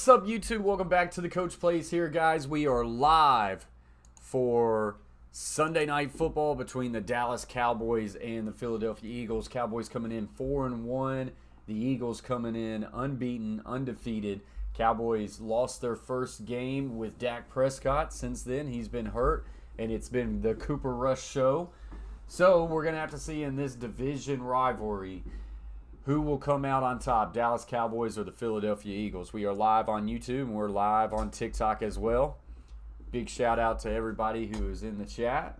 What's up, YouTube? Welcome back to the Coach Plays here, guys. We are live for Sunday Night Football between the Dallas Cowboys and the Philadelphia Eagles. Cowboys coming in 4-1. The Eagles coming in unbeaten, undefeated. Cowboys lost their first game with Dak Prescott. Since then, he's been hurt, and it's been the Cooper Rush show. So we're going to have to see in this division rivalry who will come out on top, Dallas Cowboys or the Philadelphia Eagles. We are live on YouTube, and we're live on TikTok as well. Big shout out to everybody who is in the chat.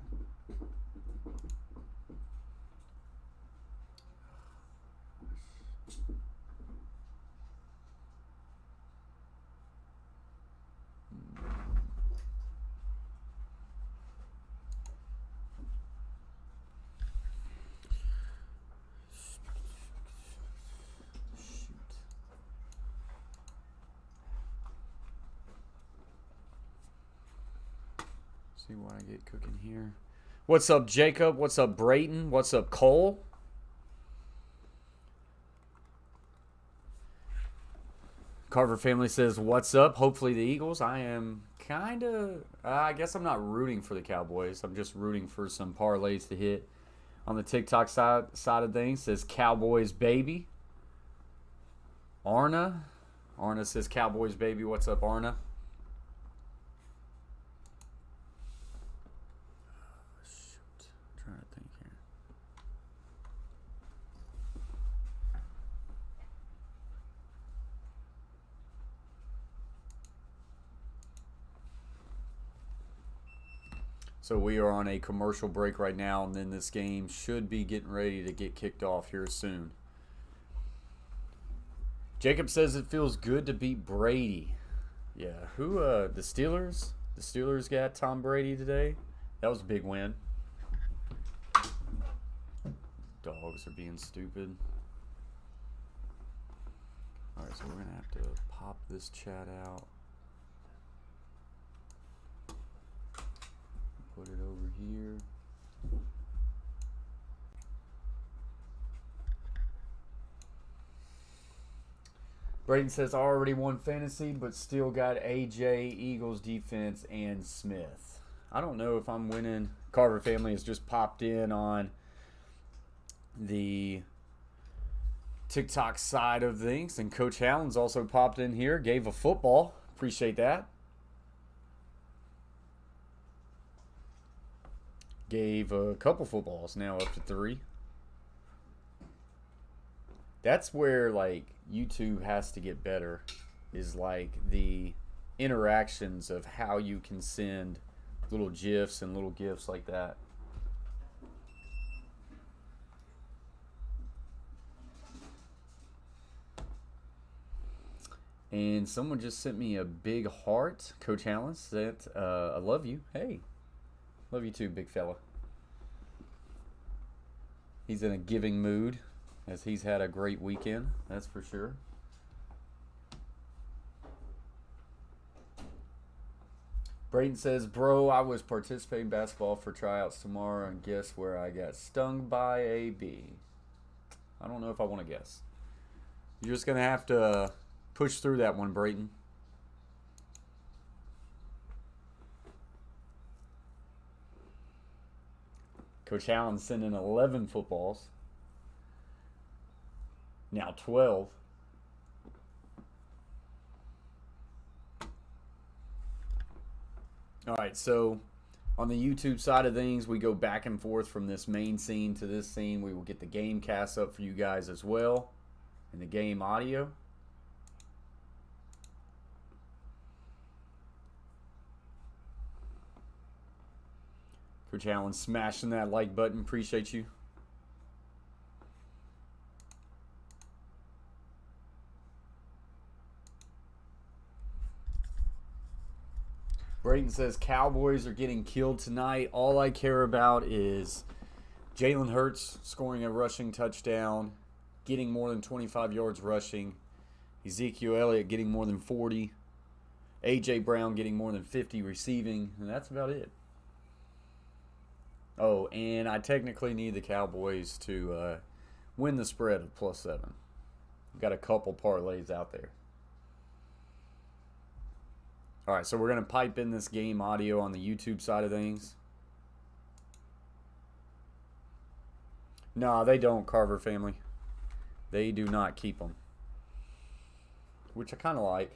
See what I get cooking here. What's up, Jacob? What's up, Brayton? What's up, Cole? Carver family says, what's up? Hopefully the Eagles. I am kind of, I guess I'm not rooting for the Cowboys. I'm just rooting for some parlays to hit. On the TikTok side of things, says Cowboys baby. Arna says Cowboys baby. What's up, Arna? So we are on a commercial break right now, and then this game should be getting ready to get kicked off here soon. Jacob says it feels good to beat Brady. Yeah, who, the Steelers? The Steelers got Tom Brady today. That was a big win. Dogs are being stupid. Alright, so we're going to have to pop this chat out. Put it over here. Brayden says, I already won fantasy, but still got AJ, Eagles defense, and Smith. I don't know if I'm winning. Carver family has just popped in on the TikTok side of things. And Coach Hallen's also popped in here, gave a football. Appreciate that. Gave a couple footballs, now up to 3. That's where, like, YouTube has to get better, is like the interactions of how you can send little GIFs and little GIFs like that. And someone just sent me a big heart. Coach Allen said, I love you. Hey. Love you too, big fella. He's in a giving mood, as he's had a great weekend, that's for sure. Brayden says, bro, I was participating in basketball for tryouts tomorrow, and guess where I got stung by a bee? I don't know if I want to guess. You're just going to have to push through that one, Brayden. Coach Allen sending 11 footballs. Now 12. All right, so on the YouTube side of things, we go back and forth from this main scene to this scene. We will get the game cast up for you guys as well, and the game audio. Coach Allen smashing that like button. Appreciate you. Brayden says Cowboys are getting killed tonight. All I care about is Jalen Hurts scoring a rushing touchdown, getting more than 25 yards rushing, Ezekiel Elliott getting more than 40, A.J. Brown getting more than 50 receiving, and that's about it. Oh, and I technically need the Cowboys to win the spread of +7. Got a couple parlays out there. All right, so we're going to pipe in this game audio on the YouTube side of things. No, they don't, Carver family. They do not keep them. Which I kind of like.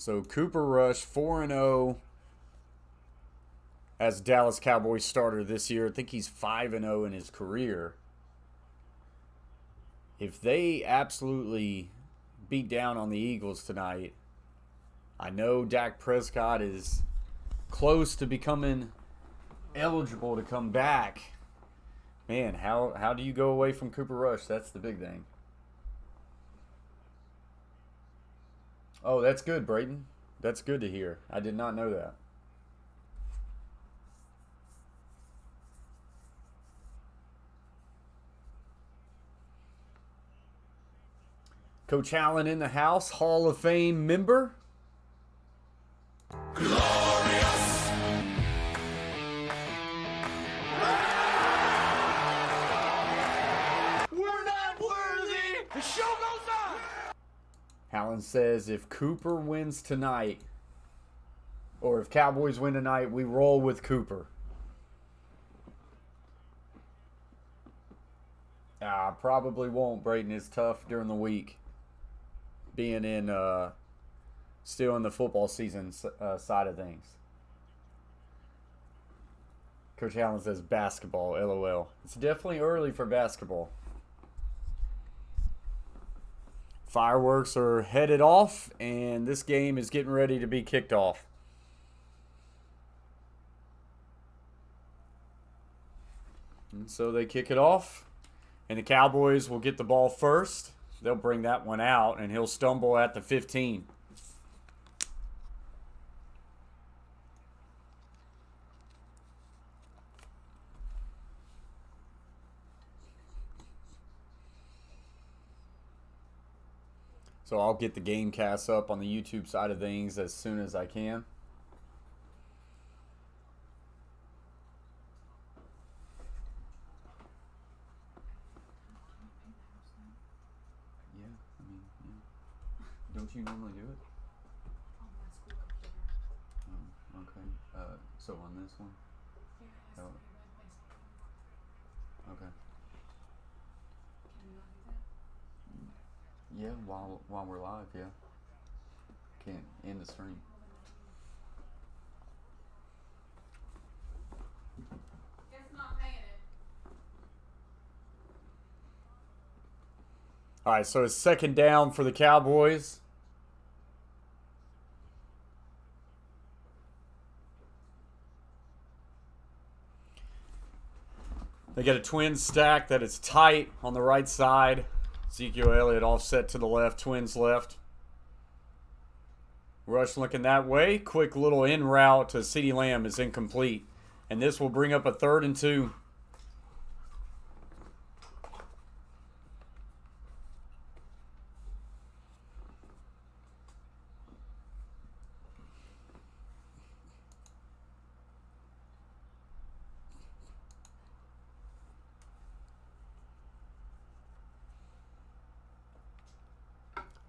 So Cooper Rush, 4-0 as Dallas Cowboys starter this year. I think he's 5-0 in his career. If they absolutely beat down on the Eagles tonight, I know Dak Prescott is close to becoming eligible to come back. Man, how do you go away from Cooper Rush? That's the big thing. Oh, that's good, Brayton. That's good to hear. I did not know that. Coach Allen in the house, Hall of Fame member. Glorious. We're not worthy. The show goes on. Allen says if Cooper wins tonight, or if Cowboys win tonight, we roll with Cooper. Probably won't, Brayden. It's tough during the week. Being in, still in the football season side of things. Coach Allen says basketball, LOL. It's definitely early for basketball. Fireworks are headed off, and this game is getting ready to be kicked off. And so they kick it off, and the Cowboys will get the ball first. They'll bring that one out, and he'll stumble at the 15. So I'll get the game cast up on the YouTube side of things as soon as I can. Don't you normally do it? On my school computer. Oh, okay. So on this one? Yeah, it has Oh. to be my place. Okay. Can you not do that? Yeah, while we're live, yeah. Can't end the stream. It's not paying it. All right, so it's second down for the Cowboys. They get a twin stack that is tight on the right side. Ezekiel Elliott offset to the left, twins left. Rush looking that way. Quick little in route to CeeDee Lamb is incomplete. And this will bring up a 3rd and 2.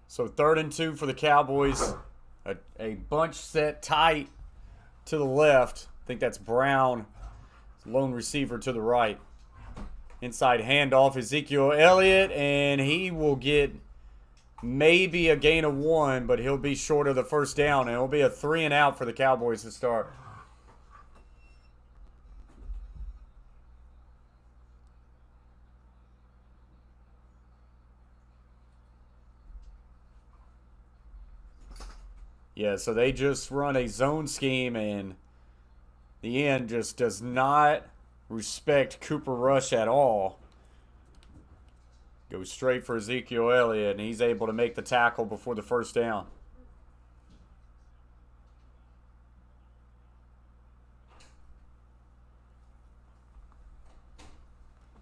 So 3rd and 2 for the Cowboys. A bunch set tight to the left. I think that's Brown. Lone receiver to the right. Inside handoff, Ezekiel Elliott, and he will get maybe a gain of 1, but he'll be short of the first down, and it'll be a 3 and out for the Cowboys to start. Yeah, so they just run a zone scheme, and the end just does not respect Cooper Rush at all. Goes straight for Ezekiel Elliott, and he's able to make the tackle before the first down.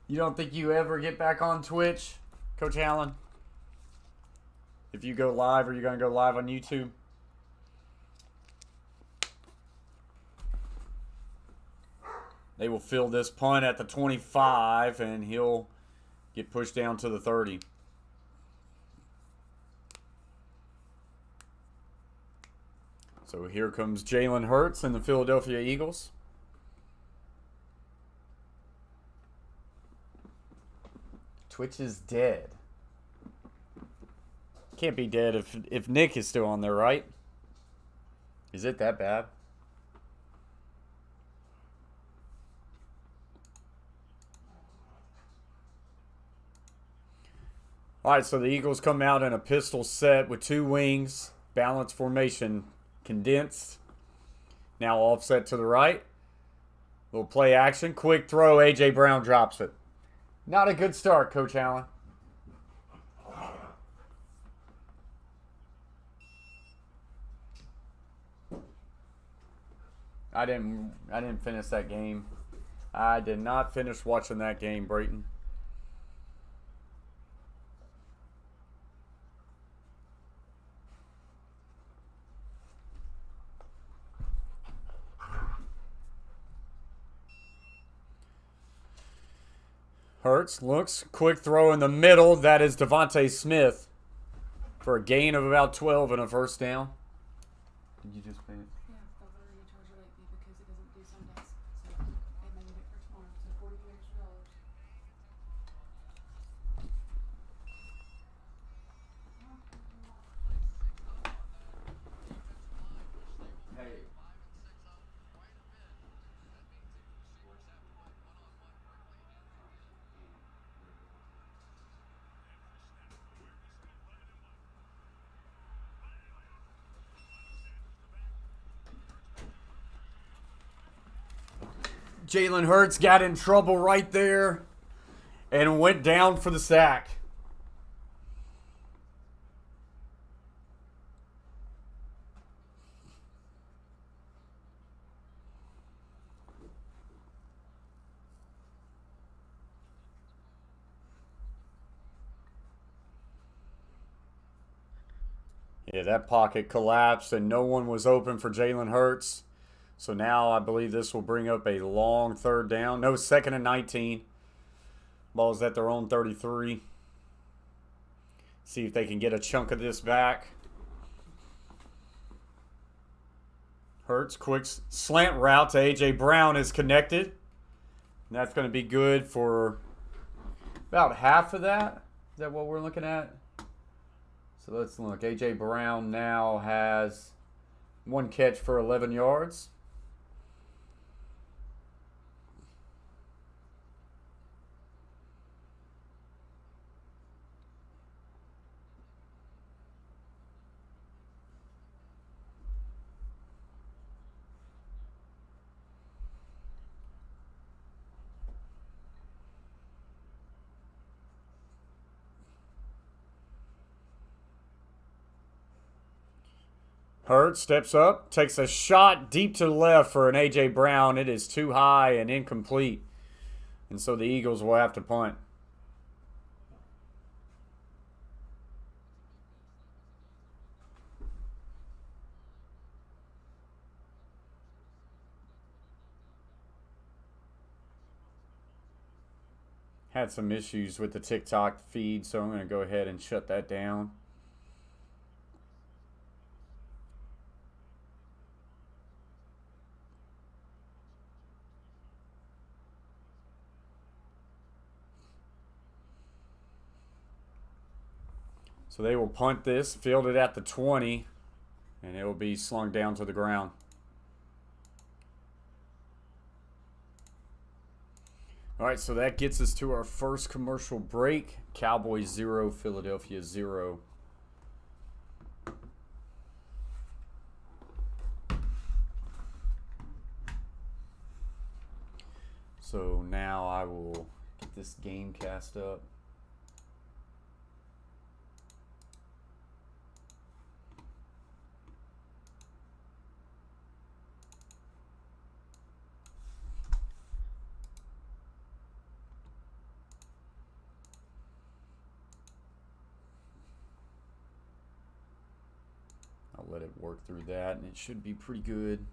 You don't think you ever get back on Twitch, Coach Allen? If you go live, are you going to go live on YouTube? They will field this punt at the 25, and he'll get pushed down to the 30. So here comes Jalen Hurts and the Philadelphia Eagles. Twitch is dead. Can't be dead if Nick is still on there, right? Is it that bad? All right, so the Eagles come out in a pistol set with two wings, balanced formation, condensed. Now offset to the right. Little play action, quick throw. A.J. Brown drops it. Not a good start, Coach Allen. I didn't finish that game. I did not finish watching that game, Brayton. Hurts looks, quick throw in the middle. That is Devontae Smith for a gain of about 12 and a first down. Did you just pay it? Yeah, they'll literally charge you late fee because it doesn't do Sundays. So they made it for tomorrow. So $40 extra. Hey. Jalen Hurts got in trouble right there and went down for the sack. Yeah, that pocket collapsed and no one was open for Jalen Hurts. So now I believe this will bring up a long third down. No, 2nd and 19. Ball's at their own 33. See if they can get a chunk of this back. Hurts, quick slant route to A.J. Brown is connected. And that's going to be good for about half of that. Is that what we're looking at? So let's look. A.J. Brown now has one catch for 11 yards. Hurts steps up, takes a shot deep to the left for an A.J. Brown. It is too high and incomplete. And so the Eagles will have to punt. Had some issues with the TikTok feed, so I'm going to go ahead and shut that down. So they will punt this, field it at the 20, and it will be slung down to the ground. All right, so that gets us to our first commercial break. Cowboys 0, Philadelphia 0. So now I will get this game cast up. I'll let it work through that, and it should be pretty good.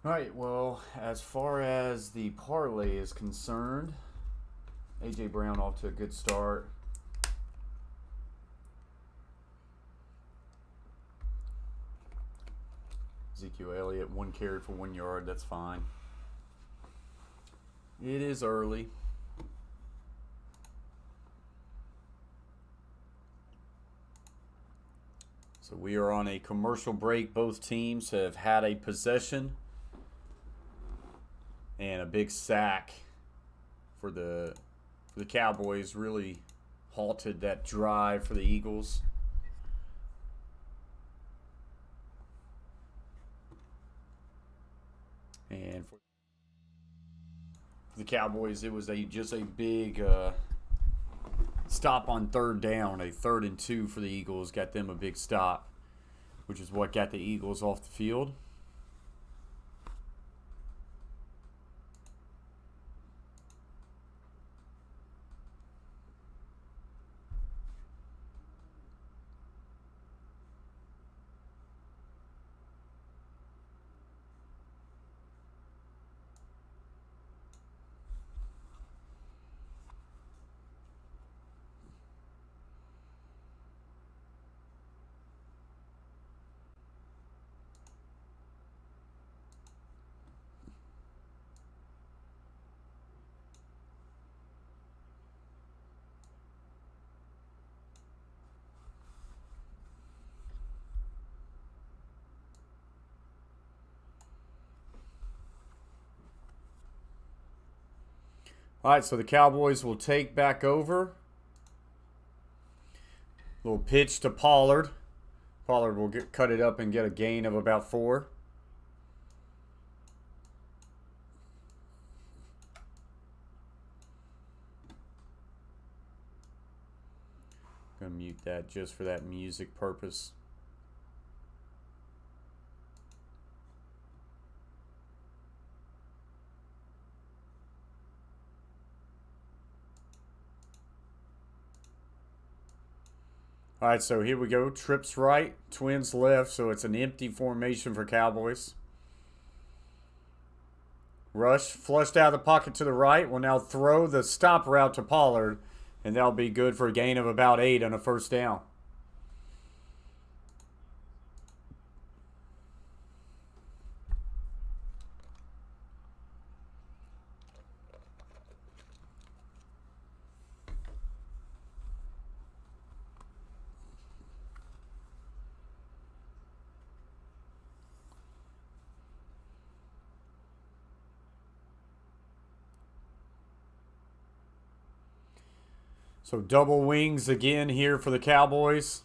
All right, well, as far as the parlay is concerned, A.J. Brown off to a good start. Ezekiel Elliott, 1 carry for 1 yard. That's fine. It is early. So we are on a commercial break. Both teams have had a possession and a big sack for the Cowboys. Really halted that drive for the Eagles. And for the Cowboys, it was just a big stop on 3rd down, a 3rd and 2 for the Eagles. Got them a big stop, which is what got the Eagles off the field. All right, so the Cowboys will take back over. Little pitch to Pollard. Pollard will cut it up and get a gain of about 4. Gonna mute that just for that music purpose. All right, so here we go. Trips right, twins left, so it's an empty formation for Cowboys. Rush flushed out of the pocket to the right. Will now throw the stop route to Pollard, and that'll be good for a gain of about 8 on a 1st down. So double wings again here for the Cowboys.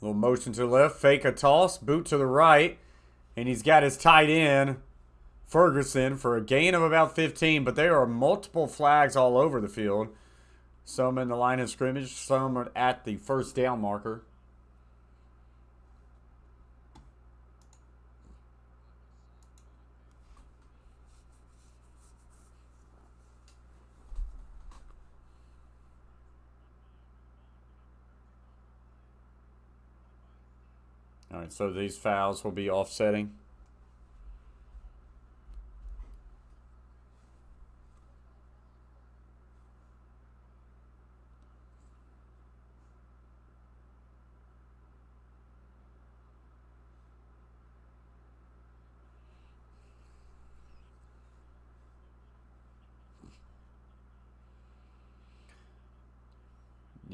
Little motion to the left, fake a toss, boot to the right, and he's got his tight end, Ferguson, for a gain of about 15, but there are multiple flags all over the field. Some in the line of scrimmage, some are at the 1st down marker. All right, so these fouls will be offsetting.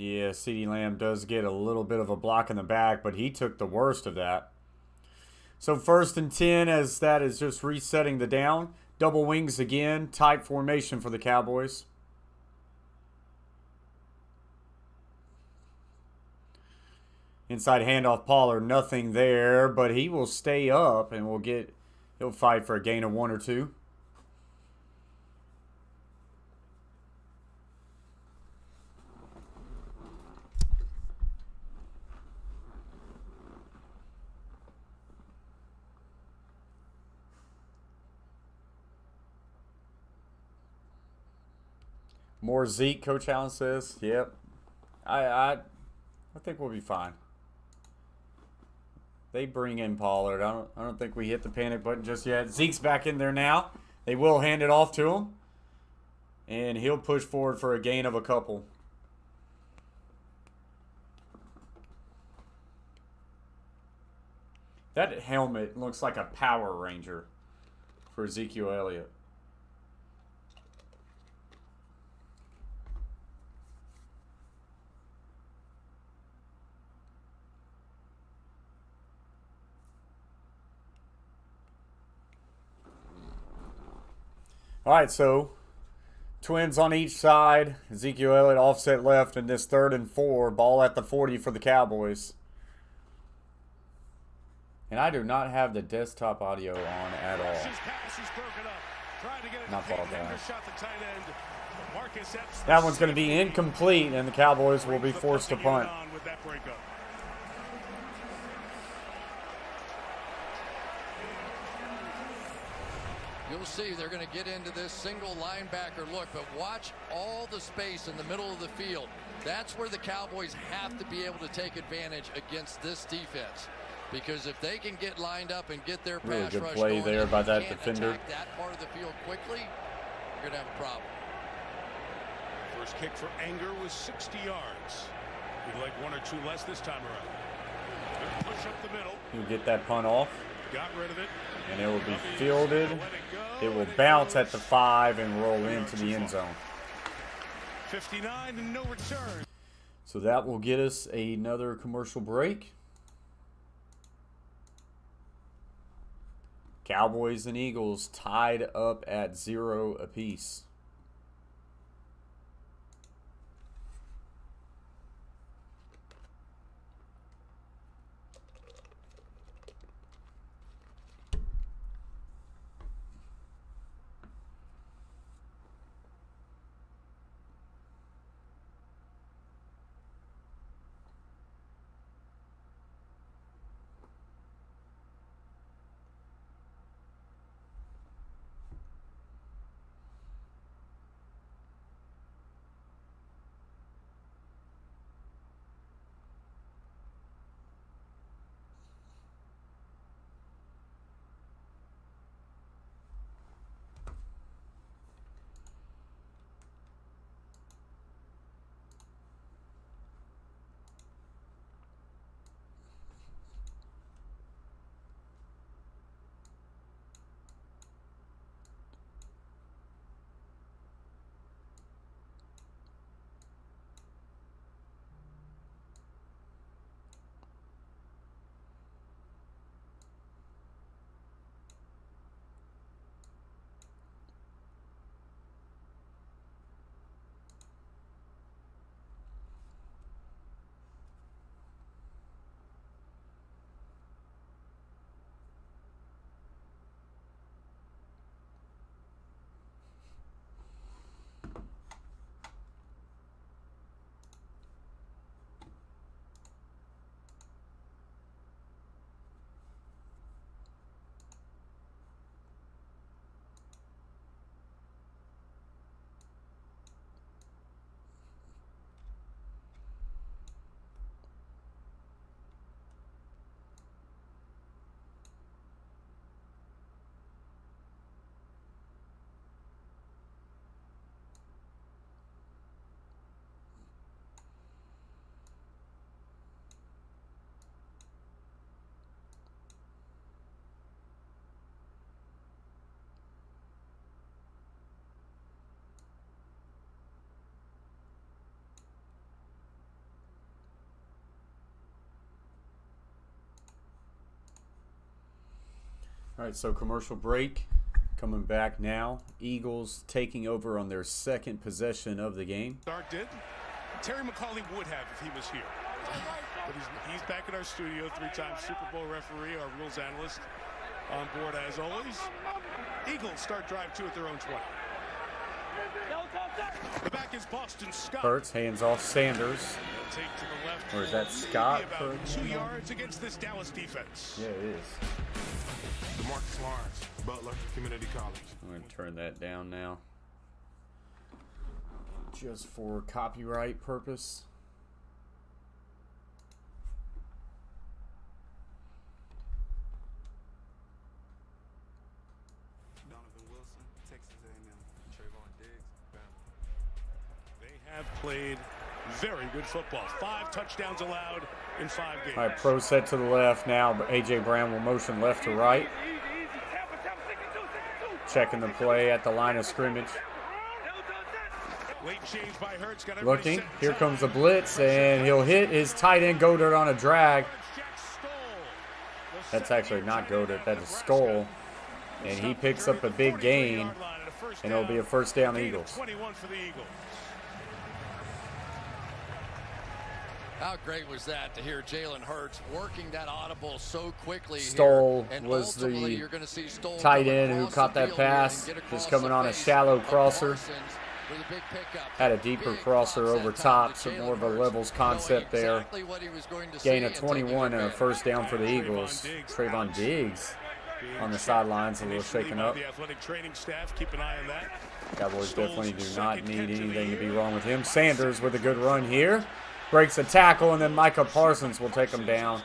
Yeah, CeeDee Lamb does get a little bit of a block in the back, but he took the worst of that. So 1st and 10, as that is just resetting the down. Double wings again, tight formation for the Cowboys. Inside handoff Pollard, nothing there, but he will stay up and he'll fight for a gain of 1 or 2. More Zeke, Coach Allen says. Yep. I think we'll be fine. They bring in Pollard. I don't think we hit the panic button just yet. Zeke's back in there now. They will hand it off to him. And he'll push forward for a gain of a couple. That helmet looks like a Power Ranger for Ezekiel Elliott. All right, so Twins on each side. Ezekiel Elliott offset left in this 3rd and 4. Ball at the 40 for the Cowboys. And I do not have the desktop audio on at all. Not far back. That one's going to be incomplete, and the Cowboys will be forced to punt. You'll see they're going to get into this single linebacker look, but watch all the space in the middle of the field. That's where the Cowboys have to be able to take advantage against this defense. Because if they can get lined up and get their pass rush play going, there by that can't defender. attack that part of the field quickly, you're going to have a problem. First kick for Anger was 60 yards. He'd like 1 or 2 less this time around. Good push up the middle. He'll get that punt off. Got rid of it. And it will be fielded. It will bounce at the 5 and roll into the end zone. 59 and no return. So that will get us another commercial break. Cowboys and Eagles tied up at 0 apiece. All right, so commercial break. Coming back now. Eagles taking over on their 2nd possession of the game. Start did. Terry McCauley would have if he was here. But he's back in our studio, 3-time Super Bowl referee, our rules analyst on board as always. Eagles start drive 2 at their own 20. The back is Boston Scott. Hurts, hands off Sanders. Take to the left. Or is that Scott? About 2 yards against this Dallas defense. Yeah, it is. DeMarcus Lawrence, Butler Community College. I'm going to turn that down now. just for copyright purpose. Played very good football. 5 touchdowns allowed in 5 games. All right, pro set to the left now, but A.J. Brown will motion left to right. Checking the play at the line of scrimmage. Late change by Hurts. Got Looking, here comes the blitz, and he'll hit his tight end Goddard on a drag. That's actually not Goddard, that is Stoll. And he picks up a big gain, and it'll be a first down Eagles. 21 for the Eagles. How great was that to hear Jalen Hurts working that audible so quickly Stoll here. And was the you're going to see Stoll tight end who caught that pass, just coming on a shallow crosser. Had a deeper crosser over top, so more of a levels concept there. Gain of 21 and a first down for the Eagles. Trayvon Diggs on the sidelines, a little shaken up. Cowboys definitely do not need anything to be wrong with him. Sanders with a good run here. Breaks a tackle, and then Micah Parsons will take him down.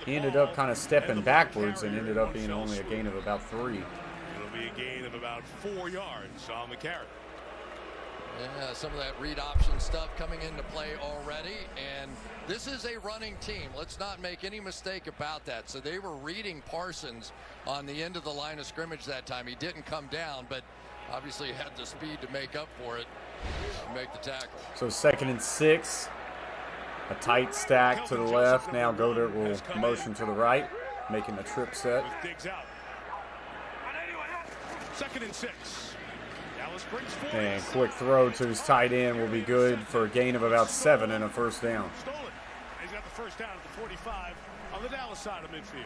He ended up kind of stepping backwards and ended up being only a gain of about 3. It'll be a gain of about 4 yards on the carry. Yeah, some of that read option stuff coming into play already. And this is a running team. Let's not make any mistake about that. So they were reading Parsons on the end of the line of scrimmage that time. He didn't come down, but obviously had the speed to make up for it and make the tackle. So 2nd and 6. A tight stack to the left. Now Goddard will motion to the right, making the trip set. Second and 6. Dallas brings 4. And quick throw to his tight end will be good for a gain of about 7 and a first down. Stolen. He's got the first down at the 45 on the Dallas side of midfield.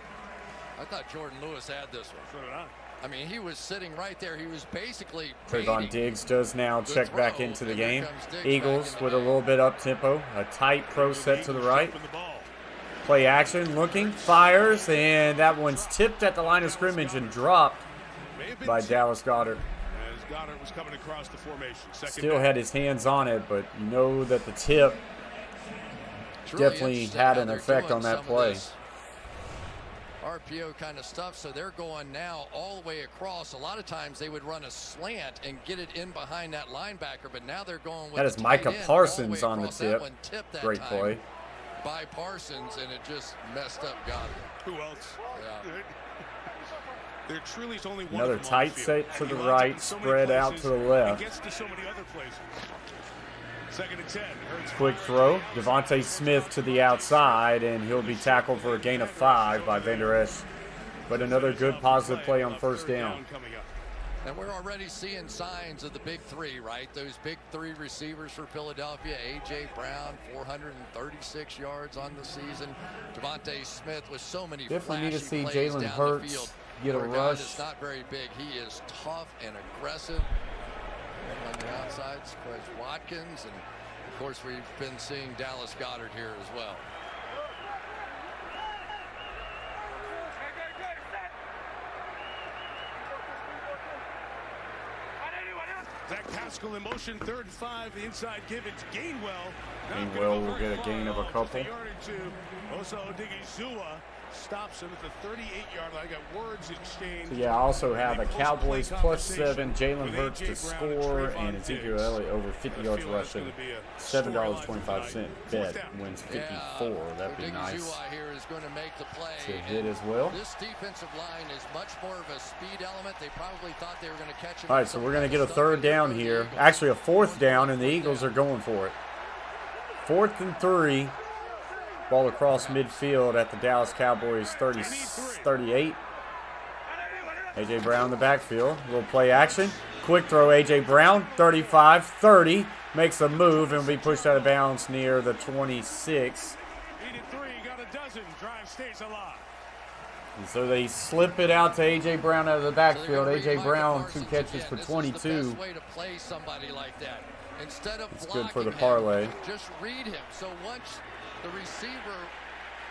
I thought Jordan Lewis had this one. So did I. I mean, he was sitting right there. He was basically Trayvon Diggs does now check back into the game. Eagles with a little bit up tempo. A tight pro set to the right. Play action, looking, fires, and that one's tipped at the line of scrimmage and dropped by Dallas Goedert. As Goddard was coming across the formation. Still had his hands on it, but you know that the tip definitely had an effect on that play. RPO kind of stuff, so they're going now all the way across. A lot of times they would run a slant and get it in behind that linebacker, but now they're going with that is Micah Parsons on the tip. Great play by Parsons, and it just messed up Goddard. Who else? Yeah. There truly is only one. Another tight set to the right, spread out to the left. Gets to so many other places. 2nd and 10. Quick throw. Devontae Smith to the outside, and he'll be tackled for a gain of 5 by Vander Esch. But another good positive play on first down. And we're already seeing signs of the big 3, right? Those big 3 receivers for Philadelphia. A.J. Brown, 436 yards on the season. Devontae Smith with so many definitely need to see plays Jalen down Hurts the field. get a rush. It's not very big. He is tough and aggressive. And on the outside, Quez Watkins, and of course we've been seeing Dallas Goedert here as well. Zach Pascal in motion, 3rd and 5. The inside give it to Gainwell. Gainwell will get a gain of a couple. Osa Odigizua stops him at the 38-yard line. Got words exchanged. So yeah, I also have a Cowboys +7, Jalen Hurts to score, and Ezekiel Elliott over 50 yards rushing. $7.25 bet wins 54. That'd be nice here is going to make the play to hit as well. This defensive line is much more of a speed element. They probably thought they were going to catch him. All right, so we're going to get a 3rd down here. Actually, a 4th down, and the Eagles are going for it. 4th and 3. Ball across midfield at the Dallas Cowboys 38. A.J. Brown in the backfield. A little play action. Quick throw, A.J. Brown, 35-30. Makes a move and will be pushed out of bounds near the 26. Got a dozen. Drive stays alive. And so they slip it out to A.J. Brown out of the backfield. A.J. Brown, 2 catches for 22. This is the best way to play somebody like that. Instead of it's blocking good for the parlay. him, just read him. So once the receiver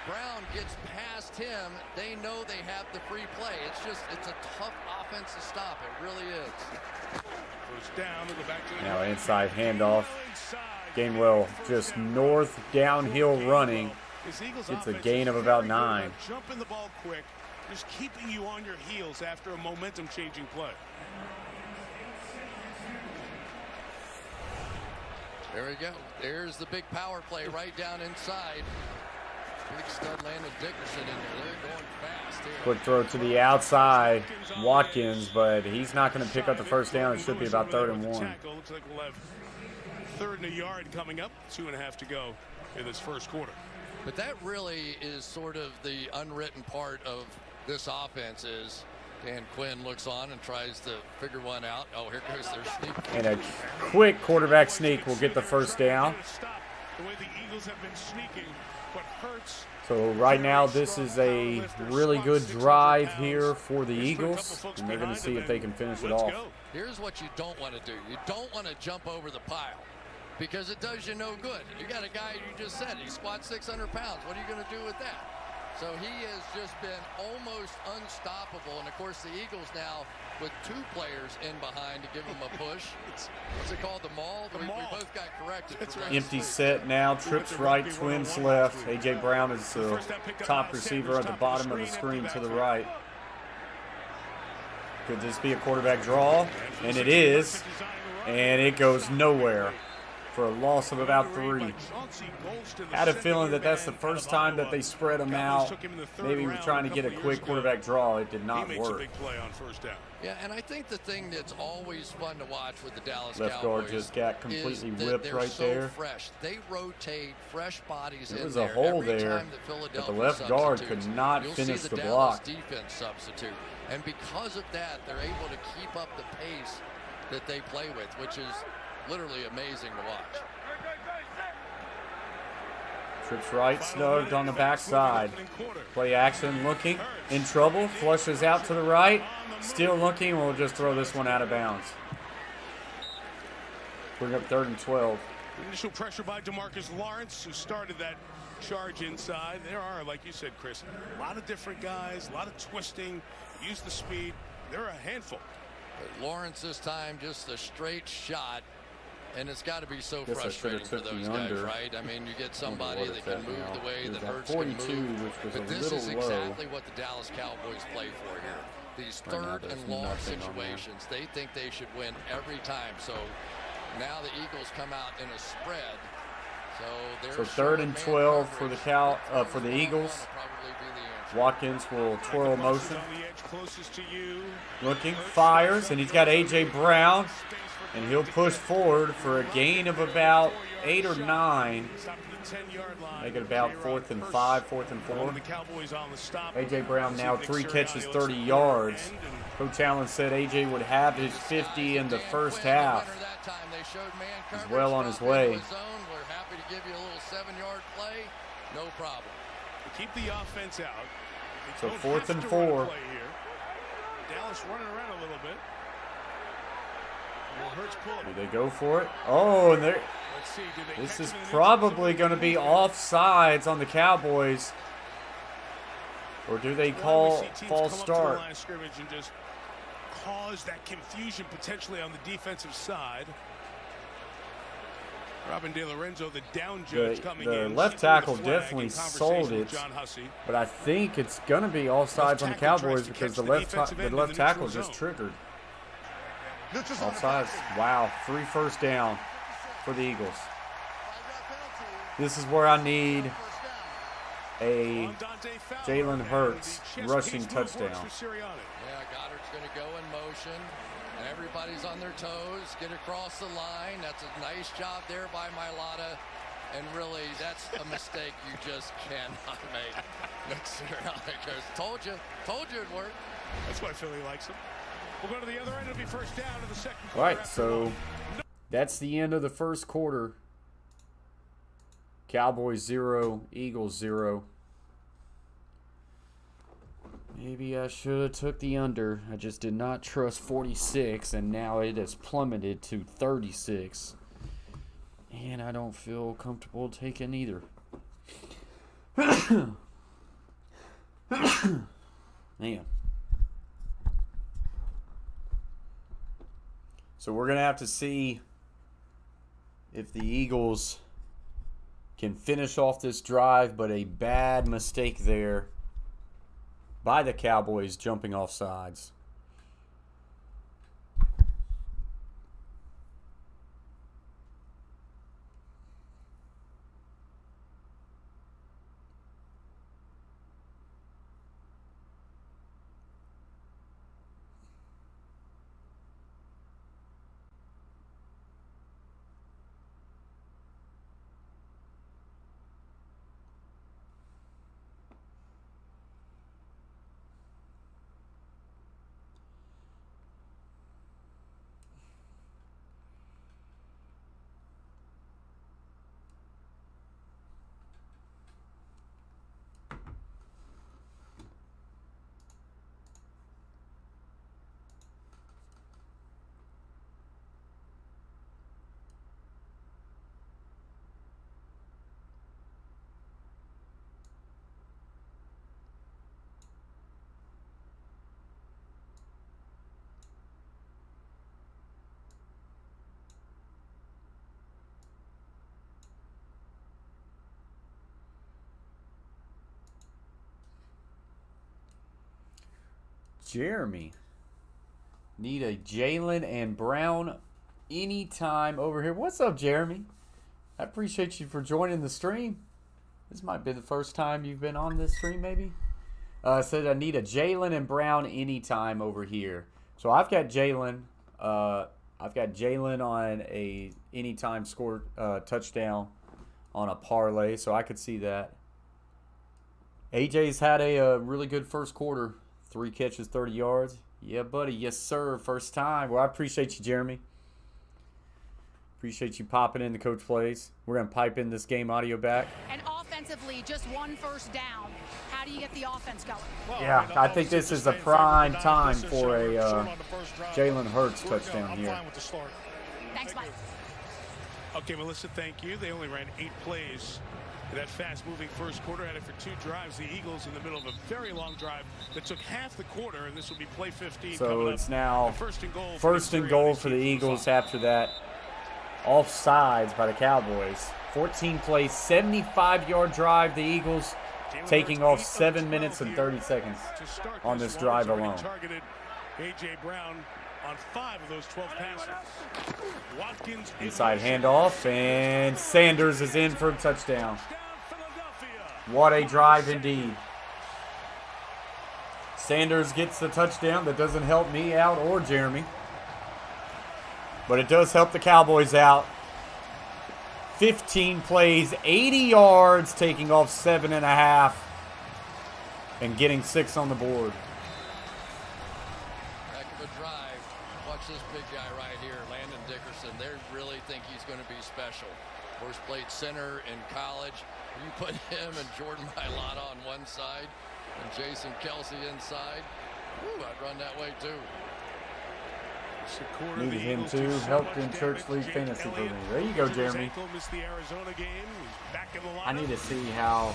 Brown gets past him, they know they have the free play. It's a tough offense to stop. It really is. First down, they'll go back to Now inside handoff. Gainwell just north downhill running. It's a gain of about 9. Jumping the ball quick, just keeping you on your heels after a momentum-changing play. There we go. There's the big power play right down inside. Big stud Landon Dickerson in there. They're going fast here. Quick throw to the outside, Watkins, but he's not going to pick up the first down. It should be about 3rd and 1. Looks like we'll have 3rd and a yard coming up. 2.5 to go in this first quarter. But that really is sort of the unwritten part of this offense is Dan Quinn looks on and tries to figure one out. Oh, here goes their sneak. And a quick quarterback sneak will get the first down. The way the Eagles have been sneaking, what hurts. So right now this is a really good drive here for the Eagles, and they're going to see if they can finish it off. Here's what you don't want to do. You don't want to jump over the pile because it does you no good. You got a guy, you just said, he squats 600 pounds. What are you going to do with that? So he has just been almost unstoppable. And, of course, the Eagles now with 2 players in behind to give him a push. What's it called? The maul? We both got corrected. Empty set now. Trips right, twins left. A.J. Brown is the top receiver at the bottom of the screen to the right. Could this be a quarterback draw? And it is. And it goes nowhere for a loss of about 3. Had a feeling that that's the first time that they spread them out. Maybe we're trying to get a quick quarterback draw. It did not work. Yeah, and I think the thing that's always fun to watch with the Dallas Left Cowboys guard just got completely is that whipped they're right so there. fresh. They rotate fresh bodies in There was there. a hole Every there, time that but the Philadelphia left guard substitutes, could not you'll finish see the Dallas block. defense substitute. And because of that, they're able to keep up the pace that they play with, which is literally amazing to watch. Trips right, snugged on the backside. Play action, looking, in trouble, flushes out to the right, still looking, we'll just throw this one out of bounds. Bring up 3rd and 12. Initial pressure by DeMarcus Lawrence, who started that charge inside. There are, like you said, Chris, a lot of different guys, a lot of twisting, use the speed. They're a handful. But Lawrence this time, just a straight shot. And it's got to be so frustrating for those guys, right? I mean, you get somebody that can move the way that Hurts can move. But this is exactly what the Dallas Cowboys play for here. These 3rd and long situations, they think they should win every time. So now the Eagles come out in a spread. So 3rd and 12 for the Eagles. Watkins will twirl motion. Looking, fires, and he's got A.J. Brown. And he'll push forward for a gain of about 8 or 9. Make it about 4th and 5, 4th and 4. A.J. Brown now 3 catches, 30 yards. Coach Allen said A.J. would have his 50 in the first half. He's well on his way. We're happy to give you a little 7-yard play. No problem. Keep the offense out. So 4th and 4. Dallas running around a little bit. Do they go for it? Oh, and there. This is probably going to be offsides on the Cowboys. Or do they call false start? And just cause that confusion potentially on the defensive side. Robin De Lorenzo, the down judge, coming in. The left tackle definitely sold it, but I think it's going to be offsides on the Cowboys because the left tackle just triggered. Offsides. Wow, 3 first down for the Eagles. This is where I need a Jalen Hurts rushing touchdown. Yeah, Goddard's going to go in motion, and everybody's on their toes, get across the line. That's a nice job there by Mailata, and really, that's a mistake you just cannot make. Look, Sirianni goes, told you it'd work. That's why Philly likes him. We'll go to the other end. It'll be first down in the second quarter. All right, so that's the end of the first quarter. Cowboys 0, Eagles 0. Maybe I should have took the under. I just did not trust 46, and now it has plummeted to 36. And I don't feel comfortable taking either. Man. So we're going to have to see if the Eagles can finish off this drive, but a bad mistake there by the Cowboys jumping off sides. Jeremy. Need a Jalen and Brown anytime over here. What's up, Jeremy? I appreciate you for joining the stream. This might be the first time you've been on this stream, maybe. Said I need a Jalen and Brown anytime over here. So I've got Jalen. I've got Jalen on a anytime score touchdown on a parlay, so I could see that. AJ's had a really good first quarter. 3 catches, 30 yards. Yeah, buddy. Yes, sir. First time. Well, I appreciate you, Jeremy. Appreciate you popping in the coach plays. We're going to pipe in this game audio back. And offensively, just 1 first down. How do you get the offense going? Well, Yeah, I think this is a prime time for a Jalen Hurts touchdown here. Thanks, Mike. Okay, Melissa, thank you. They only ran 8 plays. That fast-moving first quarter had it for 2 drives. The Eagles in the middle of a very long drive that took half the quarter, and this will be play 15. So it's now first and goal for the Eagles after that offsides by the Cowboys. 14 plays, 75-yard drive. The Eagles taking off 7 minutes and 30 seconds on this drive alone. Targeted A.J. Brown on 5 of those 12 passes. Watkins Inside handoff, and Sanders is in for a touchdown. What a drive indeed. Sanders gets the touchdown. That doesn't help me out or Jeremy, but it does help the Cowboys out. 15 plays, 80 yards, taking off 7.5, and getting 6 on the board. Heck of a drive. Watch this big guy right here, Landon Dickerson. They really think he's going to be special. First played center in college. You put him and Jordan Mailata on one side and Jason Kelsey inside. Ooh, I'd run that way too. Needed him too. Helped in Church League Fantasy for me. There you go, Jeremy. I need to see how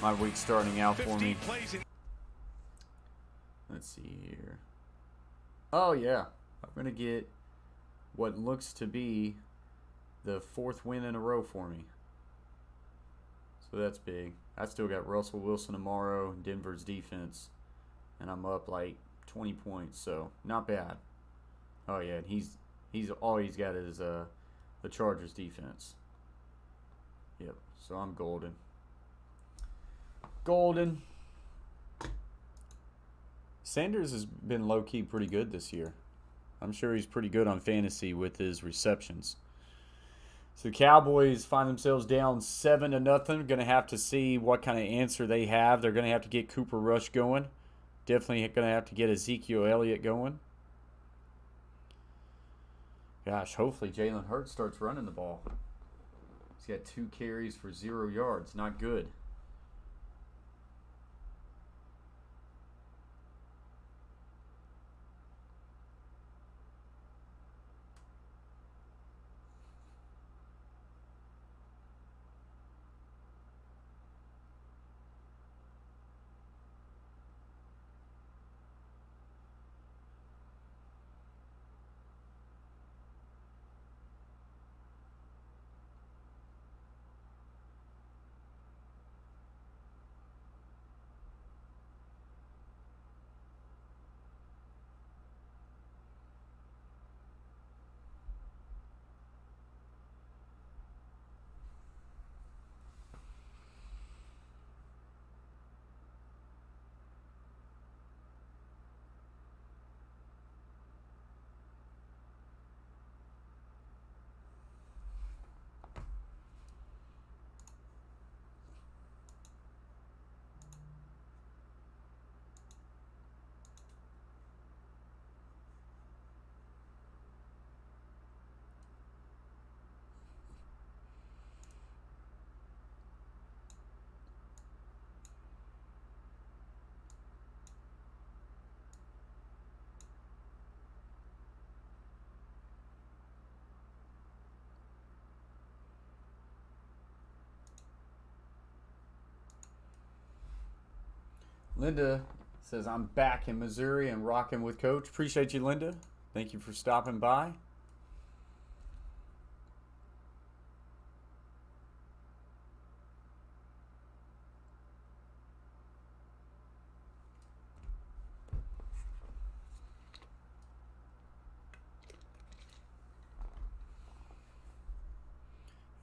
my week's starting out for me. Let's see here. Oh, yeah. I'm going to get what looks to be the 4th win in a row for me. So that's big. I still got Russell Wilson tomorrow, Denver's defense, and I'm up like 20 points, so not bad. Oh yeah, and he's all he's got is the Chargers defense. Yep, so I'm golden. Golden. Sanders has been low-key pretty good this year. I'm sure he's pretty good on fantasy with his receptions. So the Cowboys find themselves down 7-0. Going to have to see what kind of answer they have. They're going to have to get Cooper Rush going. Definitely going to have to get Ezekiel Elliott going. Gosh, hopefully Jalen Hurts starts running the ball. He's got 2 carries for 0 yards. Not good. Linda says, I'm back in Missouri and rocking with Coach. Appreciate you, Linda. Thank you for stopping by.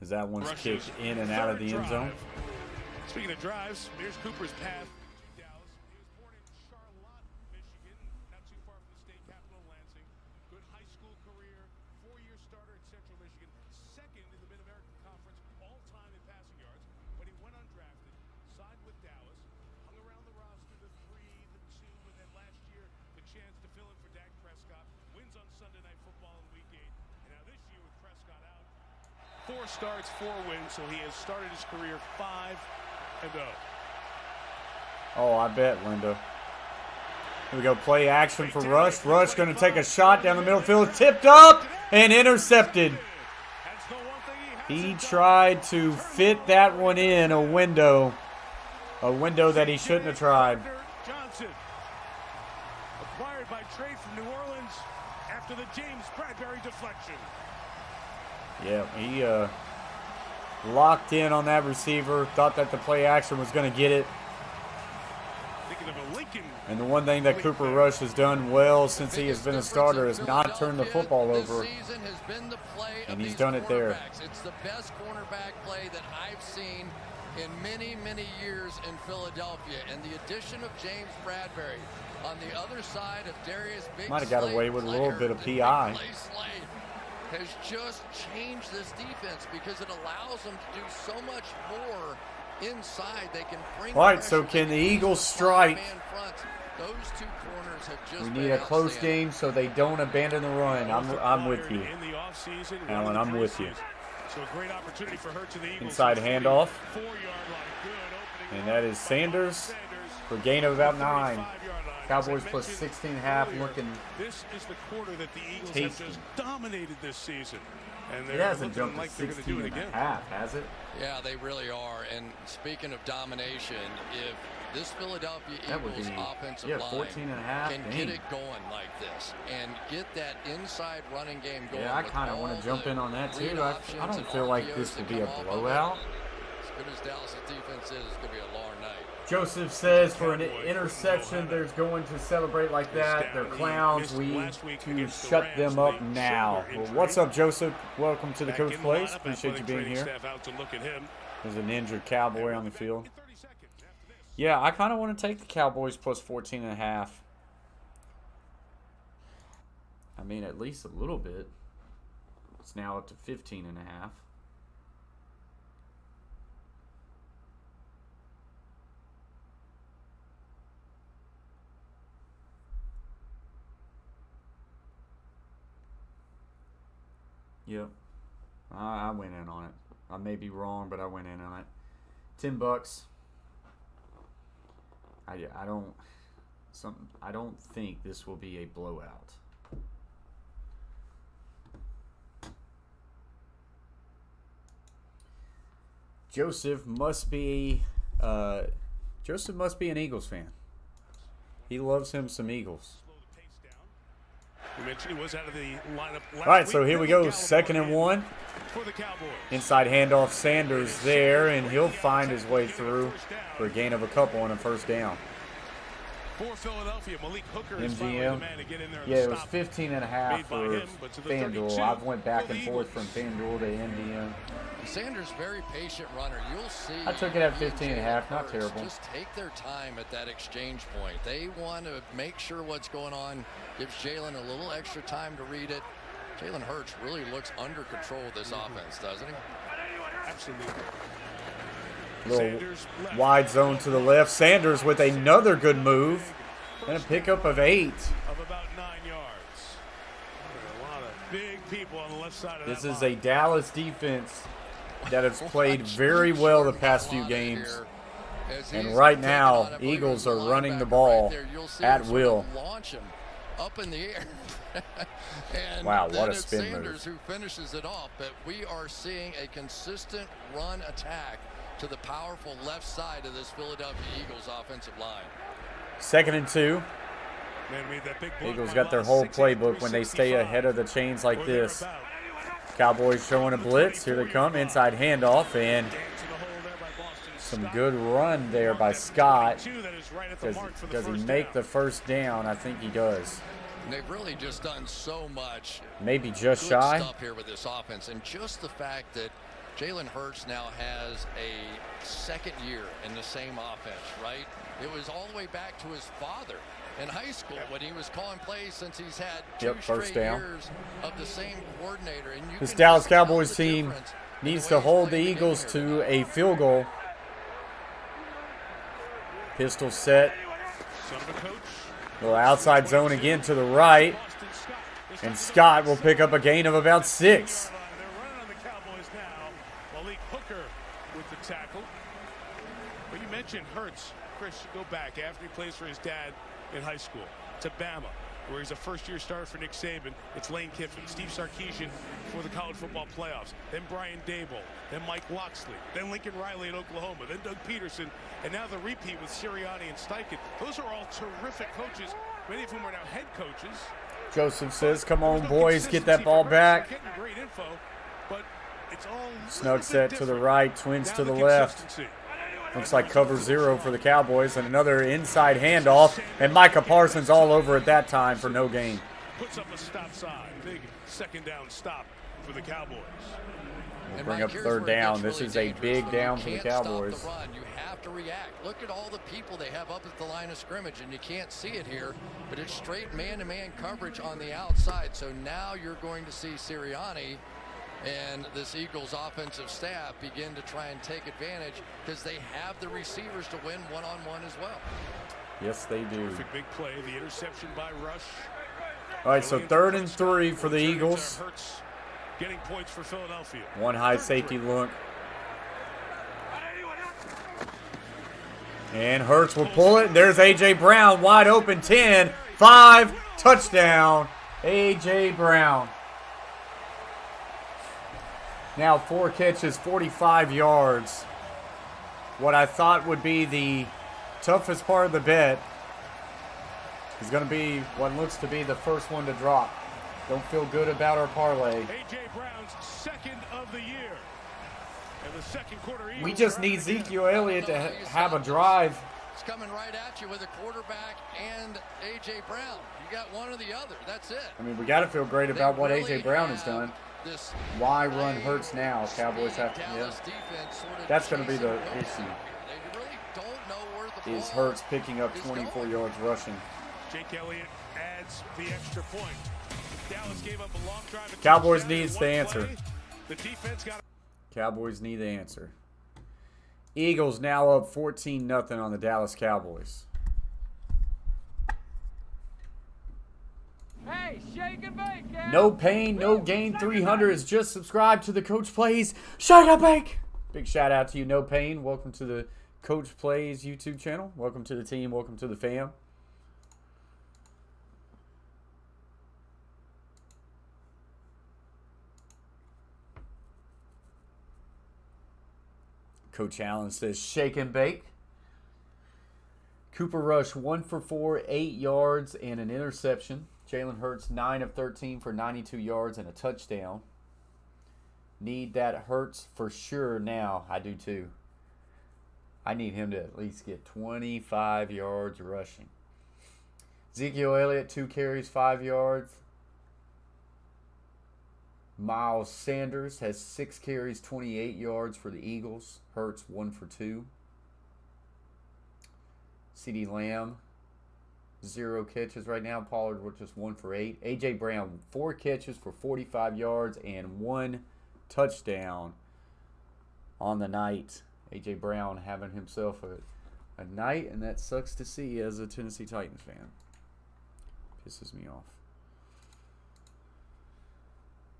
As that one's kicked in and out of the end zone. Speaking of drives, here's Cooper's path to Dallas. He was born in Charlotte, Michigan, not too far from the state capital, Lansing. Good high school career, 4-year starter at Central Michigan, second in the Mid-American Conference all-time in passing yards. But he went undrafted, signed with Dallas, hung around the roster the 3, the 2, and then last year the chance to fill in for Dak Prescott. Wins on Sunday Night Football in Week 8. And now this year with Prescott out, 4 starts, 4 wins, so he has started his career 5-0. Oh, I bet, Linda. Here we go. Play action for Rush. Rush going to take a shot down the middle field. Tipped up and intercepted. He tried to fit that one in a window that he shouldn't have tried. Johnson, acquired by trade from New Orleans after the James Bradbury deflection. Yeah, he locked in on that receiver, thought that the play action was going to get it. Thinking of a Lincoln. And the one thing that Cooper Rush has done well since he has been a starter is not turn the football over. And he's done it there. It's the best cornerback play that I've seen in many, many years in Philadelphia. And the addition of James Bradbury on the other side of Darius Big Might have got away with a little bit of PI. Has just changed this defense because it allows them to do so much more inside. They can bring. All right, so can the Eagles strike? Those two corners have just We need a close game so they don't abandon the run. I'm with you, Alan. I'm with you. So a great opportunity for her to the Eagles. Inside handoff, 4-yard line. Good opening. and that is Sanders for a gain of about 9. Cowboys plus 16.5, looking This is the quarter that the Eagles tasty. have just dominated this season. And It they're hasn't looking jumped like to they're going to do it 16.5, again. has it? Yeah, they really are. And speaking of domination, if this Philadelphia That would Eagles be, offensive yeah, line 14.5, can dang. get it going like this and get that inside running game going. Yeah, I with kind of all want to jump the in on that read too. I options don't and feel like RPOs this that will be a come off of it. blowout. As good as Dallas' defense is, it's going to be a long night. Joseph says for an interception, there's going to celebrate like that. They're clowns. We need to shut them up now. Well, what's up, Joseph? Welcome to the Coach Place. Appreciate you being here. There's an injured Cowboy on the field. Yeah, I kind of want to take the Cowboys plus 14.5. I mean, at least a little bit. It's now up to 15.5. Yep. I went in on it. I may be wrong, but I went in on it. $10. I don't think this will be a blowout. Joseph must be an Eagles fan. He loves him some Eagles. You mentioned he was out of the lineup last All right, week. so here we go. 2nd and 1. For the Cowboys. Inside handoff, Sanders there, and he'll find his way through for a gain of a couple on a first down. For Philadelphia, Malik Hooker is finally the MGM. man to get in there and Yeah, it was stop 15.5 Made by for him, but to the FanDuel. 32 I've went back for the and forth Eagles. from FanDuel to MGM. Sanders, very patient runner. You'll see. I took it at he and 15.5, Jalen not Hurts terrible. Just take their time at that exchange point. They want to make sure what's going on. Gives Jalen a little extra time to read it. Jalen Hurts really looks under control of this offense, doesn't he? Absolutely. Little Sanders left. wide zone to the left. Sanders with another good move and a pickup of 8. Of about 9 yards. A lot of big people on the left side of This that is line. a Dallas defense that has played very well the past few games. And right now, Eagles are running the ball at will. Launch him up in the air. And Wow, then what a it's spin Sanders move. who finishes it off. But we are seeing a consistent run attack to the powerful left side of this Philadelphia Eagles offensive line. 2nd and 2. Man made that big block Eagles by got their Lott, whole 6'8", playbook when they stay ahead of the chains like or this. thereabout. Cowboys showing a blitz. Here they come. Inside handoff, and Dancing the hole there by Boston some Scott. good run there by Scott. 22, that is right at the mark for the Does he first make down. the first down? I think he does. And they've really just done so much Maybe just good shy. stuff here with this offense, and just the fact that Jalen Hurts now has a second year in the same offense, right? It was all the way back to his father in high school when he was calling plays, since he's had two first straight down. years of the same coordinator. And you This can Dallas just tell Cowboys the team difference in needs the to way he's hold the playing game Eagles here to today. a field goal. Pistol set. Son of a coach. Little outside zone again to the right. Boston Scott. This And time Scott will pick up a gain of about 6. They're running on the Cowboys now. Malik Hooker with the tackle. But you mentioned Hurts. Chris, go back after he plays for his dad in high school to Bama, where he's a first-year starter for Nick Saban. It's Lane Kiffin, Steve Sarkisian for the college football playoffs, then Brian Dable, then Mike Locksley, then Lincoln Riley at Oklahoma, then Doug Peterson, and now the repeat with Sirianni and Steichen. Those are all terrific coaches, many of whom are now head coaches. Joseph says, come on, There's no boys, get that consistency ball for Hurts. back. They're getting great info, but it's all Snug set to the right, twins Now to the the left. consistency. Looks like cover 0 for the Cowboys, and another inside handoff. And Micah Parsons all over it that time for no gain. Puts up a stop sign. Big second down stop for the Cowboys. And Bring Mike, up here's 3rd where it down. gets This really is a dangerous. big When down you for the can't stop Cowboys. the run, you have to react. Look at all the people they have up at the line of scrimmage, and you can't see it here, but it's straight man-to-man coverage on the outside. So now you're going to see Sirianni and this Eagles offensive staff begin to try and take advantage, because they have the receivers to win one-on-one as well. Yes, they do. Terrific big play. The interception by Rush. All right, so 3rd and 3 for the Eagles. Hurts getting points for Philadelphia. One high safety look. And Hurts will pull it. There's A.J. Brown, wide open, 10, 5, touchdown. A.J. Brown. Now 4 catches, 45 yards. What I thought would be the toughest part of the bet is going to be what looks to be the first one to drop. Don't feel good about our parlay. A.J. Brown's second of the year. And the second quarter We Eagles just are need out again. Ezekiel Elliott to have a drive. It's coming right at you with a quarterback and A.J. Brown. You got one or the other. That's it. I mean, we got to feel great about what They A.J. really Brown has have done. this Why run high Hurts now? Cowboys have to, Dallas yeah. defense sort of That's going to be chasing the nowhere. issue. They really don't know where the Is ball Hurts picking up is 24 going. yards rushing? Jake Elliott adds the extra point. Dallas gave up a long drive. Cowboys needs the answer. The defense got Cowboys need the answer. Eagles now up 14-0 on the Dallas Cowboys. Hey, shake and bake, Cal. No pain, no gain. 300 is just subscribed to the Coach Plays Shake and Bake. Big shout out to you, No Pain. Welcome to the Coach Plays YouTube channel. Welcome to the team. Welcome to the fam. Coach Allen says shake and bake. Cooper Rush 1 for 4, 8 yards and an interception. Jalen Hurts 9 of 13 for 92 yards and a touchdown. Need that Hurts for sure now. I do too. I need him to at least get 25 yards rushing. Ezekiel Elliott 2 carries, 5 yards. Miles Sanders has 6 carries, 28 yards for the Eagles. Hurts 1 for 2. CeeDee Lamb 0 catches right now. Pollard with just 1 for 8. A.J. Brown 4 catches for 45 yards and 1 touchdown on the night. A.J. Brown having himself a night, and that sucks to see as a Tennessee Titans fan. Pisses me off.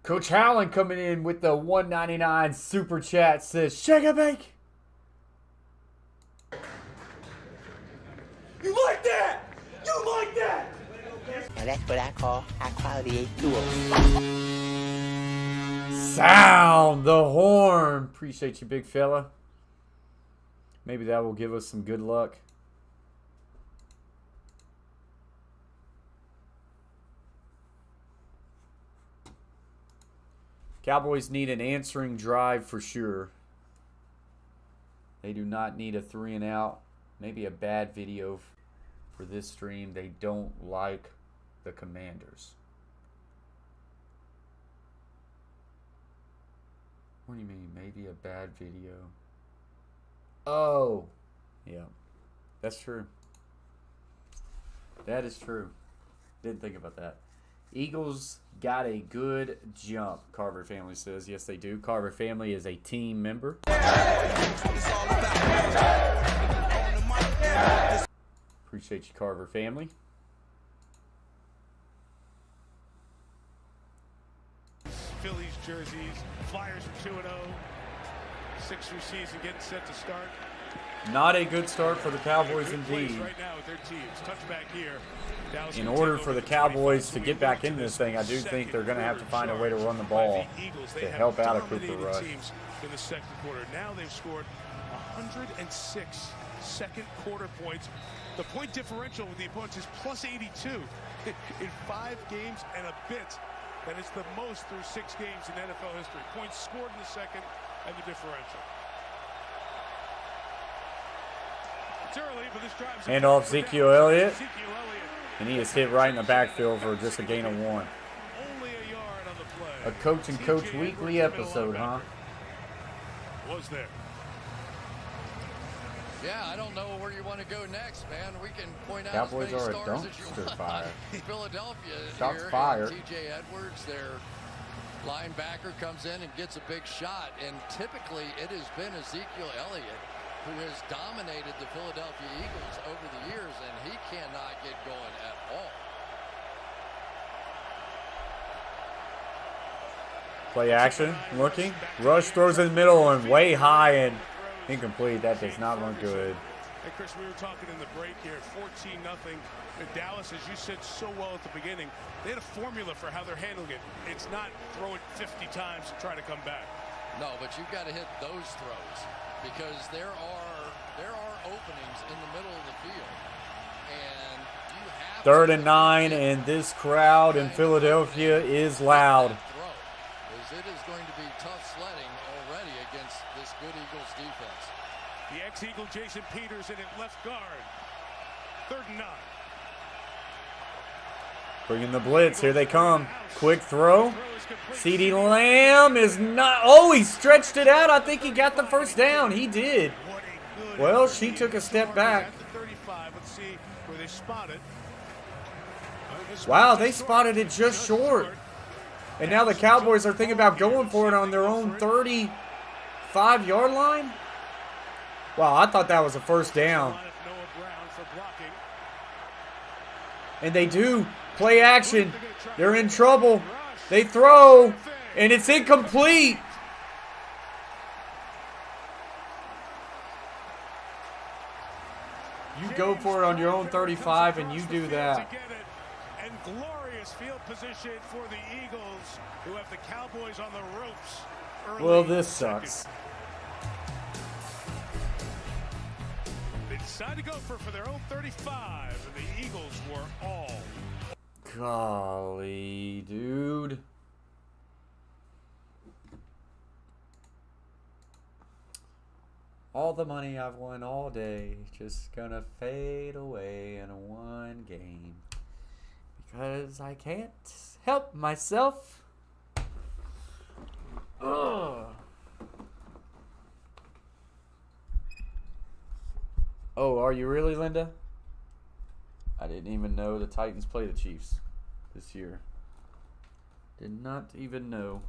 Coach Howland coming in with the $1.99 super chat says, shake and bake. You like that? You like that? Now that's what I call high quality A2. Sound the horn. Appreciate you, big fella. Maybe that will give us some good luck. Cowboys need an answering drive for sure. They do not need a 3 and out. Maybe a bad video for this stream. They don't like the Commanders. What do you mean? Maybe a bad video. Oh, yeah. That's true. That is true. Didn't think about that. Eagles got a good jump, Carver family says. Yes, they do. Carver family is a team member. Appreciate you, Carver family. Phillies jerseys. Flyers are 2-0. 6th season getting set to start. Not a good start for the Cowboys indeed. Right now with their teams. Touchback here. In order for the Cowboys to get back in this thing, I do think they're going to have to find a way to run the ball to help out a Cooper Rush. In the second quarter. Now they've scored 106 second quarter points. The point differential with the opponents is plus 82 in 5 games and a bit. That is the most through 6 games in NFL history. Points scored in the second and the differential. It's early, but this drive's Hand off Ezekiel Elliott. And he is hit right in the backfield for just a gain of 1. Only a yard on the play. A Coach and Coach weekly episode, huh? Was there. Yeah, I don't know where you want to go next, man. We can point out Cowboys as many are a stars as you dumpster want. fire. Philadelphia Shots here. fired. T.J. Edwards, their linebacker, comes in and gets a big shot. And typically it has been Ezekiel Elliott who has dominated the Philadelphia Eagles over the years, and he cannot get going at all. Play action, looking. Rush throws in the middle and way high and incomplete. That does not look good. Hey, Chris, we were talking in the break here, 14-0. Dallas, as you said so well at the beginning, they had a formula for how they're handling it. It's not throw it 50 times and try to come back. No, but you've got to hit those throws because there are openings in the middle of the field, and you have 3rd and 9, and this crowd in Philadelphia is loud. It is going to be tough sledding already against this good Eagles defense. The ex-Eagle Jason Peters in at left guard. 3rd and 9. Bringing the blitz. Here they come. Quick throw. CeeDee Lamb is not. Oh, he stretched it out. I think he got the first down. He did. Well, she took a step back. Let's see where they spot it. Wow, they spotted it just short. And now the Cowboys are thinking about going for it on their own 35-yard line. Wow, I thought that was a first down. And they do. Play action. They're in trouble. They throw, and it's incomplete. You go for it on your own 35, and you do that. And glorious field position for the Eagles, who have the Cowboys on the ropes. Well, this sucks. They decided to go for their own 35, and the Eagles were all. Golly, dude. All the money I've won all day just gonna fade away in one game. Because I can't help myself. Ugh. Oh, are you really, Linda? I didn't even know the Titans play the Chiefs this year. Did not even know.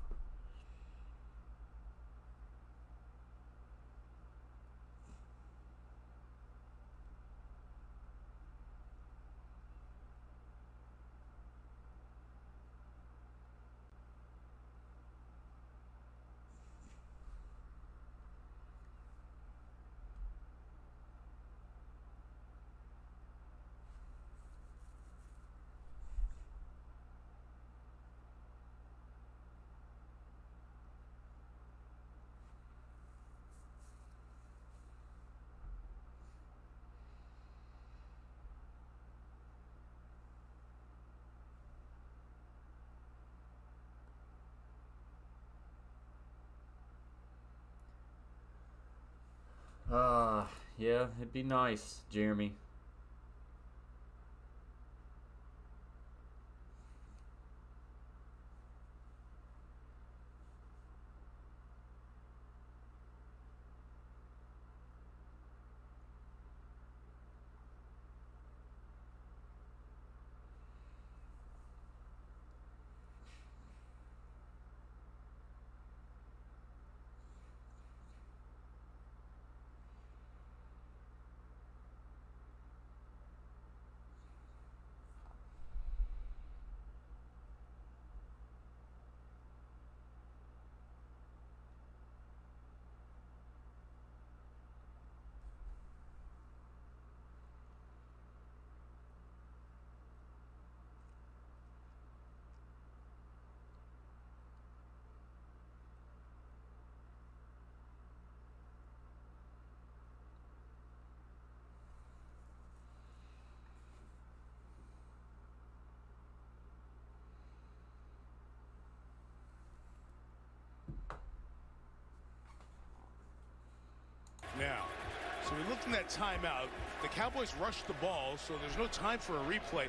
Yeah, it'd be nice, Jeremy. Now, so we looked in that timeout. The Cowboys rushed the ball, so there's no time for a replay.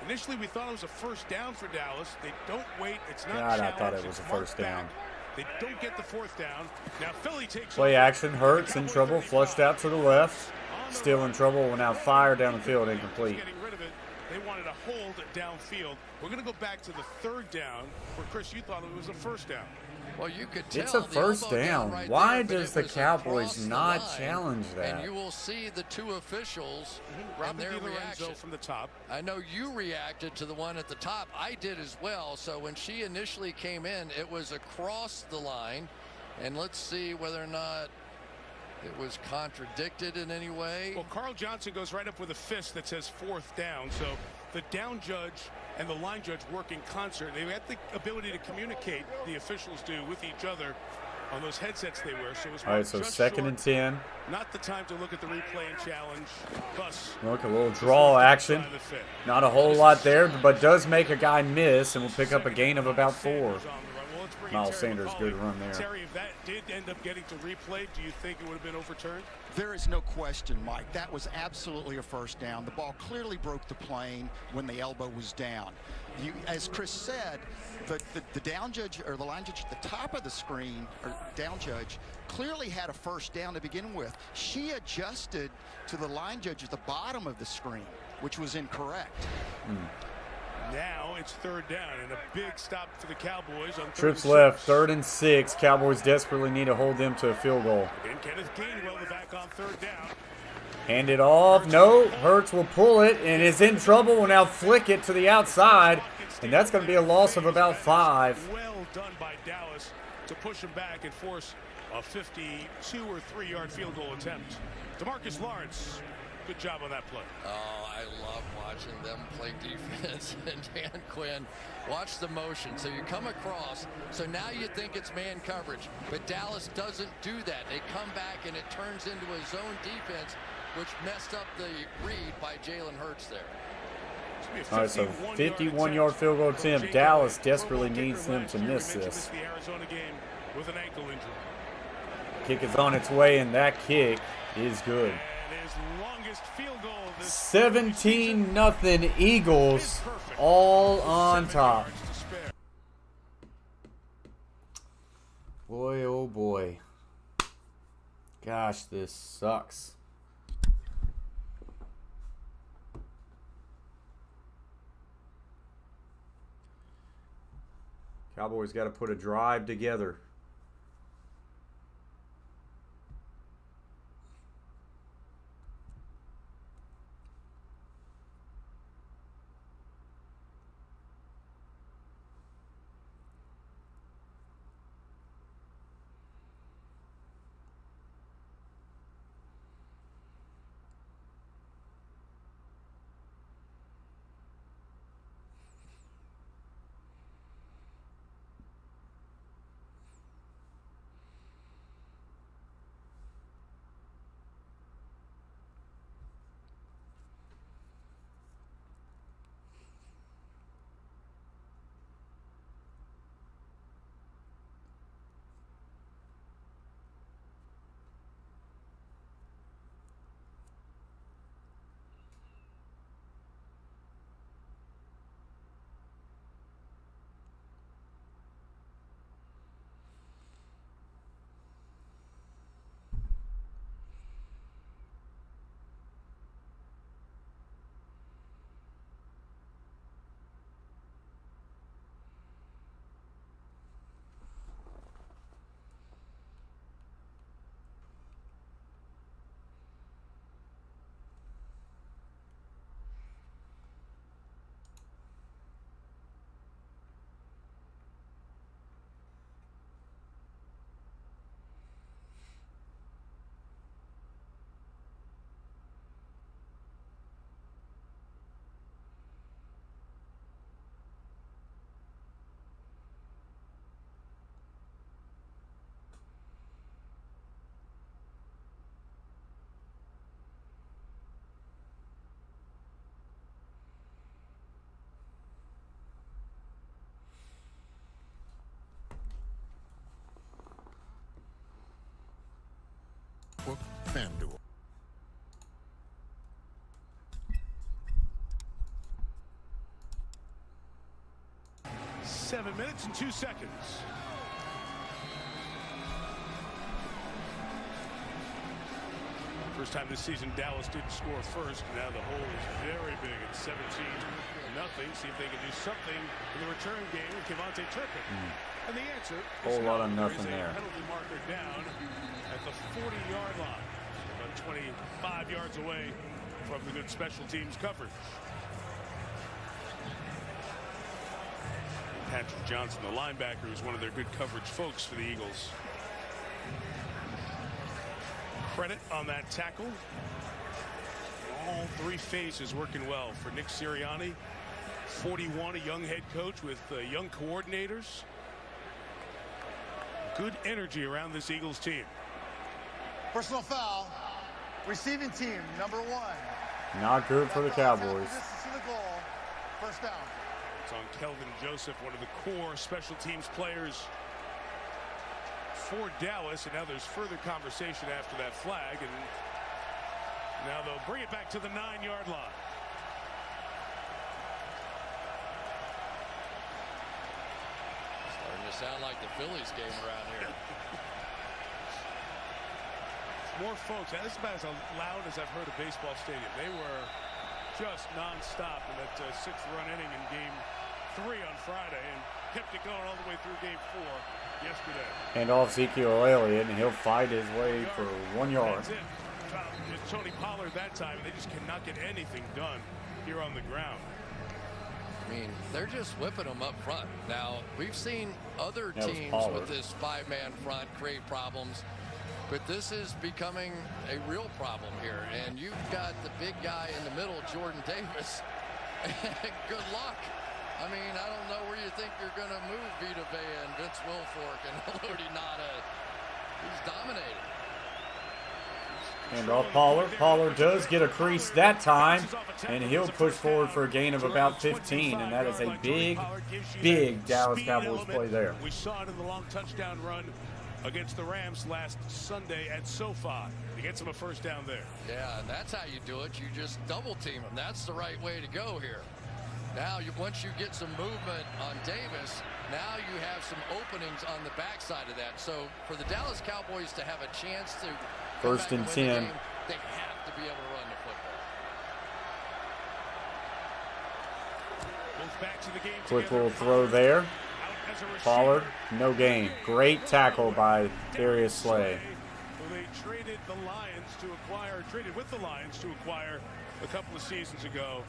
Initially, we thought it was a first down for Dallas. They don't wait. It's not God, I challenged. thought it was It's a first marked back. down. They don't get the fourth down. Now Philly takes Play over. action. Hurts in trouble. Flushed out to the left. Still in trouble. Will now fire down the field. Incomplete. Getting rid of it. They wanted to hold downfield. We're going to go back to the third down, where Chris, you thought it was a first down. Well, you could tell It's a the first elbow down. right Why there, but does it the was Cowboys across the not line, challenge that? And you will see the two officials and Robbie their DiLorenzo reaction. from the top. I know you reacted to the one at the top. I did as well. So when she initially came in, it was across the line. And let's see whether or not it was contradicted in any way. Well, Carl Johnson goes right up with a fist that says fourth down. So the down judge and the line judge work in concert. They had the ability to communicate, the officials do, with each other on those headsets they wear. So it was All right, so just second short. and 10. Not the time to look at the replay and challenge. Thus, Look, a little draw action. Not a whole lot there, but does make a guy miss, and will pick up a gain of about 4. Miles Sanders, good run there. Terry, if that did end up getting to replay, do you think it would have been overturned? There is no question, Mike. That was absolutely a first down. The ball clearly broke the plane when the elbow was down. As Chris said, the down judge or the line judge at the top of the screen, or down judge, clearly had a first down to begin with. She adjusted to the line judge at the bottom of the screen, which was incorrect. Now it's third down and a big stop for the Cowboys on Trips 36. left, 3rd and 6. Cowboys desperately need to hold them to a field goal. And Kenneth Gainwell the back on third down. Hand it off. No, Hurts will pull it and is in trouble. Will now flick it to the outside, and that's going to be a loss of about 5. Well done by Dallas to push him back and force a 52 or 3-yard field goal attempt. DeMarcus Lawrence, good job on that play. Oh, I love watching them play defense. And Dan Quinn, watch the motion. So you come across, so now you think it's man coverage, but Dallas doesn't do that. They come back and it turns into a zone defense, which messed up the read by Jalen Hurts there. All right, so 51-yard field goal attempt. Dallas desperately needs them to miss this. The Arizona game with an ankle injury. Kick is on its way, and that kick is good. And his longest field goal of this 17-0 Eagles, all on top. Boy, oh boy. Gosh, this sucks. Cowboys got to put a drive together. 7 minutes and 2 seconds. First time this season Dallas didn't score first. Now the hole is very big at 17-0. See if they can do something in the return game with Kevontae Turpin. And the answer is whole lot of no. nothing there. Penalty marker down at the 40-yard line, about 25 yards away from the good special teams coverage. Patrick Johnson, the linebacker, is one of their good coverage folks for the Eagles. Credit on that tackle. All three phases working well for Nick Sirianni. 41, a young head coach with young coordinators. Good energy around this Eagles team. Personal foul. Receiving team, number 1. Not good for the Cowboys. To the goal. First down. It's on Kelvin Joseph, one of the core special teams players for Dallas, and now there's further conversation after that flag, and now they'll bring it back to the 9-yard line. Starting to sound like the Phillies game around here. More folks. That's about as loud as I've heard a baseball stadium. They were just nonstop in that 6th-run inning in Game 3 on Friday, and kept it going all the way through Game 4 yesterday. Hand off Ezekiel Elliott, and he'll fight his way for 1 yard. That's it. It's Tony Pollard that time. They just cannot get anything done here on the ground. I mean, they're just whipping them up front. Now, we've seen other That was teams Pollard. with this 5-man front create problems, but this is becoming a real problem here. And you've got the big guy in the middle, Jordan Davis. Good luck. I mean, I don't know where you think you're going to move Vita Vea and Vince Wilfork and Lodi Nada. He's dominating. And off Pollard. Pollard does get a crease that time, and he'll push forward for a gain of about 15, and that is a big, big Dallas Cowboys play there. We saw it in the long touchdown run against the Rams last Sunday at SoFi. He gets him a first down there. Yeah, and that's how you do it. You just double team him. That's the right way to go here. Now, once you get some movement on Davis, now you have some openings on the backside of that. So for the Dallas Cowboys to have a chance to First and 10. game, they have to be able to run the football. Both back to the game Quick together. little throw there. Out as a receiver. Pollard, no gain. Great tackle by Darius Slay. Well, they traded with the Lions to acquire a couple of seasons ago.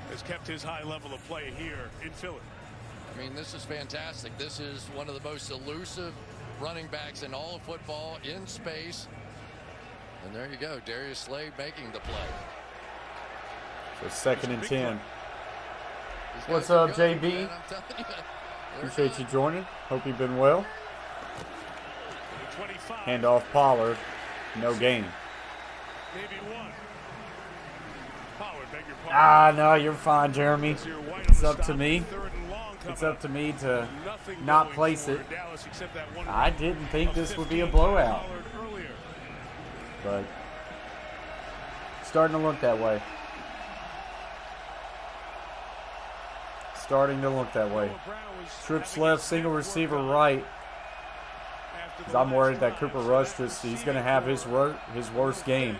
Has kept his high level of play here in Philly. I mean, this is fantastic. This is one of the most elusive running backs in all of football in space. And there you go, Darius Slay making the play. So 2nd and 10. These What's guys are up, good, JB? man, I'm telling you. They're Appreciate good. you joining. Hope you've been well. 25. Hand off Pollard. No gain. Maybe one. Pollard, beg your pardon. No, you're fine, Jeremy. As you're white on It's the up to stop, me. 3rd and long It's coming up to me to Nothing not going place for it. Dallas except that one I didn't think of this would be a 15 blowout, Pollard earlier. but starting to look that way. Starting to look that way. Noah Brown was Trips having left, a single snap receiver workout right. after the 'Cause I'm last worried that drive. Cooper So Rush that he's going to receiving have his worst game.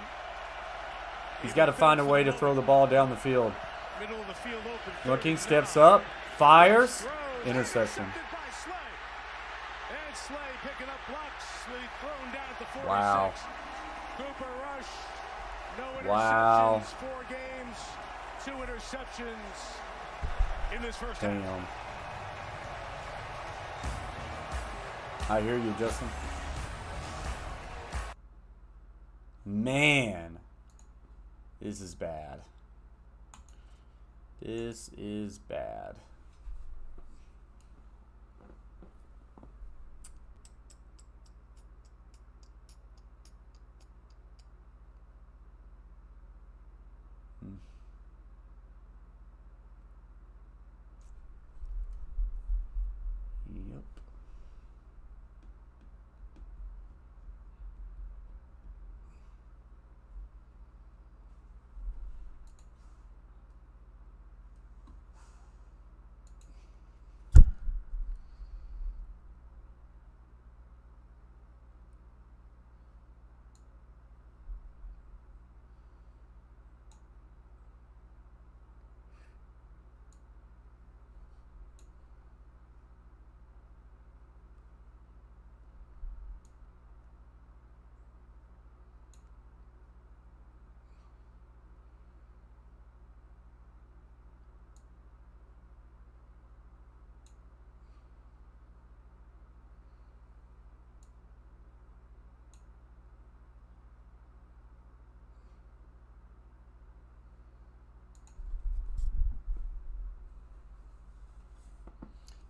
He's got to find a way to throw the ball down the field. middle of the field open. Looking, steps up, fires, Throws, interception. intercepted by Slay. And Slay picking up blocks. Slay thrown down at the 46. Wow. Cooper Rush, no interceptions, Wow. 4 games, 2 interceptions in this first half. Damn. I hear you, Justin. Man, this is bad. This is bad. Yep.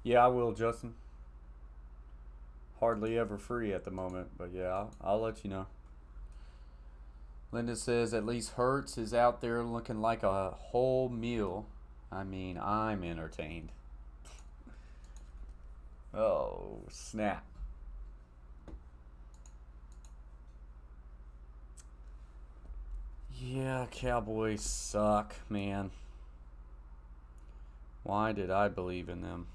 Yeah, I will, Justin. Hardly ever free at the moment, but yeah, I'll let you know. Linda says at least Hurts is out there looking like a whole meal. I mean, I'm entertained. Oh, snap. Yeah, Cowboys suck, man. Why did I believe in them?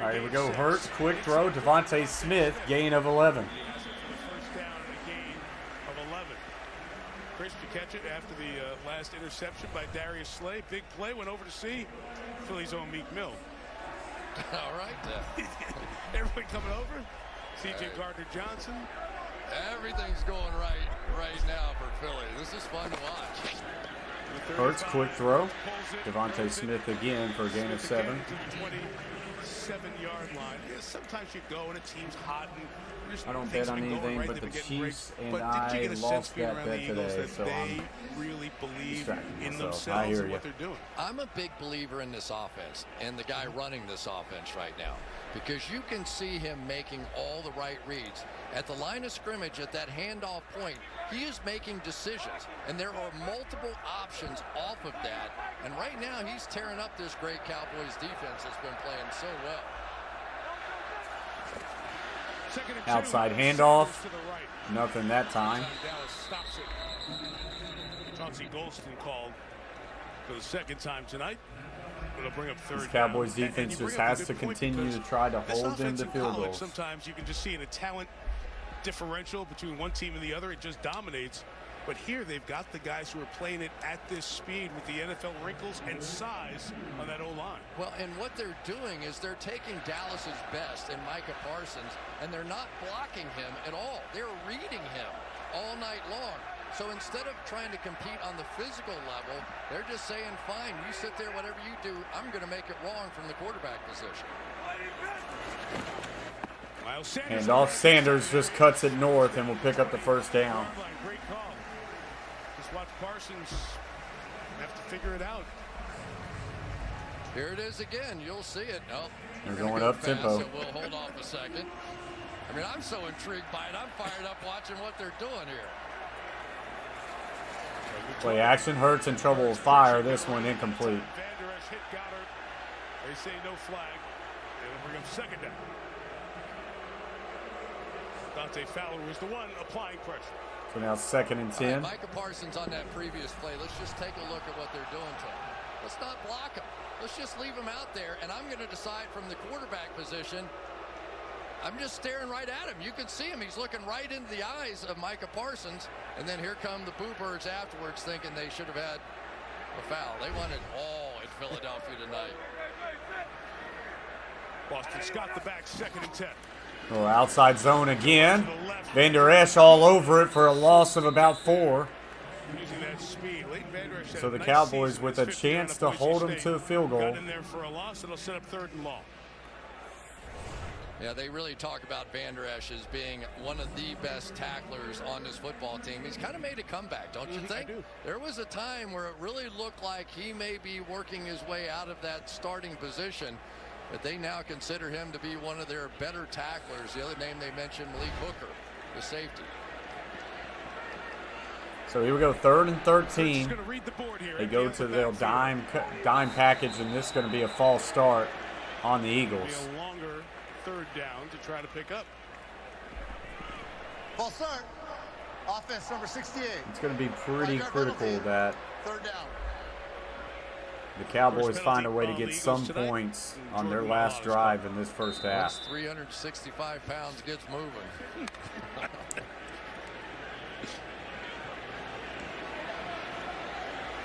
All right, here we go. Hurts, quick throw. Devontae Smith, gain of 11. First down and a gain of 11. Chris, you catch it after the last interception by Darius Slay. Big play, went over to see Philly's own Meek Mill. All right. Everybody coming over. C.J. Gardner-Johnson. Everything's going right now for Philly. This is fun to watch. Hurts, quick throw. Devontae Smith again for a gain of 7. 27-yard line. Yeah, sometimes you go and a team's hot. And I don't bet on anything but the Chiefs, and I lost that bet today, so I'm really believe in themselves. I hear you. what they're doing. I'm a big believer in this offense and the guy running this offense right now, because you can see him making all the right reads. At the line of scrimmage, at that handoff point, he is making decisions, and there are multiple options off of that. And right now, he's tearing up this great Cowboys defense that's been playing so well. Outside handoff. Nothing that time. Dallas stops it. Chauncey Golston called for the second time tonight. It'll bring up third. This Cowboys down. defense just has to continue to try to hold them to field goals. Sometimes you can just see in a talent differential between one team and the other. It just dominates. But here they've got the guys who are playing it at this speed with the NFL wrinkles and size on that O-line. Well, and what they're doing is they're taking Dallas's best and Micah Parsons, and they're not blocking him at all. They're reading him all night long. So instead of trying to compete on the physical level, they're just saying, fine, you sit there, whatever you do, I'm going to make it wrong from the quarterback position. And off Sanders just cuts it north and will pick up the first down. Great call. Just watch Parsons have to figure it out. Here it is again. You'll see it. Oh, they're going up tempo. So we'll hold off a second. I mean, I'm so intrigued by it. I'm fired up watching what they're doing here. Play action. Hurts in trouble with fire. This one incomplete. Vander Esch hit Goddard. They say no flag. They'll bring him second down. Dante Fowler was the one applying pressure. So now 2nd and 10. Micah Parsons on that previous play. Let's just take a look at what they're doing to him. Let's not block him. Let's just leave him out there, and I'm going to decide from the quarterback position. I'm just staring right at him. You can see him. He's looking right into the eyes of Micah Parsons, and then here come the Boo Birds afterwards thinking they should have had a foul. They want it all in Philadelphia tonight. Boston's got the back, 2nd and 10. Oh, outside zone again. Vander Esch all over it for a loss of about 4. Using that speed. So the Cowboys with a chance to hold them to a field goal. Got in there for a loss. It'll set up 3rd and long. Yeah, they really talk about Vander Esch as being one of the best tacklers on this football team. He's kind of made a comeback, don't you think? There was a time where it really looked like he may be working his way out of that starting position, but they now consider him to be one of their better tacklers. The other name they mentioned, Malik Hooker, the safety. So here we go, 3rd and 13. They go to their dime package, and this is going to be a false start on the Eagles. A longer 3rd down to try to pick up. False start. Offense number 68. It's going to be pretty critical that Third down. the Cowboys find a way to get some points on their last drive in this first half. Once 365 pounds gets moving.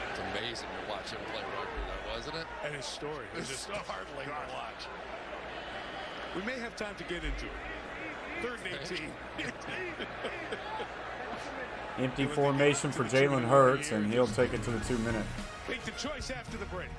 It's amazing to watch him play rugby, though, wasn't it? And his story is just startling to watch. We may have time to get into it. Third and 18. Empty formation for Jalen Hurts, and he'll take it to the 2-minute. Make the choice after the break.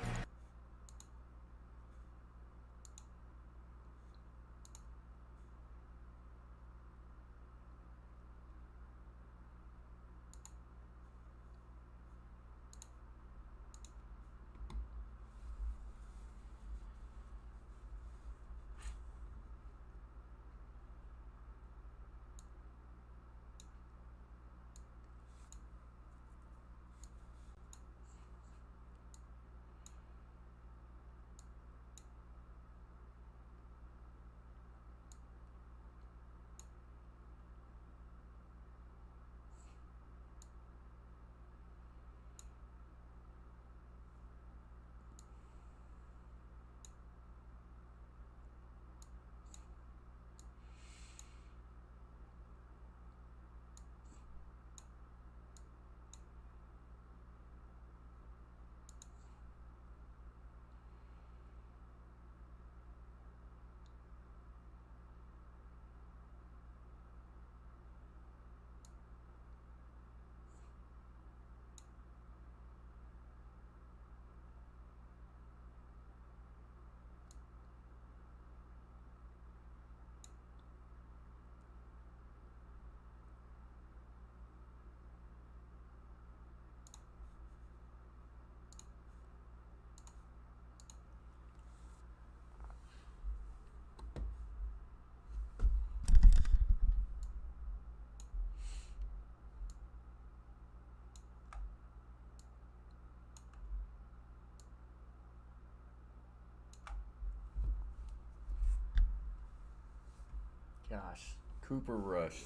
Gosh, Cooper Rush,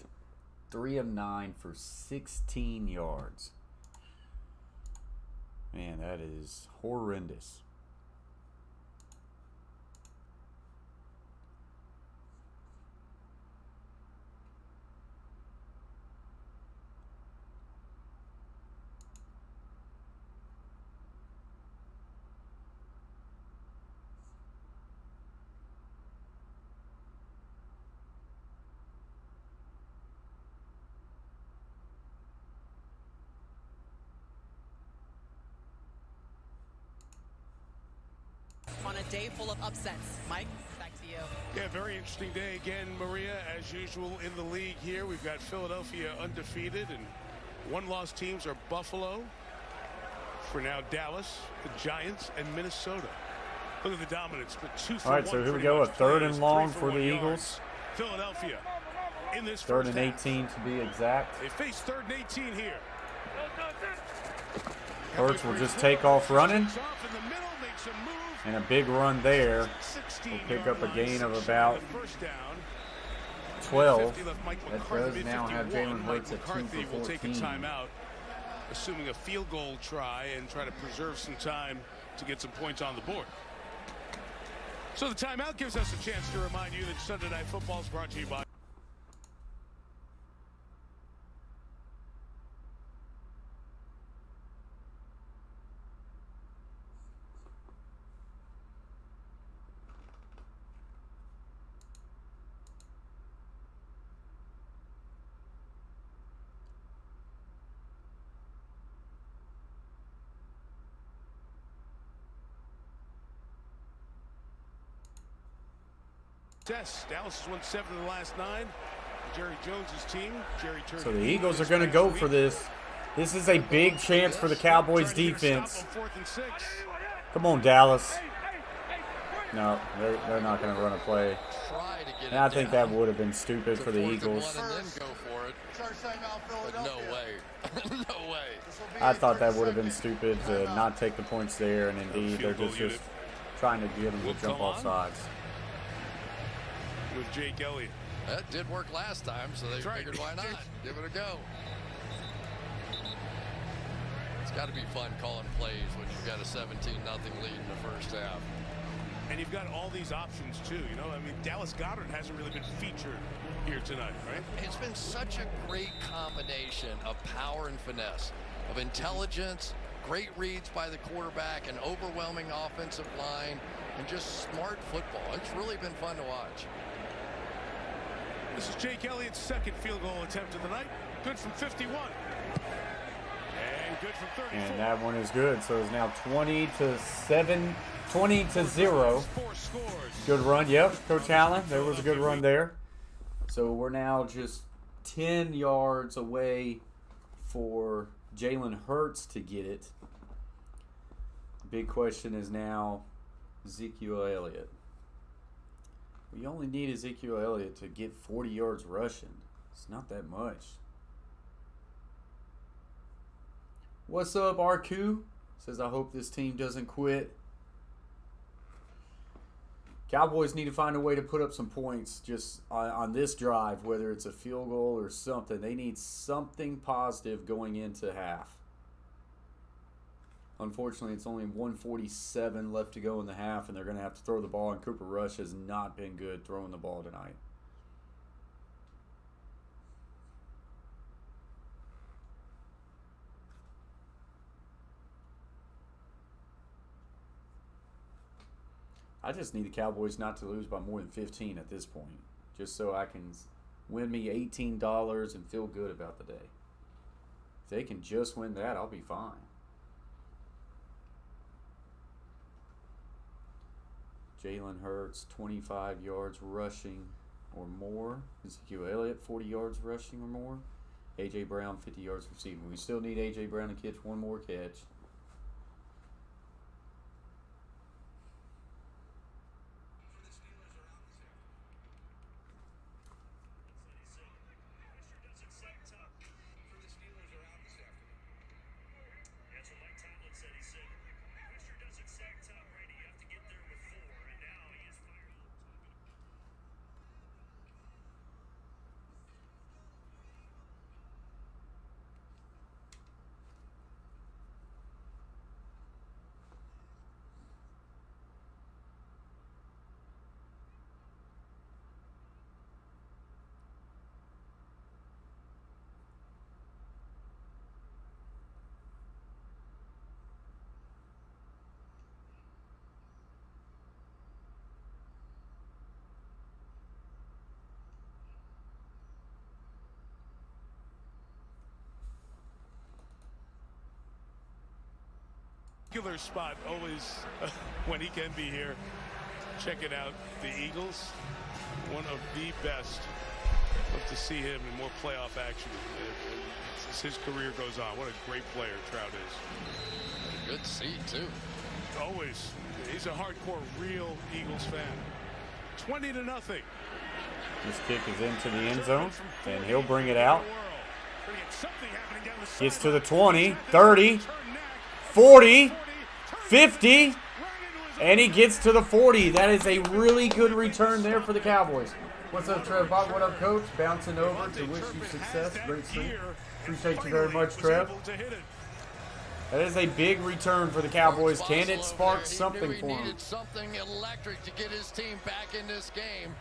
3 of 9 for 16 yards. Man, that is horrendous. On a day full of upsets. Mike, back to you. Yeah, very interesting day again, Maria. As usual in the league here, we've got Philadelphia undefeated, and one-loss teams are Buffalo, for now Dallas, the Giants, and Minnesota. Look at the dominance, but 2 for 1. All right, so here we go, a 3rd and long for the Eagles. Philadelphia in this 3rd and 18 to be exact. They face 3rd and 18 here. Hurts will just take off running. And a big run there will pick up a gain of about 12. That does now have Jalen Hurts at 2 for 14. Will take a timeout, assuming a field goal try, and try to preserve some time to get some points on the board. So the timeout gives us a chance to remind you that Sunday Night Football is brought to you by Dallas has won 7 of the last 9. Jerry Jones's team. So the Eagles are going to go for this. This is a big chance for the Cowboys defense. Come on, Dallas. No, they're not going to run a play. And I think that would have been stupid for the Eagles. No way. No way. I thought that would have been stupid to not take the points there, and indeed they're just trying to get them to jump off sides. With Jake Elliott. That did work last time, so they figured why not? Give it a go. It's got to be fun calling plays when you've got a 17-0 lead in the first half. And you've got all these options too, you know. I mean, Dallas Goedert hasn't really been featured here tonight, right? It's been such a great combination of power and finesse, of intelligence, great reads by the quarterback, an overwhelming offensive line, and just smart football. It's really been fun to watch. This is Jake Elliott's second field goal attempt of the night. Good from 51. And good from 34. And that one is good. So it's now 20-7, 20-0. Good run. Yep, Coach Allen. There was a good run there. So we're now just 10 yards away for Jalen Hurts to get it. The big question is now Ezekiel Elliott. We only need Ezekiel Elliott to get 40 yards rushing. It's not that much. What's up, RQ? Says, I hope this team doesn't quit. Cowboys need to find a way to put up some points just on this drive, whether it's a field goal or something. They need something positive going into half. Unfortunately, it's only 1:47 left to go in the half, and they're going to have to throw the ball, and Cooper Rush has not been good throwing the ball tonight. I just need the Cowboys not to lose by more than 15 at this point, just so I can win me $18 and feel good about the day. If they can just win that, I'll be fine. Jalen Hurts, 25 yards rushing or more. Ezekiel Elliott, 40 yards rushing or more. A.J. Brown, 50 yards receiving. We still need A.J. Brown to catch one more catch. Particular spot always when he can be here. Check it out. The Eagles, one of the best. Love to see him in more playoff action as his career goes on. What a great player Trout is. Good seat too. Always. He's a hardcore, real Eagles fan. 20-0. This kick is into the end zone, and he'll bring it out. Gets to the 20, 30, 40, 50, and he gets to the 40. That is a really good return there for the Cowboys. What's up, Trev? Bob, what up, Coach? Bouncing over to wish you success. Great stream. Appreciate you very much, Trev. That is a big return for the Cowboys. Can it spark something for him? He needed something electric to get his team back in this game.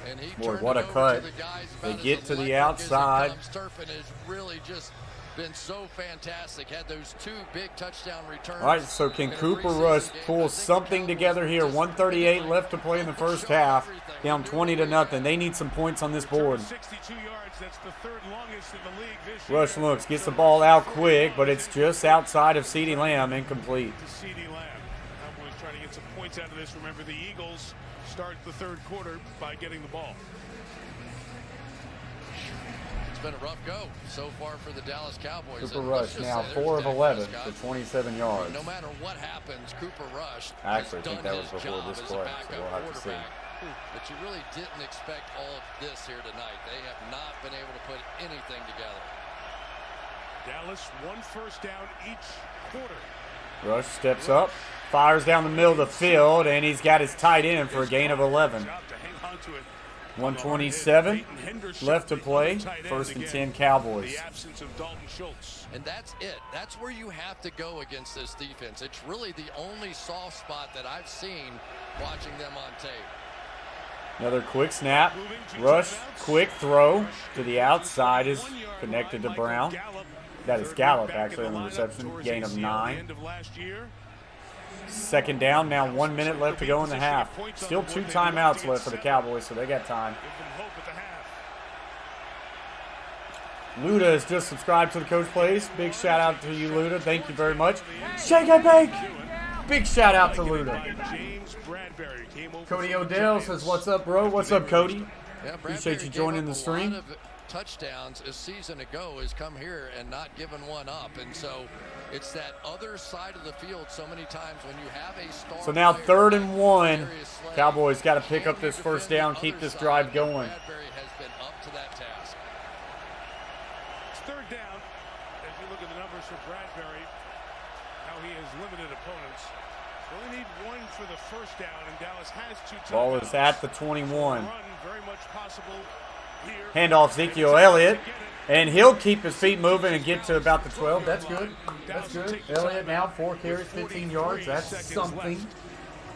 And he Boy, what a cut. They get to the outside. Turpin has really just been so fantastic. Had those two big touchdown returns. All right, so can Cooper Rush pull something together here? 1:38 left to play in the first half. Down 20-0. They need some points on this board. Rush looks, gets the ball out quick, but it's just outside of CeeDee Lamb, incomplete. CeeDee Lamb. Cowboys trying to get some points out of this. Remember, the Eagles start the third quarter by getting the ball. It's been a rough go so far for the Dallas Cowboys. Cooper Rush now 4 of 11 for 27 yards. No matter what happens, Cooper Rush I actually think that was before this play, so we'll have to see. But you really didn't expect all of this here tonight. They have not been able to put anything together. Dallas, one first down each quarter. Rush steps up, fires down the middle of the field, and he's got his tight end for a gain of 11. To hang on to it 1:27 left to play. 1st and 10 Cowboys. The absence of Dalton Schultz. And that's it. That's where you have to go against this defense. It's really the only soft spot that I've seen watching them on tape. Another quick snap. Rush, quick throw to the outside is connected to Brown. That is Gallup, actually, on the reception. Gain of 9. 2nd down, now 1 minute left to go in the half. Still 2 timeouts left for the Cowboys, so they got time. Luda has just subscribed to the Coach Plays. Big shout out to you, Luda. Thank you very much. Shake and bake! Big shout out to Luda. Cody Odell says, "What's up, bro?" What's up, Cody? Appreciate you joining the stream. A lot of touchdowns a season ago has come here and not given one up, and so it's that other side of the field so many times when you have a star. So now 3rd and 1. Cowboys got to pick up this 1st down, keep this drive going. Bradbury has been up to that task. It's 3rd down. As you look at the numbers for Bradbury, how he has limited opponents. They only need 1 for the 1st down, and Dallas has 2 timeouts. Ball is at the 21. Run very much possible here. Handoff Ezekiel Elliott, and he'll keep his feet moving and get to about the 12. That's good. That's good. Elliott now 4 carries, 15 yards. That's something.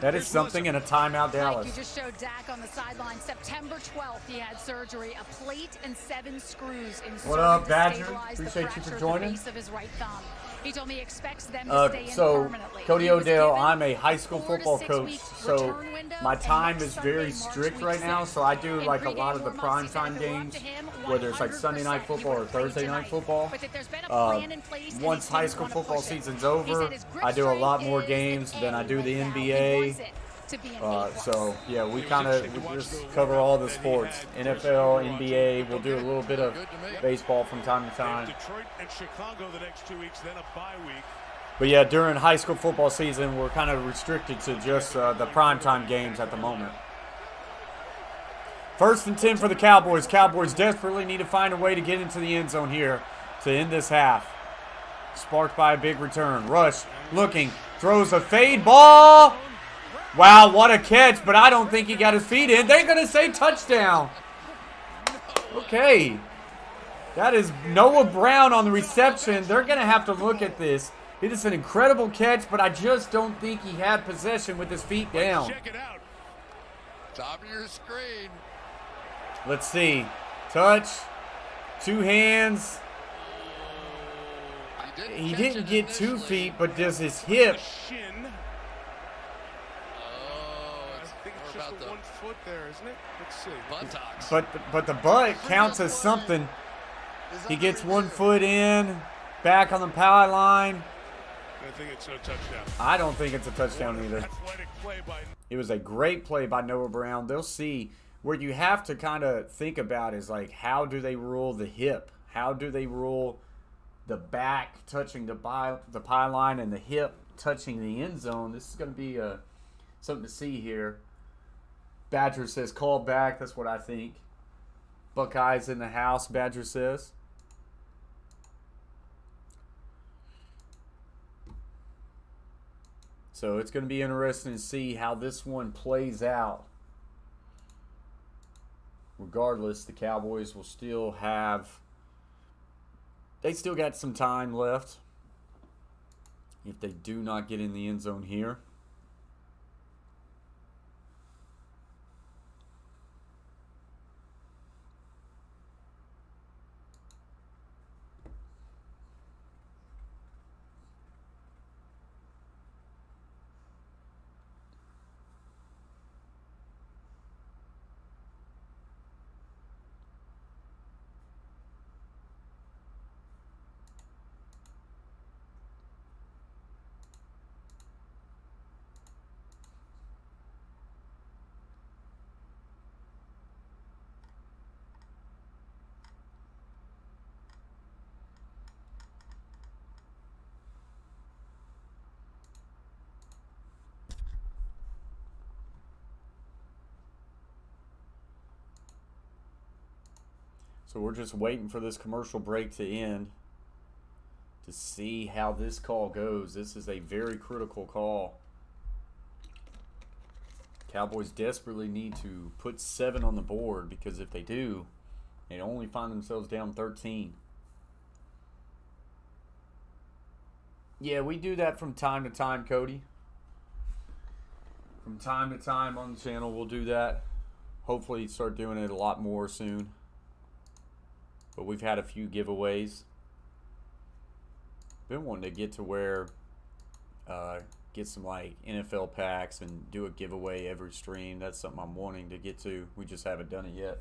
That is something in a timeout, Dallas. You just showed Dak on the sideline. September 12th, he had surgery. A plate and 7 screws inserted. What up, to Badger? stabilize the Appreciate you fracture for at the joining. base of his right thumb. He told me he expects them to stay in So, permanently. Cody He was Odell, given I'm a high school 4 to football 6 coach, week so return window, my and time next is Sunday, very March strict week right now, 6. so I do In like a pregame lot of the warm-ups, he said primetime if it were up games, to him, whether it's like Sunday night 100% football or he would play Thursday night tonight. football. But that there's been a plan in place, and Once he high didn't school wanna football push it. season's He over, said his grip I do a strength lot more is games an than I A do the right now. He NBA. wants it to be an A+. So, yeah, we just cover all the sports. NFL, NBA, we'll do a little bit of baseball from time to time. Detroit and Chicago the next 2 weeks, then a bye week. But yeah, during high school football season, we're kind of restricted to just the primetime games at the moment. 1st and 10 for the Cowboys. Cowboys desperately need to find a way to get into the end zone here to end this half. Sparked by a big return. Rush looking, throws a fade ball. Wow, what a catch, but I don't think he got his feet in. They're going to say touchdown. Okay. That is Noah Brown on the reception. They're going to have to look at this. It is an incredible catch, but I just don't think he had possession with his feet down. Check it out. Top of your screen. Let's see. Touch. 2 hands. He didn't get 2 feet, but does his hip. Shin. I think it's just the 1 foot there, isn't it? Let's see. Buttocks. But the butt counts as something. He gets 1 foot in, back on the power line. I think it's a touchdown. I don't think it's a touchdown either. Athletic play by. It was a great play by Noah Brown. They'll see. Where you have to kind of think about is like, how do they rule the hip? How do they rule the back touching the pylon and the hip touching the end zone? This is going to be something to see here. Badger says call back. That's what I think. Buckeyes in the house, Badger says. So it's going to be interesting to see how this one plays out. Regardless, the Cowboys will still have... They still got some time left if they do not get in the end zone here. So we're just waiting for this commercial break to end to see how this call goes. This is a very critical call. Cowboys desperately need to put 7 on the board, because if they do, they only find themselves down 13. Yeah, we do that from time to time, Cody. From time to time on the channel, we'll do that. Hopefully start doing it a lot more soon. But we've had a few giveaways. Been wanting to get to where get some like NFL packs and do a giveaway every stream. That's something I'm wanting to get to. We just haven't done it yet.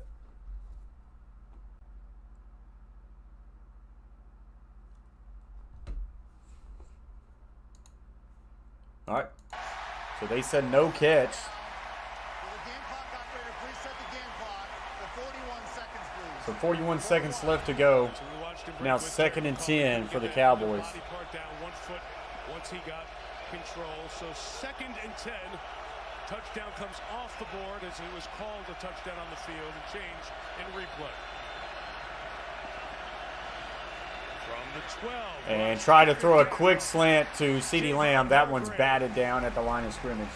All right. So they said no catch. So 41 seconds left to go. Now 2nd and 10 for the Cowboys. Once he got control. So 2nd and 10. Touchdown comes off the board as it was called a touchdown on the field and change in replay. From the 12. And try to throw a quick slant to CeeDee Lamb. That one's batted down at the line of scrimmage.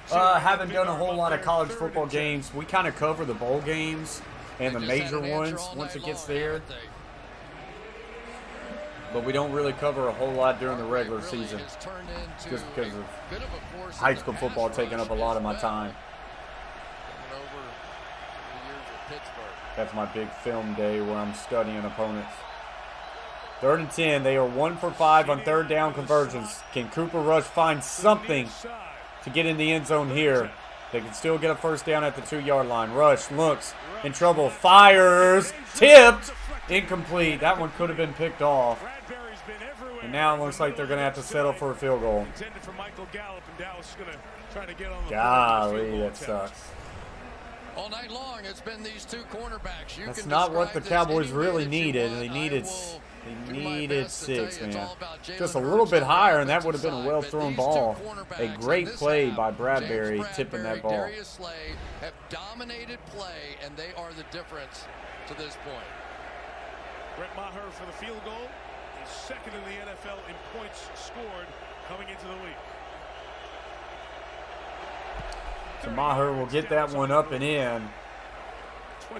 Haven't done a whole lot of college football games. We kind of cover the bowl games and the major ones once it gets there. But we don't really cover a whole lot during the regular season, just because of high school football taking up a lot of my time. That's my big film day where I'm studying opponents. 3rd and 10. They are 1 for 5 on 3rd down conversions. Can Cooper Rush find something to get in the end zone here? They can still get a 1st down at the 2-yard line. Rush looks in trouble. Fires. Tipped. Incomplete. That one could have been picked off. And now it looks like they're going to have to settle for a field goal. Golly, that sucks. All night long, it's been these two cornerbacks. That's not what the Cowboys really needed. They needed 6, man. Just a little bit higher, and that would have been a well-thrown ball. A great play by Bradbury, tipping that ball. Darius Slay have dominated play, and they are the difference to this point. Brett Maher for the field goal. He's 2nd in the NFL in points scored coming into the week. So Maher will get that one up and in.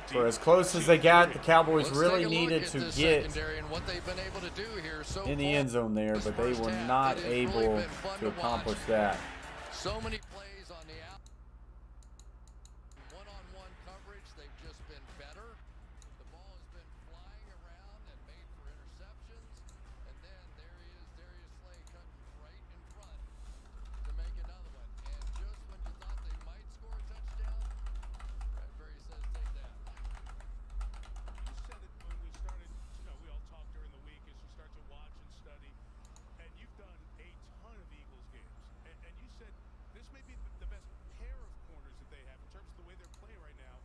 For as close as they got, the Cowboys really needed to get in the end zone there, but they were not able to accomplish that. So many plays on the out. One-on-one coverage, they've just been better. The ball has been flying around and made for interceptions. And then there he is, Darius Slay cutting right in front to make another one. And just when you thought they might score a touchdown, Bradbury says take that. You said it when we started, we all talked during the week as you start to watch and study. And you've done a ton of Eagles games. And you said this may be the best pair of corners that they have in terms of the way they're playing right now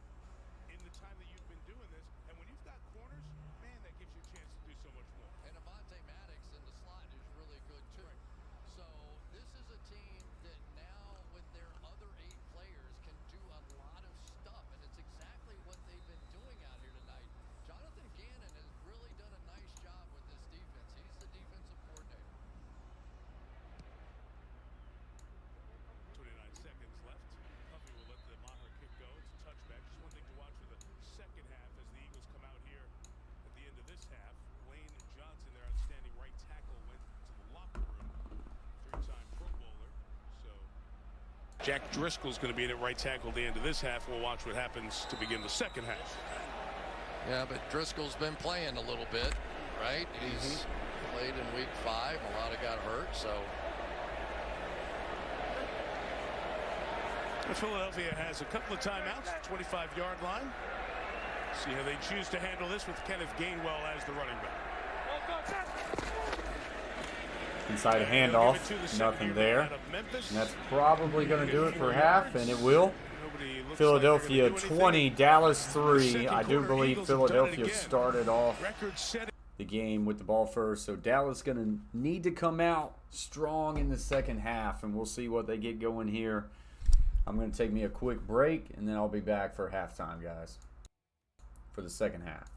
in the time that you've been doing this. And when you've got corners, man, that gives you a chance to do so much more. And Avonte Maddox in the slot is really good too. Right. So this is a team that now with their other 8 players can do a lot of stuff. And it's exactly what they've been doing out here tonight. Jonathan Gannon has really done a nice job with this defense. He's the defensive coordinator. 29 seconds left. Huffy will let the Maher kick go. It's a touchback. Just one thing to watch for the second half as the Eagles come out here at the end of this half. Lane Johnson, their outstanding right tackle, went to the locker room. 3-time Pro Bowler. So Jack Driscoll's going to be in at right tackle at the end of this half. We'll watch what happens to begin the second half. Yeah, but Driscoll's been playing a little bit, right? He's played in week 5. A lot of got hurt, so. Philadelphia has a couple of timeouts, 25-yard line. See how they choose to handle this with Kenneth Gainwell as the running back. Inside a handoff, nothing there. And that's probably going to do it for half, and it will. Philadelphia 20, Dallas 3. I do believe Philadelphia started off the game with the ball first, so Dallas going to need to come out strong in the second half, and we'll see what they get going here. I'm going to take me a quick break, and then I'll be back for halftime, guys, for the second half.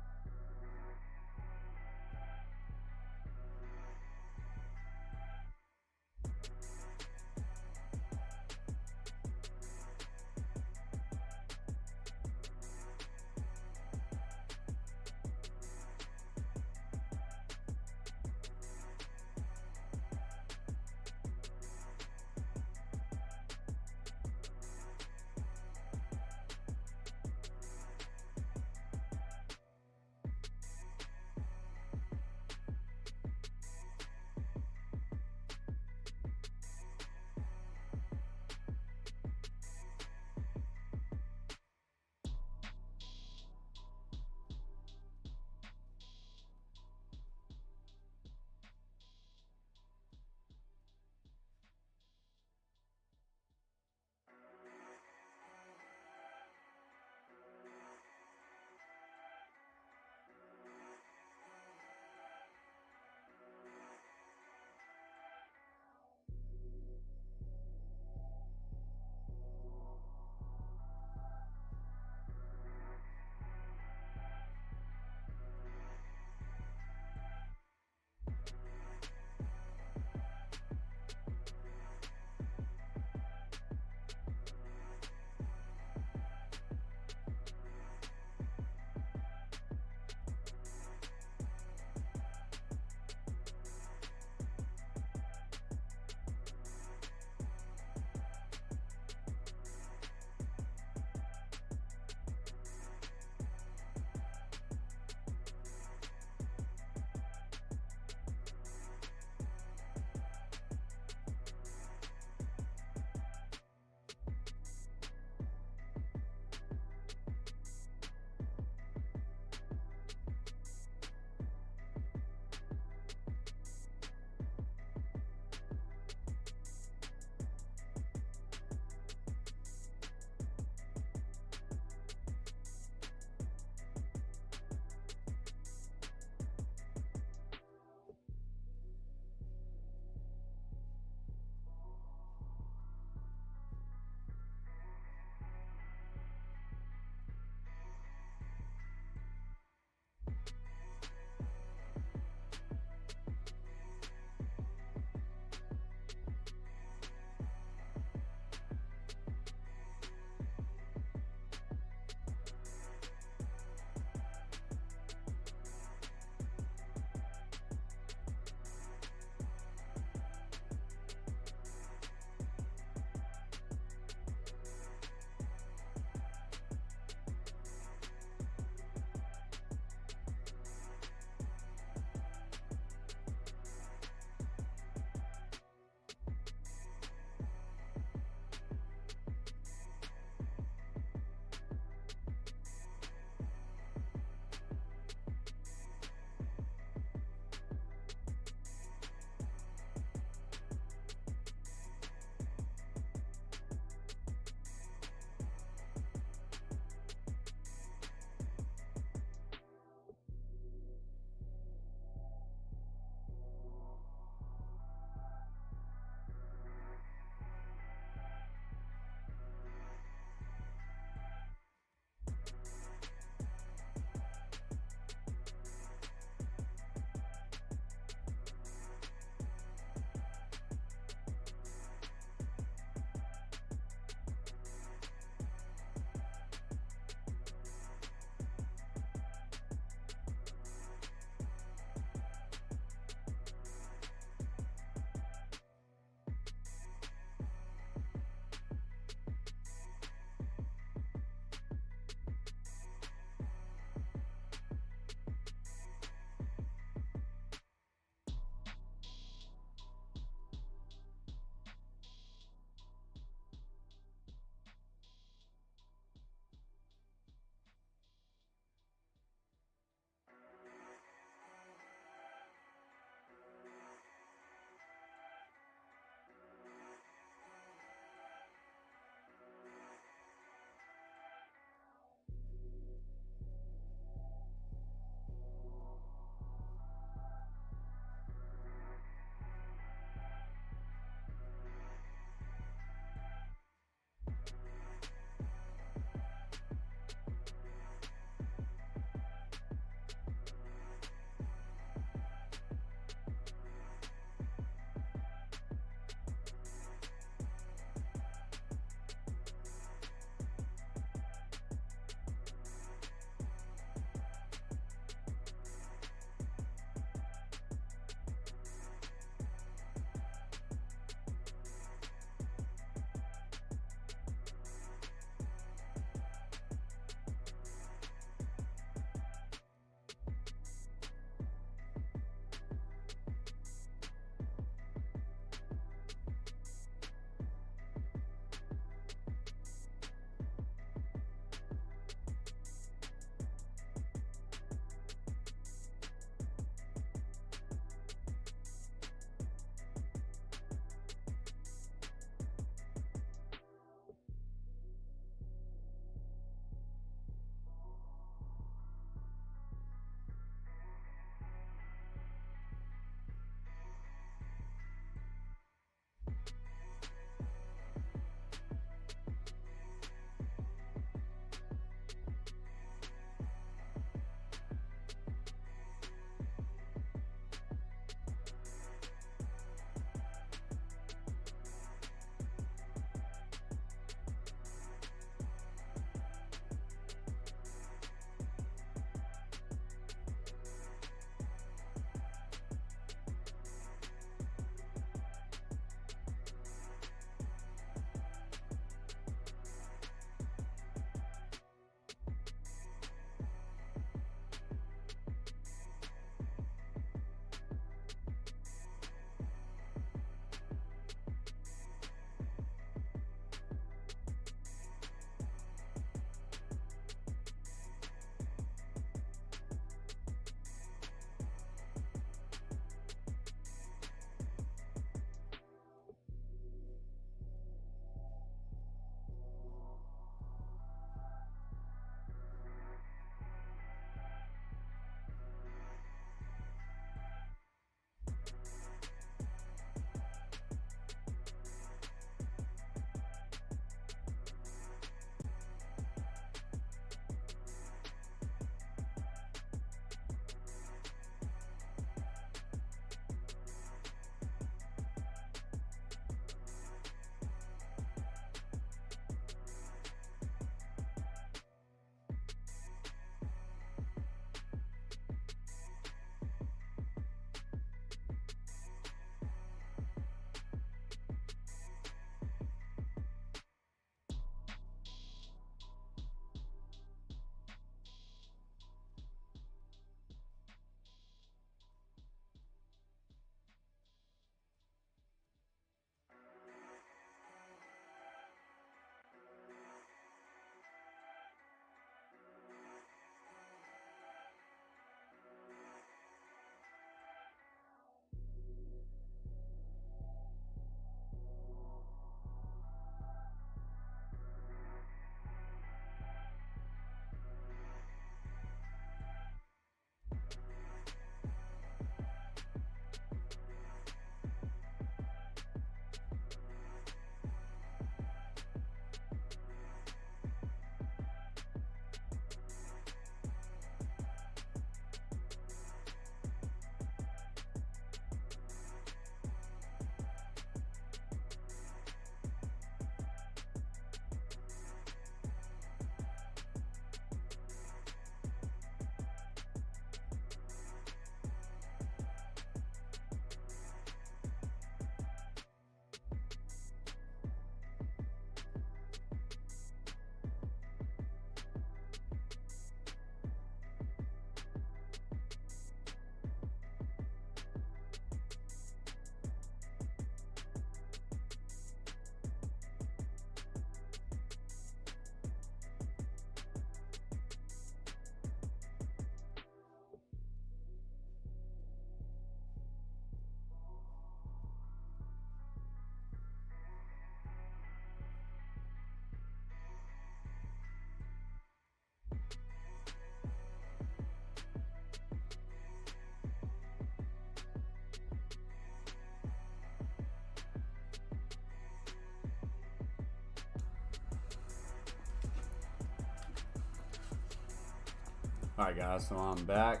Alright guys, so I'm back.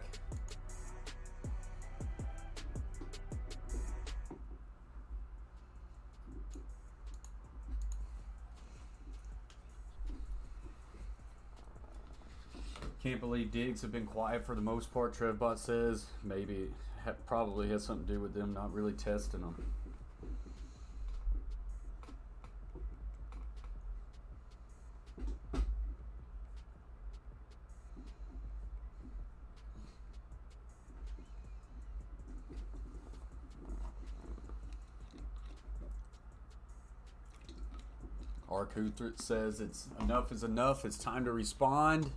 Can't believe digs have been quiet for the most part. TrevBot says maybe probably has something to do with them not really testing them. Arkuthrit says it's enough is enough. It's time to respond.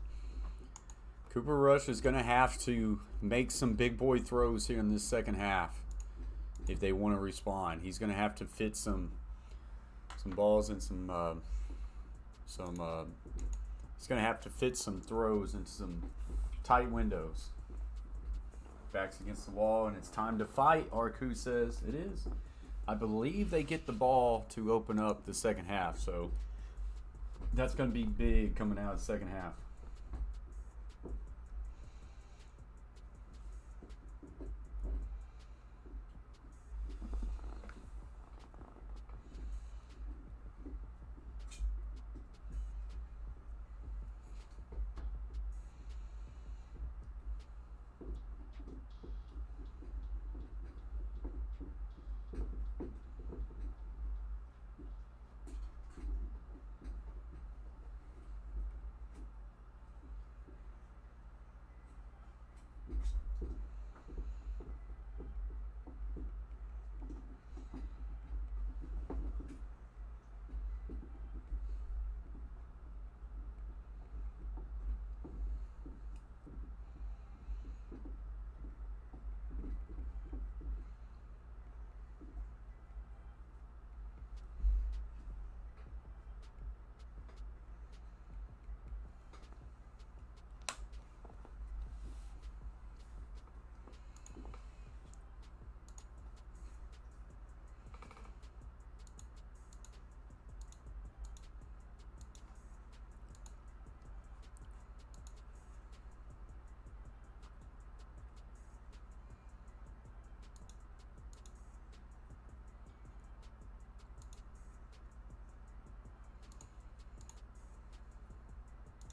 Cooper Rush is going to have to make some big boy throws here in this second half if they want to respond. He's going to have to fit some balls and some he's going to have to fit some throws into some tight windows. Back's against the wall, and it's time to fight, Arku says. It is. I believe they get the ball to open up the second half, so that's going to be big coming out of the second half.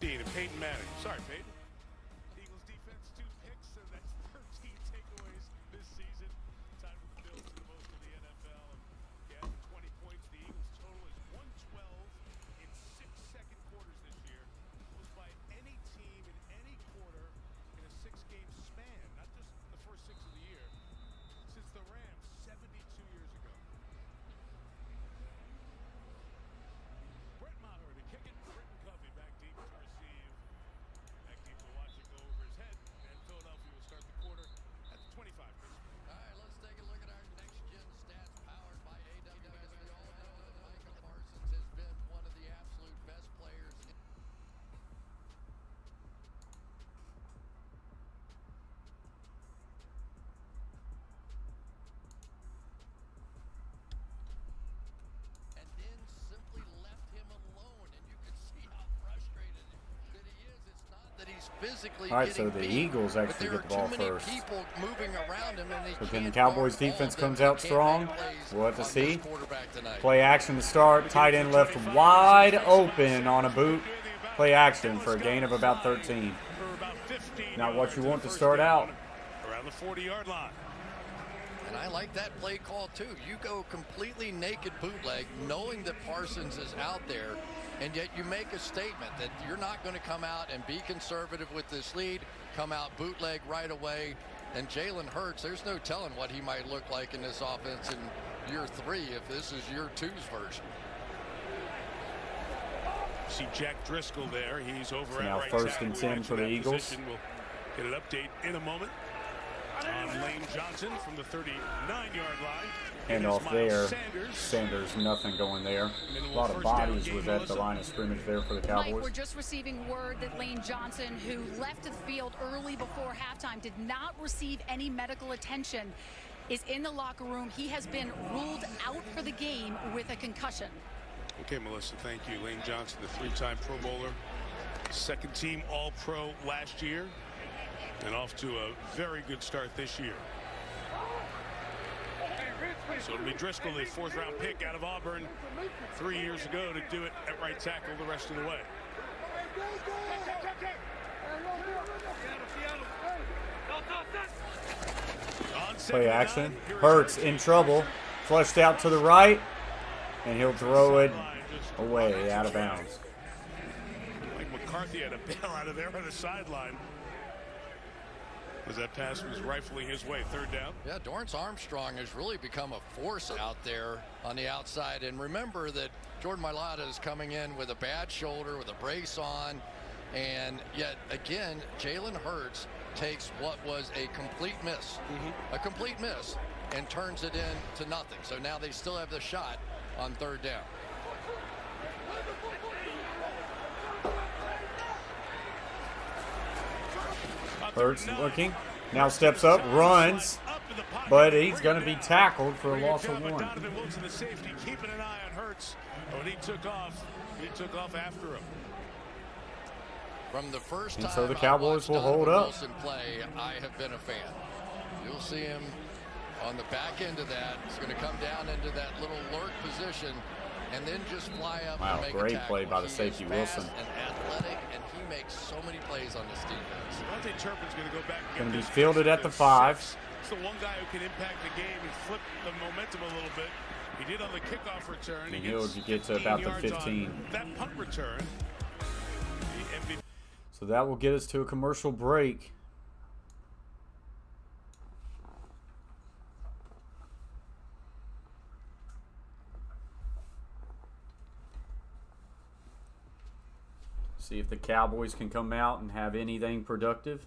And Peyton Manning. Sorry, Peyton. Eagles defense, 2 picks, and that's 13 takeaways this season. Time for the Bills to the most of the NFL. And yeah, 20 points. The Eagles total is 112 in 6 second quarters this year. Most by any team in any quarter in a 6-game span. Not just the first 6 of the year. Since the Rams 72 years ago. Brett Maher to kick it. Britton Covey back deep to receive. Back deep to watch it go over his head. And Philadelphia will start the quarter at the 25. All right, let's take a look at our next-gen stats powered by AWS. We all know that Micah Parsons has been one of the absolute best players in and then simply left him alone, and you can see how frustrated that he is. It's not that he's physically All right, so getting the beat, Eagles but actually there get the are ball too many first. people moving around him, and they So can the can't Cowboys guard all defense of them. comes They out can't strong? make plays We'll have to on see. this quarterback tonight. Play action to start. Tight end left wide open on a boot. Play action for a gain of about 13. For about 15 Not what you yards want in to the start first out. down, around the 40-yard line. And I like that play call, too. You go completely naked bootleg, knowing that Parsons is out there, and yet you make a statement that you're not going to come out and be conservative with this lead, come out bootleg right away. And Jalen Hurts, there's no telling what he might look like in this offense in year 3 if this is year 2's version. See Jack Driscoll there. He's over So at now right first tackle. and We 10 mentioned for the that Eagles. position. We'll get an update in a moment. On Lane Johnson from the 39-yard line. Hand It is off Miles there. Sanders, nothing going there. A Minimal lot of first down bodies gain, was at the Melissa. line of scrimmage there for the Mike, Cowboys. we're just receiving word that Lane Johnson, who left the field early before halftime, did not receive any medical attention, is in the locker room. He has been ruled out for the game with a concussion. Okay, Melissa, thank you. Lane Johnson, the 3-time Pro Bowler, second team All-Pro last year. And off to a very good start this year. So it'll be Driscoll, the 4th-round pick out of Auburn 3 years ago, to do it at right tackle the rest of the way. Play action. Hurts in trouble. Flushed out to the right. And he'll throw it away out of bounds. Like McCarthy had a bail out of there on the sideline, as that pass was rightfully his way. 3rd down. Yeah, Dorrance Armstrong has really become a force out there on the outside. And remember that Jordan Mailata is coming in with a bad shoulder, with a brace on. And yet, again, Jalen Hurts takes what was a complete miss, and turns it into nothing. So now they still have the shot on 3rd down. Hurts looking. Now steps up, runs, but he's going to be tackled for a loss of 1. Donovan Wilson, the safety, keeping an eye on Hurts. When he took off after him. From the first and time so the Cowboys will hold up. Wilson play, I have been a fan. You'll see him on the back end of that. He's going to come down into that little lurk position and then just fly up and make a tackle. Great play by the safety, Wilson. And athletic, and he makes so many plays on this defense. Devontae Turpin's going to go back and going to be fielded at the 5. It's the one guy who can impact the game and flip the momentum a little bit. He did on the kickoff return. And he'll get to about the 15. That punt return. So that will get us to a commercial break. See if the Cowboys can come out and have anything productive.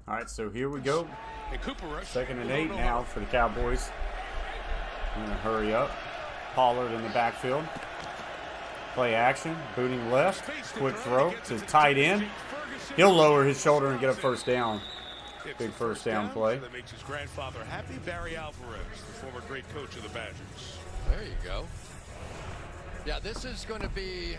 All right, so here we go. Second and 8 now for the Cowboys. I'm going to hurry up. Pollard in the backfield. Play action, booting left, quick throw to tight end. He'll lower his shoulder and get a first down. Big first down play. That makes his grandfather happy. Barry Alvarez, the former great coach of the Badgers. There you go. Yeah, this is going to be,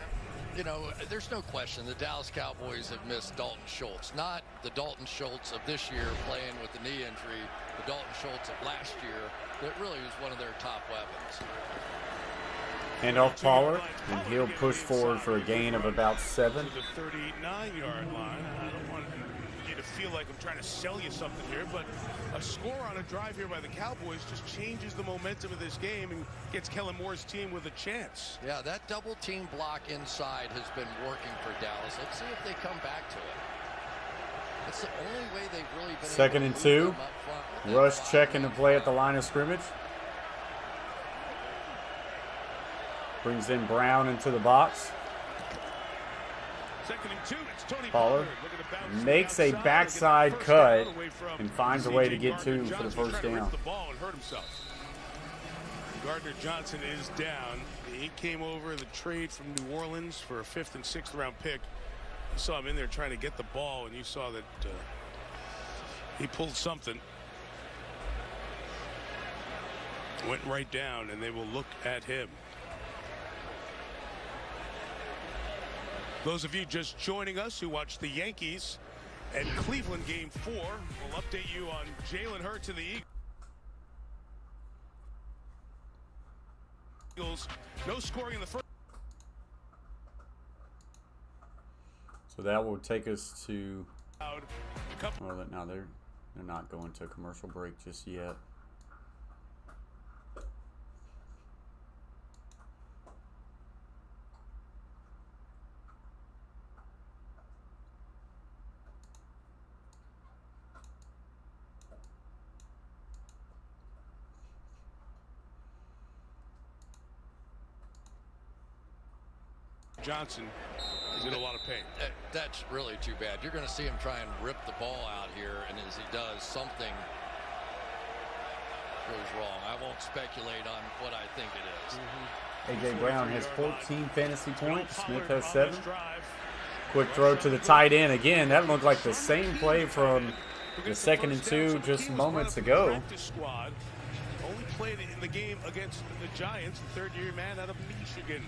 you know, there's no question the Dallas Cowboys have missed Dalton Schultz. Not the Dalton Schultz of this year playing with the knee injury, the Dalton Schultz of last year that really was one of their top weapons. Handoff Pollard, and he'll push forward for a gain of about 7. To the 39-yard line. I don't want you to feel like I'm trying to sell you something here, but a score on a drive here by the Cowboys just changes the momentum of this game and gets Kellen Moore's team with a chance. Yeah, that double team block inside has been working for Dallas. Let's see if they come back to it. It's the only way they've really been. Second and 2. Rush check into play at the line of scrimmage. Brings in Brown into the box. Second and 2, it's Tony Pollard makes a backside cut and finds a way to get 2 for the first down. Gardner Johnson is down. He came over the trade from New Orleans for a 5th and 6th round pick. You saw him in there trying to get the ball, and you saw that he pulled something. Went right down, and they will look at him. Those of you just joining us who watched the Yankees and Cleveland Game 4, we'll update you on Jalen Hurts and the Eagles. No scoring in the first. So that will take us to. Well, no, they're not going to a commercial break just yet. Johnson is in a lot of pain. That's really too bad. You're going to see him try and rip the ball out here, and as he does, something goes wrong. I won't speculate on what I think it is. A.J. Brown has 14 fantasy points. Smith has 7. Quick throw to the tight end. Again, that looked like the same play from the second and 2 just moments ago. Only played in the game against the Giants, the third-year man out of Michigan.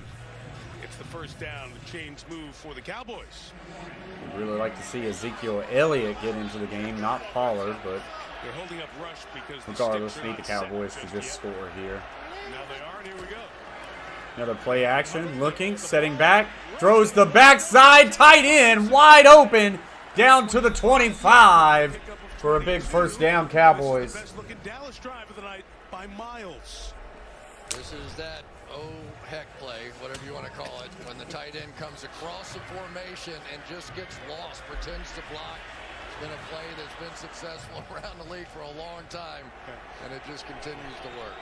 It's the first down, the chains move for the Cowboys. We'd really like to see Ezekiel Elliott get into the game, not Pollard, but they're holding up rush because regardless, need the Cowboys to just score here. Now they are, and here we go. Another play action, looking, setting back, throws the backside, tight end, wide open, down to the 25 for a big first down, Cowboys. Best looking Dallas drive of the night by miles. This is that heck play, whatever you want to call it, when the tight end comes across the formation and just gets lost, pretends to block. It's been a play that's been successful around the league for a long time, and it just continues to work.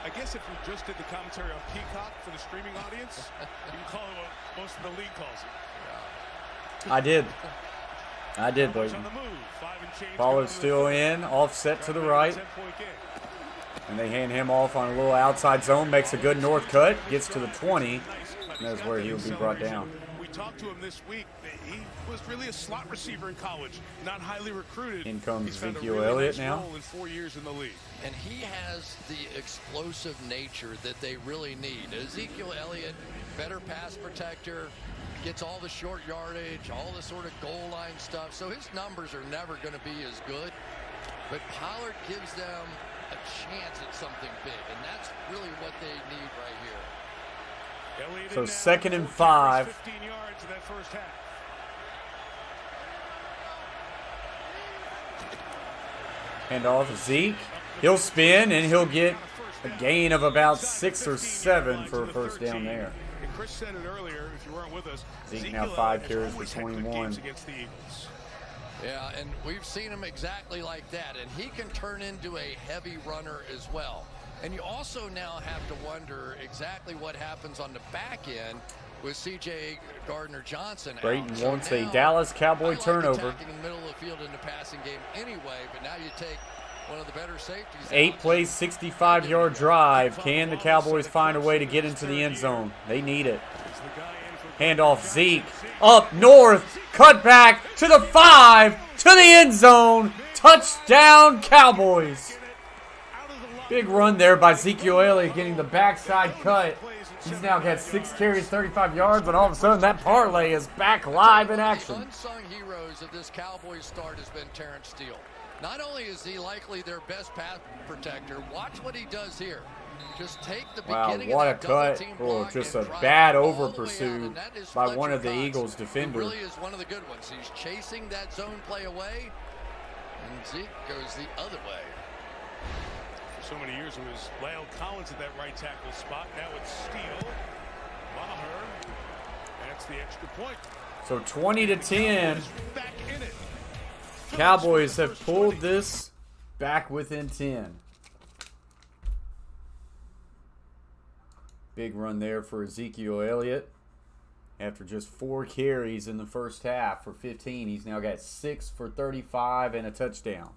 I guess if we just did the commentary on Peacock for the streaming audience, you can call it what most of the league calls it. I did, Blake. Pollard's still in, offset to the right. And they hand him off on a little outside zone, makes a good north cut, gets to the 20, and that's where he'll be brought down. We talked to him this week. He was really a slot receiver in college, not highly recruited. In comes Ezekiel Elliott now. In 4 years in the league. And he has the explosive nature that they really need. Ezekiel Elliott, better pass protector, gets all the short yardage, all the sort of goal line stuff. So his numbers are never going to be as good. But Pollard gives them a chance at something big, and that's really what they need right here. So second and 5. 15 yards in that first half. Hand off Zeke. He'll spin, and he'll get a gain of about 6 or 7 for a first down there. And Chris said it earlier, if you weren't with us, Zeke now 5 carries for 21. Yeah, and we've seen him exactly like that, and he can turn into a heavy runner as well. And you also now have to wonder exactly what happens on the back end with C.J. Gardner-Johnson. Brayton wants a Dallas Cowboy turnover. Attacking in the middle of the field in the passing game anyway, but now you take one of the better safeties. 8-play, 65-yard drive. Can the Cowboys find a way to get into the end zone? They need it. Handoff, Zeke. Up north. Cut back to the 5. To the end zone. Touchdown, Cowboys. Big run there by Ezekiel Elliott getting the backside cut. He's now got 6 carries, 35 yards, but all of a sudden that parlay is back live in action. The unsung heroes of this Cowboys start has been Terrence Steele. Not only is he likely their best pass protector, watch what he does here. Just take the beginning what a of that double cut. team Oh, block just and a drive bad all over the way pursuit out, and that is by Fletcher one of the Cox. Eagles He defenders. really is one of the good ones. He's chasing that zone play away, and Zeke goes the other way. For so many years it was Lyle Collins at that right tackle spot. Now it's Steele. Maher. That's the extra point. So 20-10. Back in it. Cowboys have pulled this back within 10. Big run there for Ezekiel Elliott. After just 4 carries in the first half for 15, he's now got 6 for 35 and a touchdown.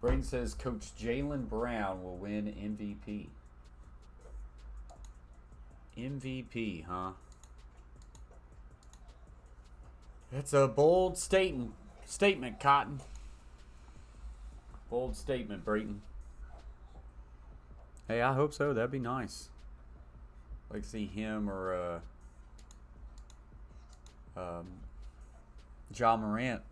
Braden says Coach Jaylen Brown will win MVP. MVP, huh? That's a bold statement, Cotton. Bold statement, Brayton. Hey, I hope so. That'd be nice. Like to see him or Ja Morant.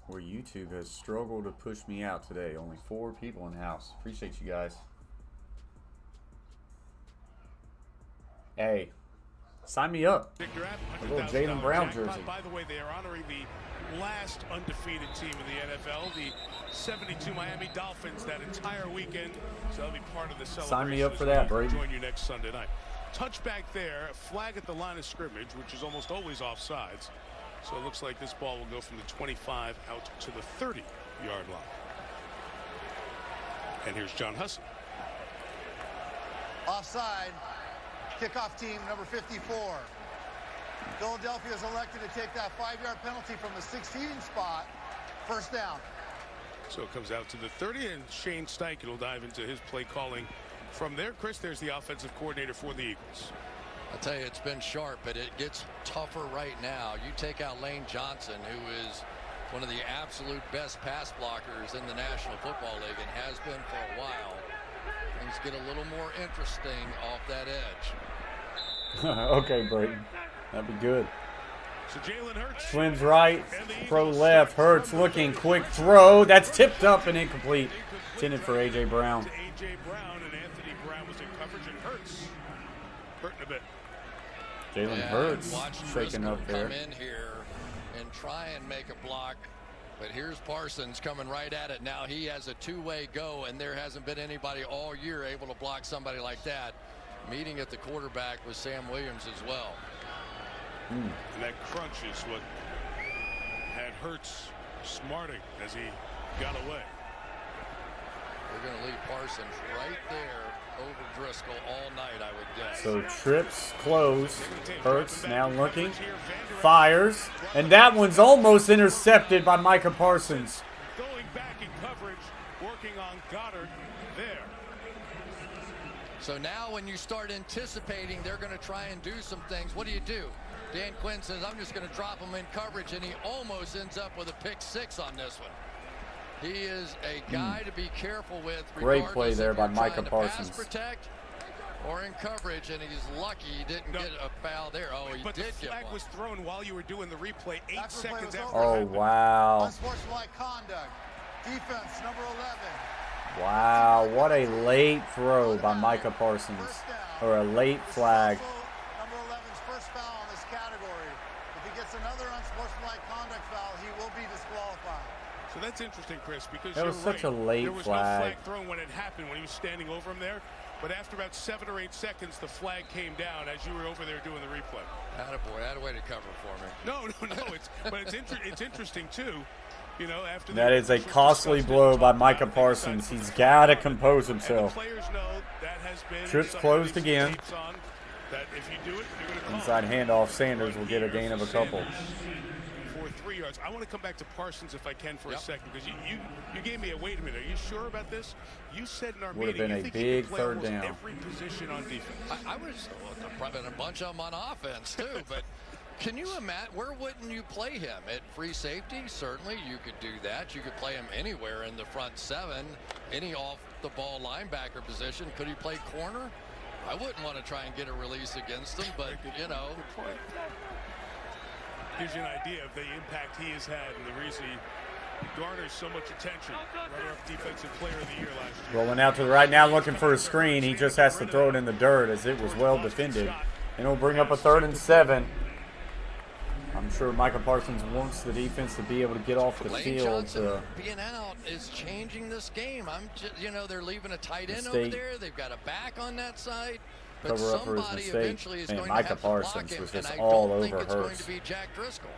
Where YouTube has struggled to push me out today. Only 4 people in the house. Appreciate you guys. Hey, sign me up. A little Jaylen Brown jersey. By the way, they are honoring the last undefeated team in the NFL, the 72 Miami Dolphins, that entire weekend. So that'll be part of the celebration. Sign me up for that, Brady. Join you next Sunday night. Touchback there, flag at the line of scrimmage, which is almost always offsides. So it looks like this ball will go from the 25 out to the 30-yard line. And here's John Husson. Offside. Kickoff team number 54. Philadelphia is elected to take that 5-yard penalty from the 16 spot. First down. So it comes out to the 30, and Shane Steichen will dive into his play calling from there. Chris, there's the offensive coordinator for the Eagles. I'll tell you, it's been sharp, but it gets tougher right now. You take out Lane Johnson, who is one of the absolute best pass blockers in the National Football League and has been for a while. Things get a little more interesting off that edge. Okay, Brayton. That'd be good. So Jalen Hurts. Swims right, throw left. Hurts looking, quick throw. That's tipped up and incomplete. Intended for A.J. Brown. A.J. Brown, and Anthony Brown was in coverage, and Hurts hurting a bit. Jalen Hurts shaking up there. Come in here and and try and make a block. But here's Parsons coming right at it. Now he has a two-way go, and there hasn't been anybody all year able to block somebody like that. Meeting at the quarterback with Sam Williams as well. And that crunch is what had Hurts smarting as he got away. We're going to leave Parsons right there over Driscoll all night, I would guess. So trips close. Hurts now looking. Fires. And that one's almost intercepted by Micah Parsons. Going back in coverage, working on Goddard there. So now when you start anticipating they're going to try and do some things, what do? Dan Quinn says, I'm just going to drop him in coverage, and he almost ends up with a pick 6 on this one. He is a guy to be careful with. Great play there by Micah Parsons. Pass protect or in coverage, and he's lucky he didn't get a foul there. Oh, he did get one. But the flag was thrown while you were doing the replay 8 seconds after. Oh, wow. Unsportsmanlike conduct. Defense, number 11. Wow, what a late throw by Micah Parsons. Or a late flag. Number 11's first foul in this category. If he gets another unsportsmanlike conduct foul, he will be disqualified. So that's interesting, Chris, because that was such a late there was flag. No flag thrown when it happened, when he was standing over him there. But after about 7 or 8 seconds, the flag came down as you were over there doing the replay. Attaboy, that a way to cover for me. No. It's interesting too. You know, after that is a costly blow by Micah Parsons. He's got to compose himself. Players know that has been Trips closed again. That if you do it, you're going to inside handoff. Sanders will get a gain of a couple. For 3 yards. I want to come back to Parsons if I can for a second, because you gave me a wait a minute. Are you sure about this? You said in our would meeting have been a big third down. Every position on defense. I was probably a bunch of them on offense too, but. Can you imagine, where wouldn't you play him? At free safety? Certainly you could do that. You could play him anywhere in the front 7, any off-the-ball linebacker position. Could he play corner? I wouldn't want to try and get a release against him, but, you know. Gives you an idea of the impact he has had and the reason he garners so much attention. Runner-up defensive player of the year last year. Rolling out to the right now, looking for a screen. He just has to throw it in the dirt as it was well defended. And it'll bring up a 3rd and 7. I'm sure Micah Parsons wants the defense to be able to get off the field. Being out is changing this game. They're leaving a tight end over there. They've got a back on that side. But cover up for his somebody mistake. eventually is Man, going Micah to have Parsons to block him, was just and all I don't over think it's going Hurts. to be Jack Driscoll.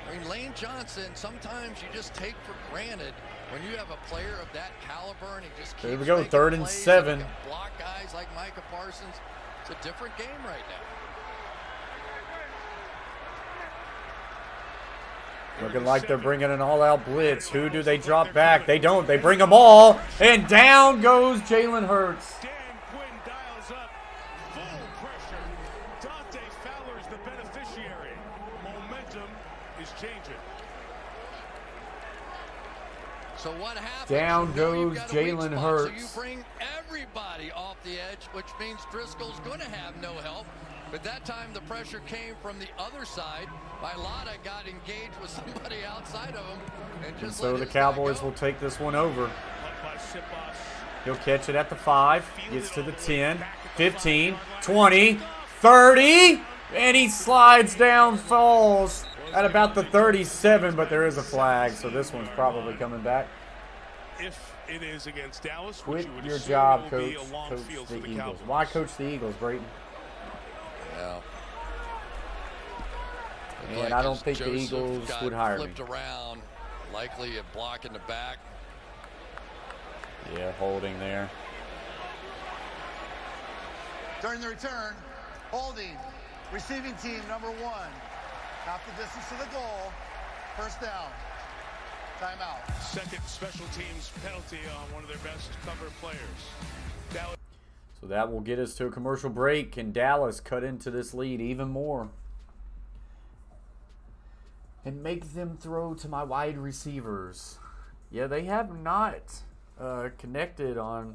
I mean, Lane Johnson, sometimes you just take for granted when you have a player of that caliber and he just keeps Here we go, making 3rd and plays 7. and can block guys like Micah Parsons. It's a different game right now. Looking like they're bringing an all-out blitz. Who do they drop back? They don't. They bring them all. And down goes Jalen Hurts. Dan Quinn dials up full pressure. Dante Fowler's the beneficiary. Momentum is changing. So what happens? Down goes Jalen Hurts. So you bring everybody off the edge, which means Driscoll's going to have no help. But that time the pressure came from the other side. Mailata got engaged with somebody outside of him. And so the Cowboys will take this one over. He'll catch it at the 5. Gets to the 10, 15, 20, 30. And he slides down, falls at about the 37. But there is a flag, so this one's probably coming back. If it is against Dallas, quit your job, coach. Coach the Eagles. Why coach the Eagles, Brayton? Yeah. And I don't think the Eagles would hire me. Flipped around, likely a block in the back. Yeah, holding there. During the return, holding, receiving team number 1. Half the distance to the goal. First down. Timeout. Second special teams penalty on one of their best cover players. Dallas. So that will get us to a commercial break. Can Dallas cut into this lead even more? And make them throw to my wide receivers. Yeah, they have not connected on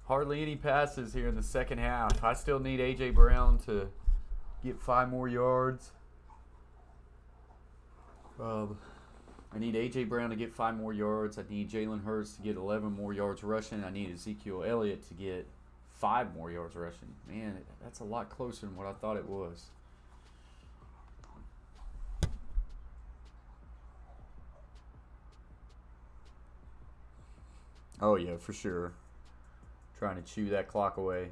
hardly any passes here in the second half. I still need A.J. Brown to get 5 more yards. I need A.J. Brown to get 5 more yards. I need Jalen Hurts to get 11 more yards rushing. I need Ezekiel Elliott to get 5 more yards rushing. Man, that's a lot closer than what I thought it was. Oh, yeah, for sure. Trying to chew that clock away.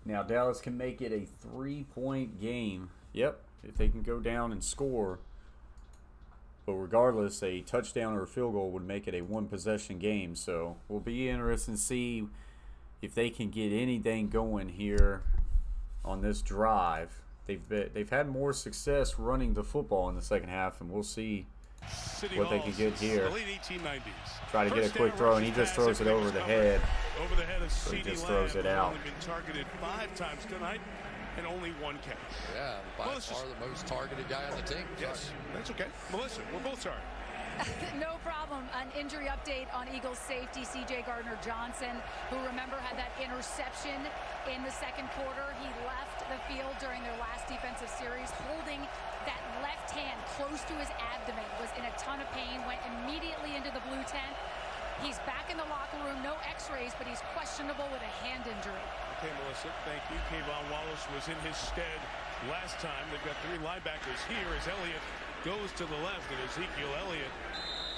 Now, Dallas can make it a 3-point game. Yep, if they can go down and score. But regardless, a touchdown or a field goal would make it a one-possession game. So we'll be interested to see if they can get anything going here on this drive. They've had more success running the football in the second half, and we'll see what they can get here. Try to get a quick throw, and he just throws it over the head. Over the head of So he CeeDee just throws Lamb, it out. Only been targeted 5 times tonight and only 1 catch. Yeah, by far the most targeted guy on the team. Yes, that's okay. Melissa, we're both sorry. No problem. An injury update on Eagles safety C.J. Gardner-Johnson, who, remember, had that interception in the second quarter. He left the field during their last defensive series holding that left hand close to his abdomen, was in a ton of pain, went immediately into the blue tent. He's back in the locker room, no x-rays, but he's questionable with a hand injury. Okay, Melissa, thank you. Kayvon Wallace was in his stead last time. They've got 3 linebackers here as Elliott goes to the left, and Ezekiel Elliott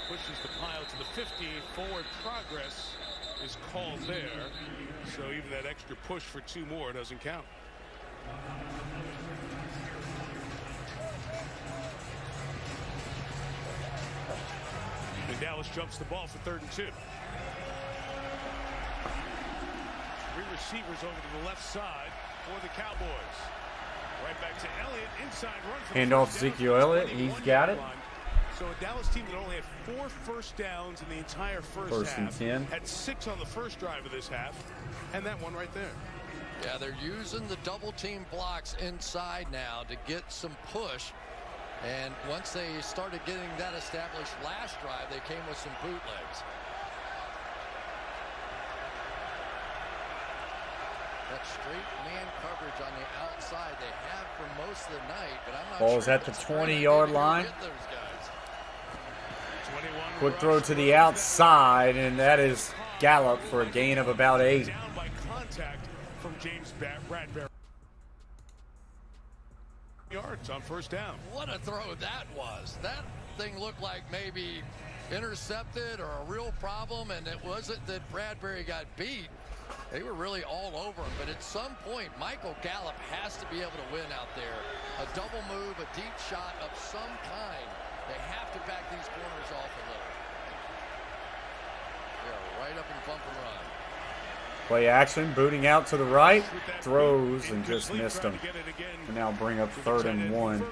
pushes the pile to the 50. Forward progress is called there, so even that extra push for 2 more doesn't count. And Dallas jumps the ball for 3rd and 2. 3 receivers over to the left side for the Cowboys. Right back to Elliott, inside run for Hand off Ezekiel Elliott. He's got it. So a Dallas team that only had 4 first downs in the entire first half. 1st and 10. Had 6 on the first drive of this half. And that one right there. Yeah, they're using the double team blocks inside now to get some push. And once they started getting that established last drive, they came with some bootlegs. That straight man coverage on the outside they have for most of the night, but I'm not Ball's sure at the 20-yard line. Quick throw to the outside, and that is Gallup for a gain of about 8. Down by contact from James Bradbury. Yards on first down. What a throw that was. That thing looked like maybe intercepted or a real problem, and it wasn't that Bradbury got beat. They were really all over him, but at some point, Michael Gallup has to be able to win out there. A double move, a deep shot of some kind. They have to back these corners off a little. They're right up and bump and run. Play action, booting out to the right, throws and just missed him. And now bring up 3rd and 1.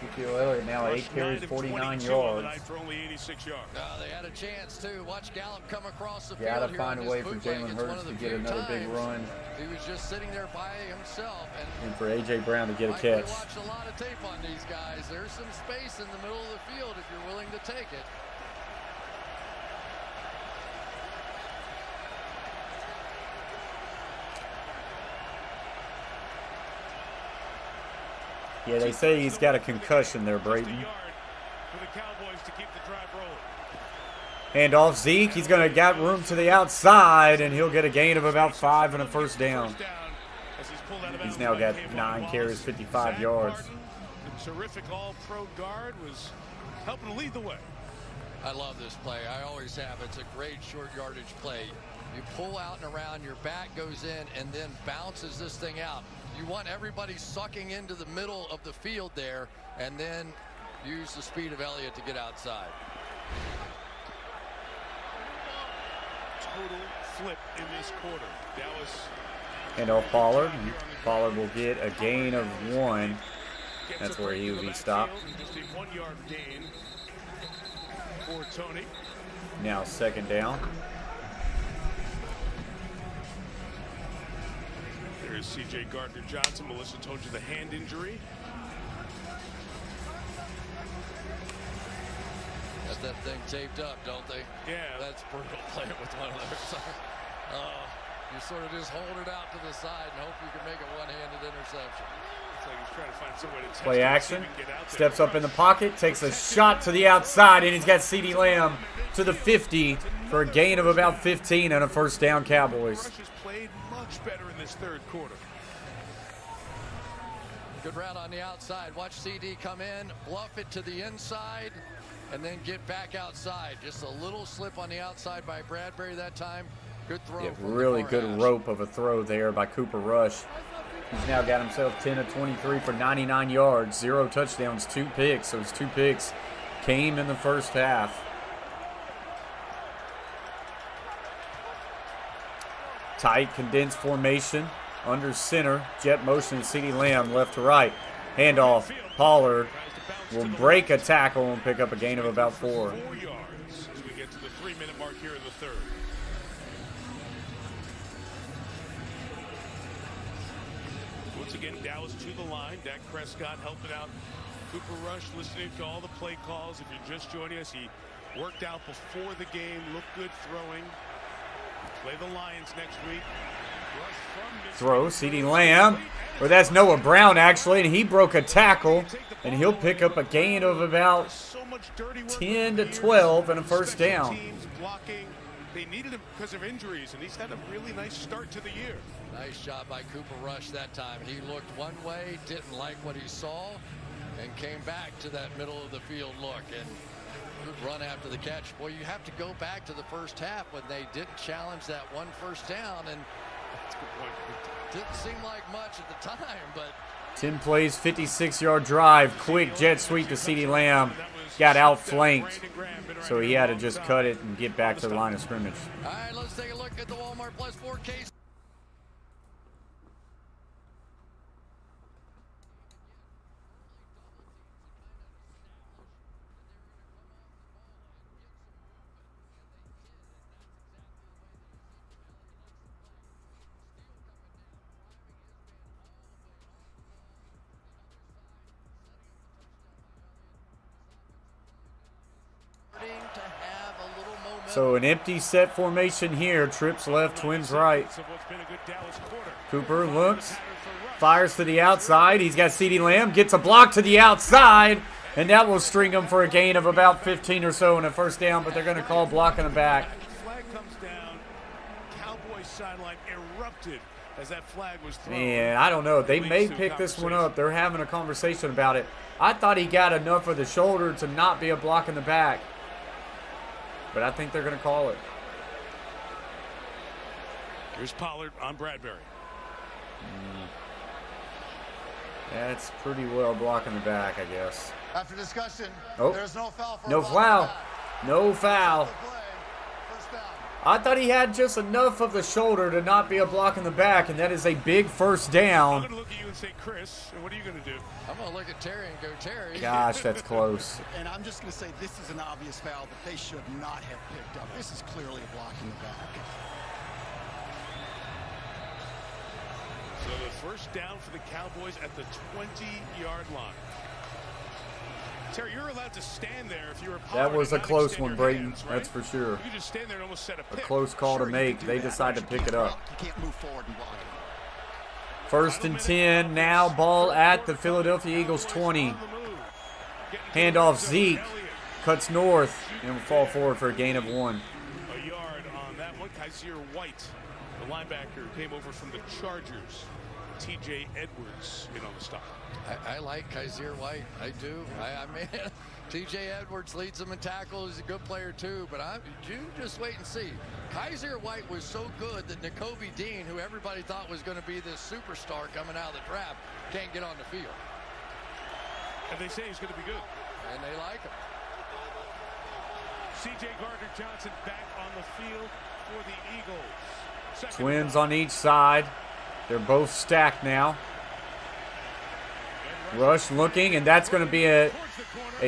Ezekiel Elliott now 8 carries, 49 yards. They had a chance too. Watch Gallup come across the field. Gotta find a way for Jalen Hurts to get another big run. He was just sitting there by himself. And for A.J. Brown to get a catch. We watched a lot of tape on these guys. There's some space in the middle of the field if you're willing to take it. Yeah, they say he's got a concussion there, Brayton. For the Cowboys to keep the drive rolling. Handoff Zeke. He's going to get room to the outside, and he'll get a gain of about 5 and a first down. He's now got 9 carries, 55 yards. The terrific all-pro guard was helping to lead the way. I love this play. I always have. It's a great short yardage play. You pull out and around, your back goes in, and then bounces this thing out. You want everybody sucking into the middle of the field there, and then use the speed of Elliott to get outside. Total flip in this quarter. Dallas. Handoff Pollard. Pollard will get a gain of 1. That's where he will be stopped. Just a 1-yard gain for Tony. Now 2nd down. There's C.J. Gardner-Johnson. Melissa told you the hand injury. Got that thing taped up, don't they? Yeah. That's brutal playing with one of those. You sort of just hold it out to the side and hope you can make a one-handed interception. It's like he's trying to find some way to test Play it, action. see if he can get out Steps there. up in the pocket. Takes a shot to the outside, and he's got CeeDee Lamb to the 50 for a gain of about 15 and a first down, Cowboys. Rush has played much better in this 3rd quarter. Good route on the outside. Watch CD come in, bluff it to the inside, and then get back outside. Just a little slip on the outside by Bradbury that time. Good throw. Yeah, from really the good far hash. rope of a throw there by Cooper Rush. He's now got himself 10 of 23 for 99 yards, 0 touchdowns, 2 picks. So his 2 picks came in the first half. Tight, condensed formation under center. Jet motion, CeeDee Lamb left to right. Handoff, Pollard will break a tackle and pick up a gain of about 4. 4 yards as we get to the 3-minute mark here in the 3rd. Once again, Dallas to the line. Dak Prescott helping out Cooper Rush, listening to all the play calls. If you're just joining us, he worked out before the game, looked good throwing. Play the Lions next week. Throw, CeeDee Lamb. Or that's Noah Brown, actually, and he broke a tackle, and he'll pick up a gain of about 10 to 12 and a first down. Blocking. They needed him because of injuries, and he's had a really nice start to the year. Nice job by Cooper Rush that time. He looked one way, didn't like what he saw, and came back to that middle of the field look. And good run after the catch. Boy, you have to go back to the first half when they didn't challenge that 1 first down, and That's a good point. it didn't seem like much at the time, but 10 plays, 56-yard drive, quick jet sweep to CeeDee Lamb. Got outflanked, so he had to just cut it and get back to the line of scrimmage. all right, let's take a look at the Walmart Plus 4K. So an empty set formation here. Trips left, twins right. Cooper looks, fires to the outside. He's got CeeDee Lamb, gets a block to the outside, and that will string him for a gain of about 15 or so and a first down, but they're going to call blocking him back. Flag comes down. Cowboys sideline erupted as that flag was thrown. Man, I don't know. They may pick this one up. They're having a conversation about it. I thought he got enough of the shoulder to not be a block in the back. But I think they're going to call it. Here's Pollard on Bradbury. That's pretty well blocking the back, I guess. After discussion, there's no foul for no foul. No foul. I thought he had just enough of the shoulder to not be a block in the back, and that is a big first down. I'm going to look at you and say, Chris, what are you going to do? I'm going to look at Terry and go, Terry. Gosh, that's close. And I'm just going to say this is an obvious foul that they should not have picked up. This is clearly a block in the back. So the first down for the Cowboys at the 20-yard line. Terry, you're allowed to stand there if you're a That was a close one, Brayton. Hands, right? That's for sure. You just stand there and almost set a A pick. close call to make. They decide to pick it up. You can't move forward and block it. First and 10. Now ball at the Philadelphia Eagles 20. Handoff Zeke. cuts north and will fall forward for a gain of 1. A yard on that one. Kaiser White, the linebacker, came over from the Chargers. T.J. Edwards in on the stop. I like Kaiser White. I do. I mean, T.J. Edwards leads them in tackles. He's a good player too. But you just wait and see. Kaiser White was so good that Nakobe Dean, who everybody thought was going to be this superstar coming out of the draft, can't get on the field. And they say he's going to be good. And they like him. C.J. Gardner-Johnson back on the field for the Eagles. Twins on each side. They're both stacked now. Rush looking, and that's going to be a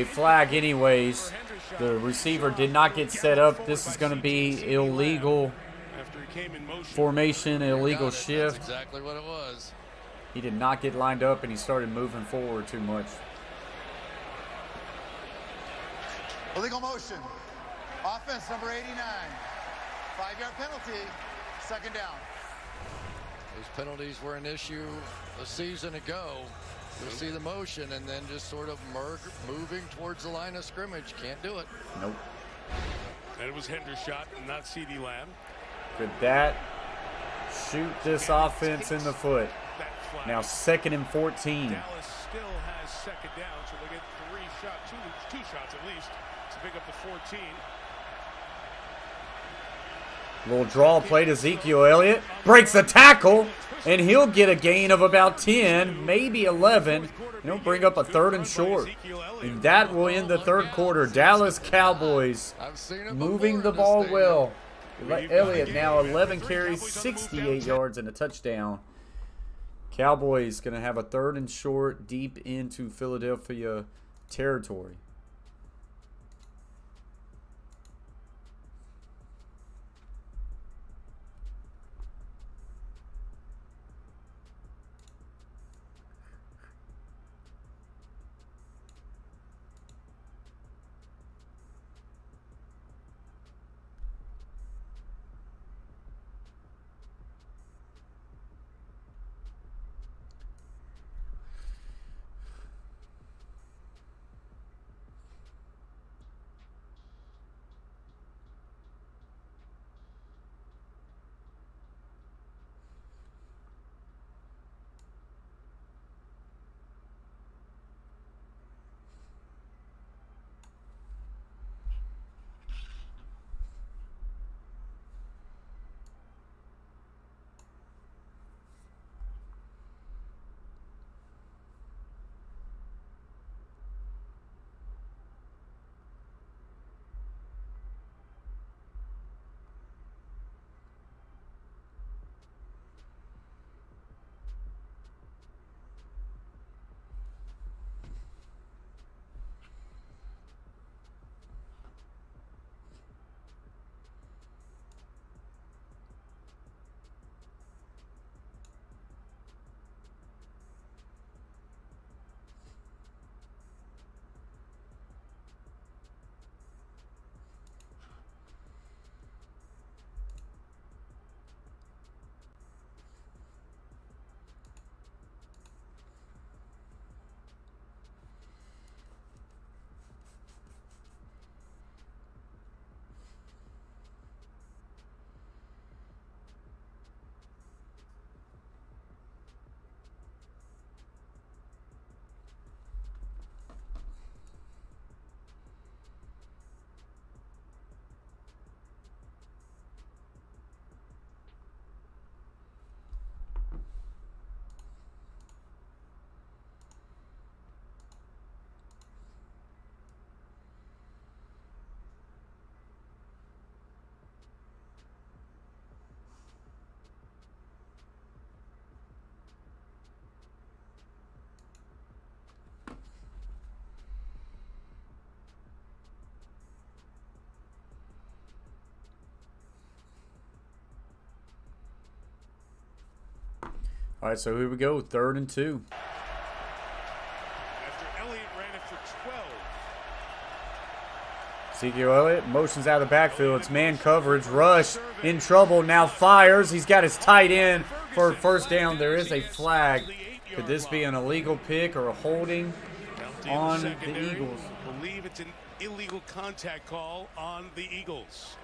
flag anyways. The receiver did not get set up. This is going to be illegal formation, illegal shift. That's exactly what it was. He did not get lined up, and he started moving forward too much. Illegal motion. Offense number 89. 5-yard penalty. Second down. Those penalties were an issue a season ago. You'll see the motion and then just sort of moving towards the line of scrimmage. Can't do it. Nope. And it was Hendershot, not C.D. Lamb. Could that shoot this offense in the foot? Now 2nd and 14. Dallas still has second down, so they get two shots at least to pick up the 14. Little draw play to Ezekiel Elliott. Breaks the tackle, and he'll get a gain of about 10, maybe 11. And he'll bring up a 3rd and short. And that will end the third quarter. Dallas Cowboys moving the ball well. Elliott now 11 carries, 68 yards, and a touchdown. Cowboys going to have a 3rd and short deep into Philadelphia territory. All right, so here we go, 3rd and 2. After Elliott ran it for 12. Ezekiel Elliott motions out of the backfield. It's man coverage. Rush in trouble. Now fires. He's got his tight end for a first down. There is a flag. Could this be an illegal pick or a holding on the Eagles? I believe it's an illegal contact call on the Eagles.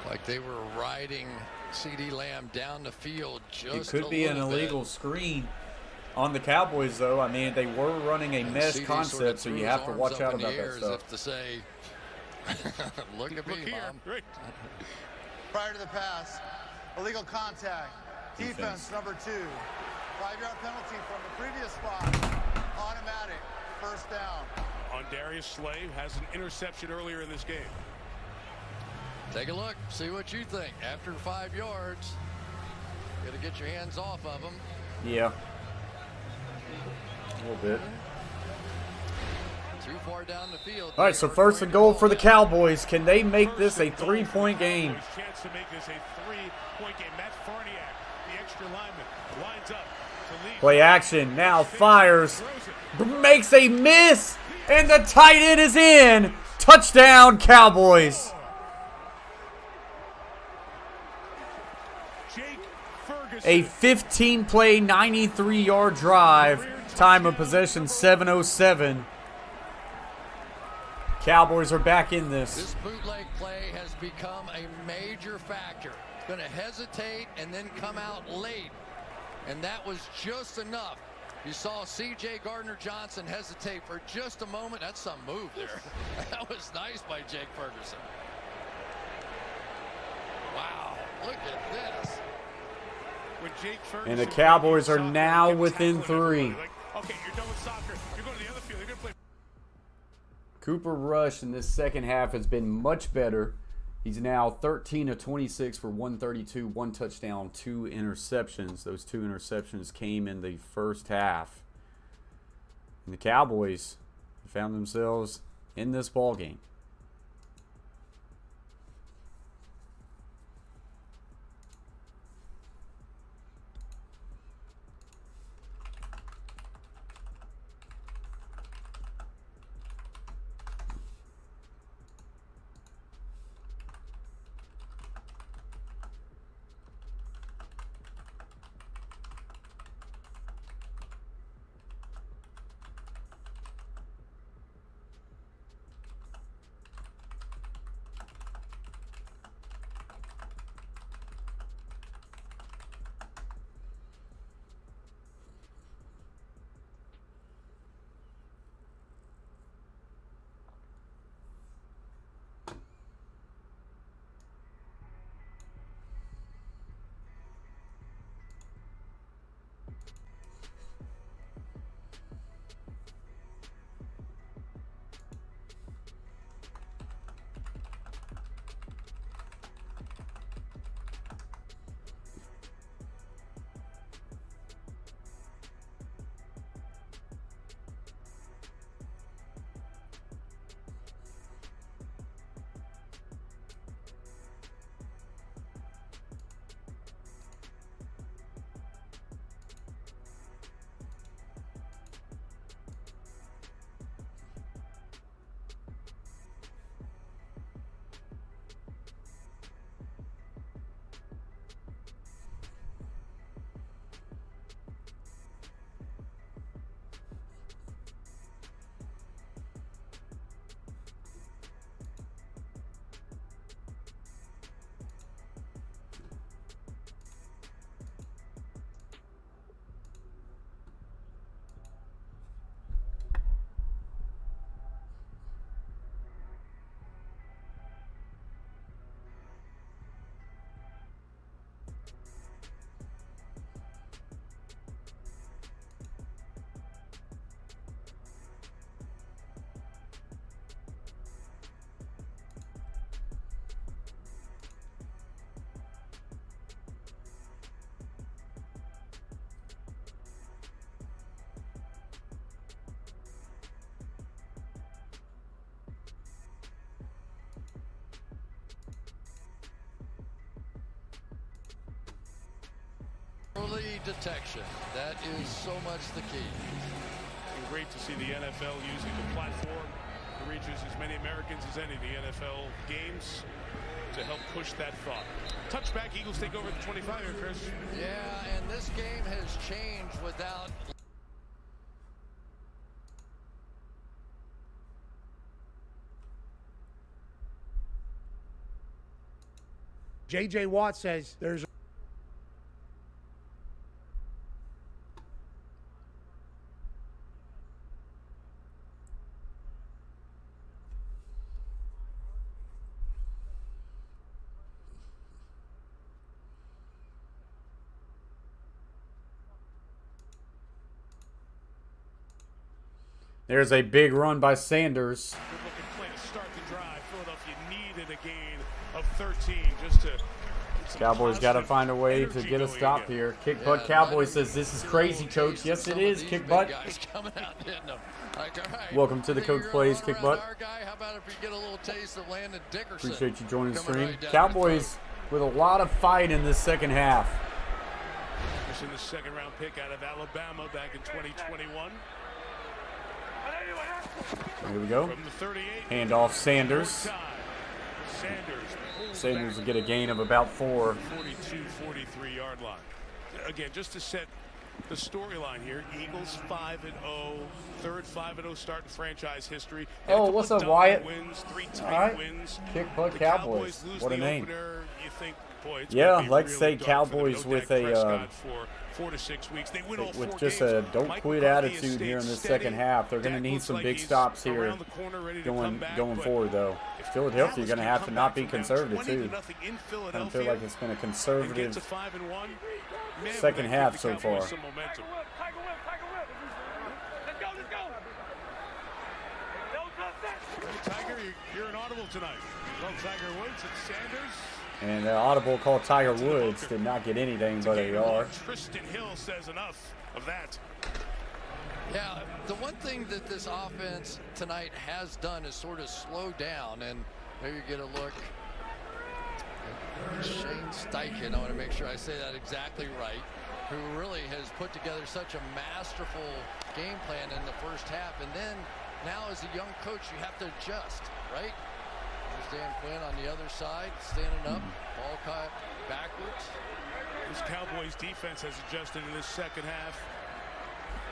Like they were riding CeeDee Lamb down the field just It could be an illegal screen on the Cowboys, though. I mean, they were running a mesh concept, so you have to watch out about that stuff. If to say, look at me, Mom. Prior to the pass, illegal contact. Defense number 2. 5-yard penalty from the previous spot. Automatic. First down. On Darius Slay, has an interception earlier in this game. Take a look. See what you think. After 5 yards, got to get your hands off of them. Yeah. A little bit. Too far down the field. All right, so first and goal for the Cowboys. Can they make this a 3-point game? Chance to make this a 3-point game. Matt Farniak, the extra lineman, lines up to lead. Play action. Now fires. Makes a miss. And the tight end is in. Touchdown, Cowboys. A 15-play, 93-yard drive. Time of possession, 7:07. Cowboys are back in this. This bootleg play has become a major factor. Going to hesitate and then come out late. And that was just enough. You saw C.J. Gardner-Johnson hesitate for just a moment. That's some move there. That was nice by Jake Ferguson. Wow, look at this. And the Cowboys are now within 3. Okay, you're done with soccer. You're going to the other field. You're going to play. Cooper Rush in this second half has been much better. He's now 13 of 26 for 132, 1 touchdown, 2 interceptions. Those 2 interceptions came in the first half. And the Cowboys found themselves in this ball game. Early detection. That is so much the key. And great to see the NFL using the platform to reach as many Americans as any of the NFL games to help push that thought. Touchback, Eagles take over the 25 here, Chris. Yeah, and this game has changed without J.J. Watt says there's There's a big run by Sanders. Good-looking play to start the drive. Philadelphia needed a gain of 13 just to. Cowboys got to find a way to get a stop here. Kick butt Cowboys says, this is crazy, coach. Yes, it is, kick butt. Welcome to the Coach Plays Kick Butt. Appreciate you joining the stream. Cowboys with a lot of fight in this second half. This is the second-round pick out of Alabama back in 2021. Here we go. Hand off Sanders. Sanders will get a gain of about 4. 42-43 yard line. Again, just to set the storyline here, Eagles 5-0, third 5-0 start in franchise history. Oh, what's up, Wyatt? Wins, 3 All right. wins. Kick butt Cowboys. What a name. You think, boy, it's yeah, gonna be like to really say dark Cowboys for the with a 4 to 6 weeks. They win all 4 with just games. a don't Mike quit McCarthy attitude here in this steady. second half. They're going to need Dak some looks big like stops he's here around the corner, ready to come back, going but forward, though. if Philadelphia, Dallas you're going to can have come to not back be from down conservative, 20 too. to nothing in I don't feel Philadelphia like it's been a and get conservative to 5-1, man, second would half give so the Cowboys far. some momentum. Tiger, you're an audible tonight. Well, Tiger Woods and Sanders. And the audible called Tiger Woods did not get anything but a yard. Tristan Hill says enough of that. Yeah, the one thing that this offense tonight has done is sort of slow down, and there you get a look. Shane Steichen, I want to make sure I say that exactly right, who really has put together such a masterful game plan in the first half, and then now as a young coach you have to adjust, right? There's Dan Quinn on the other side, standing up, ball caught backwards. This Cowboys defense has adjusted in this second half.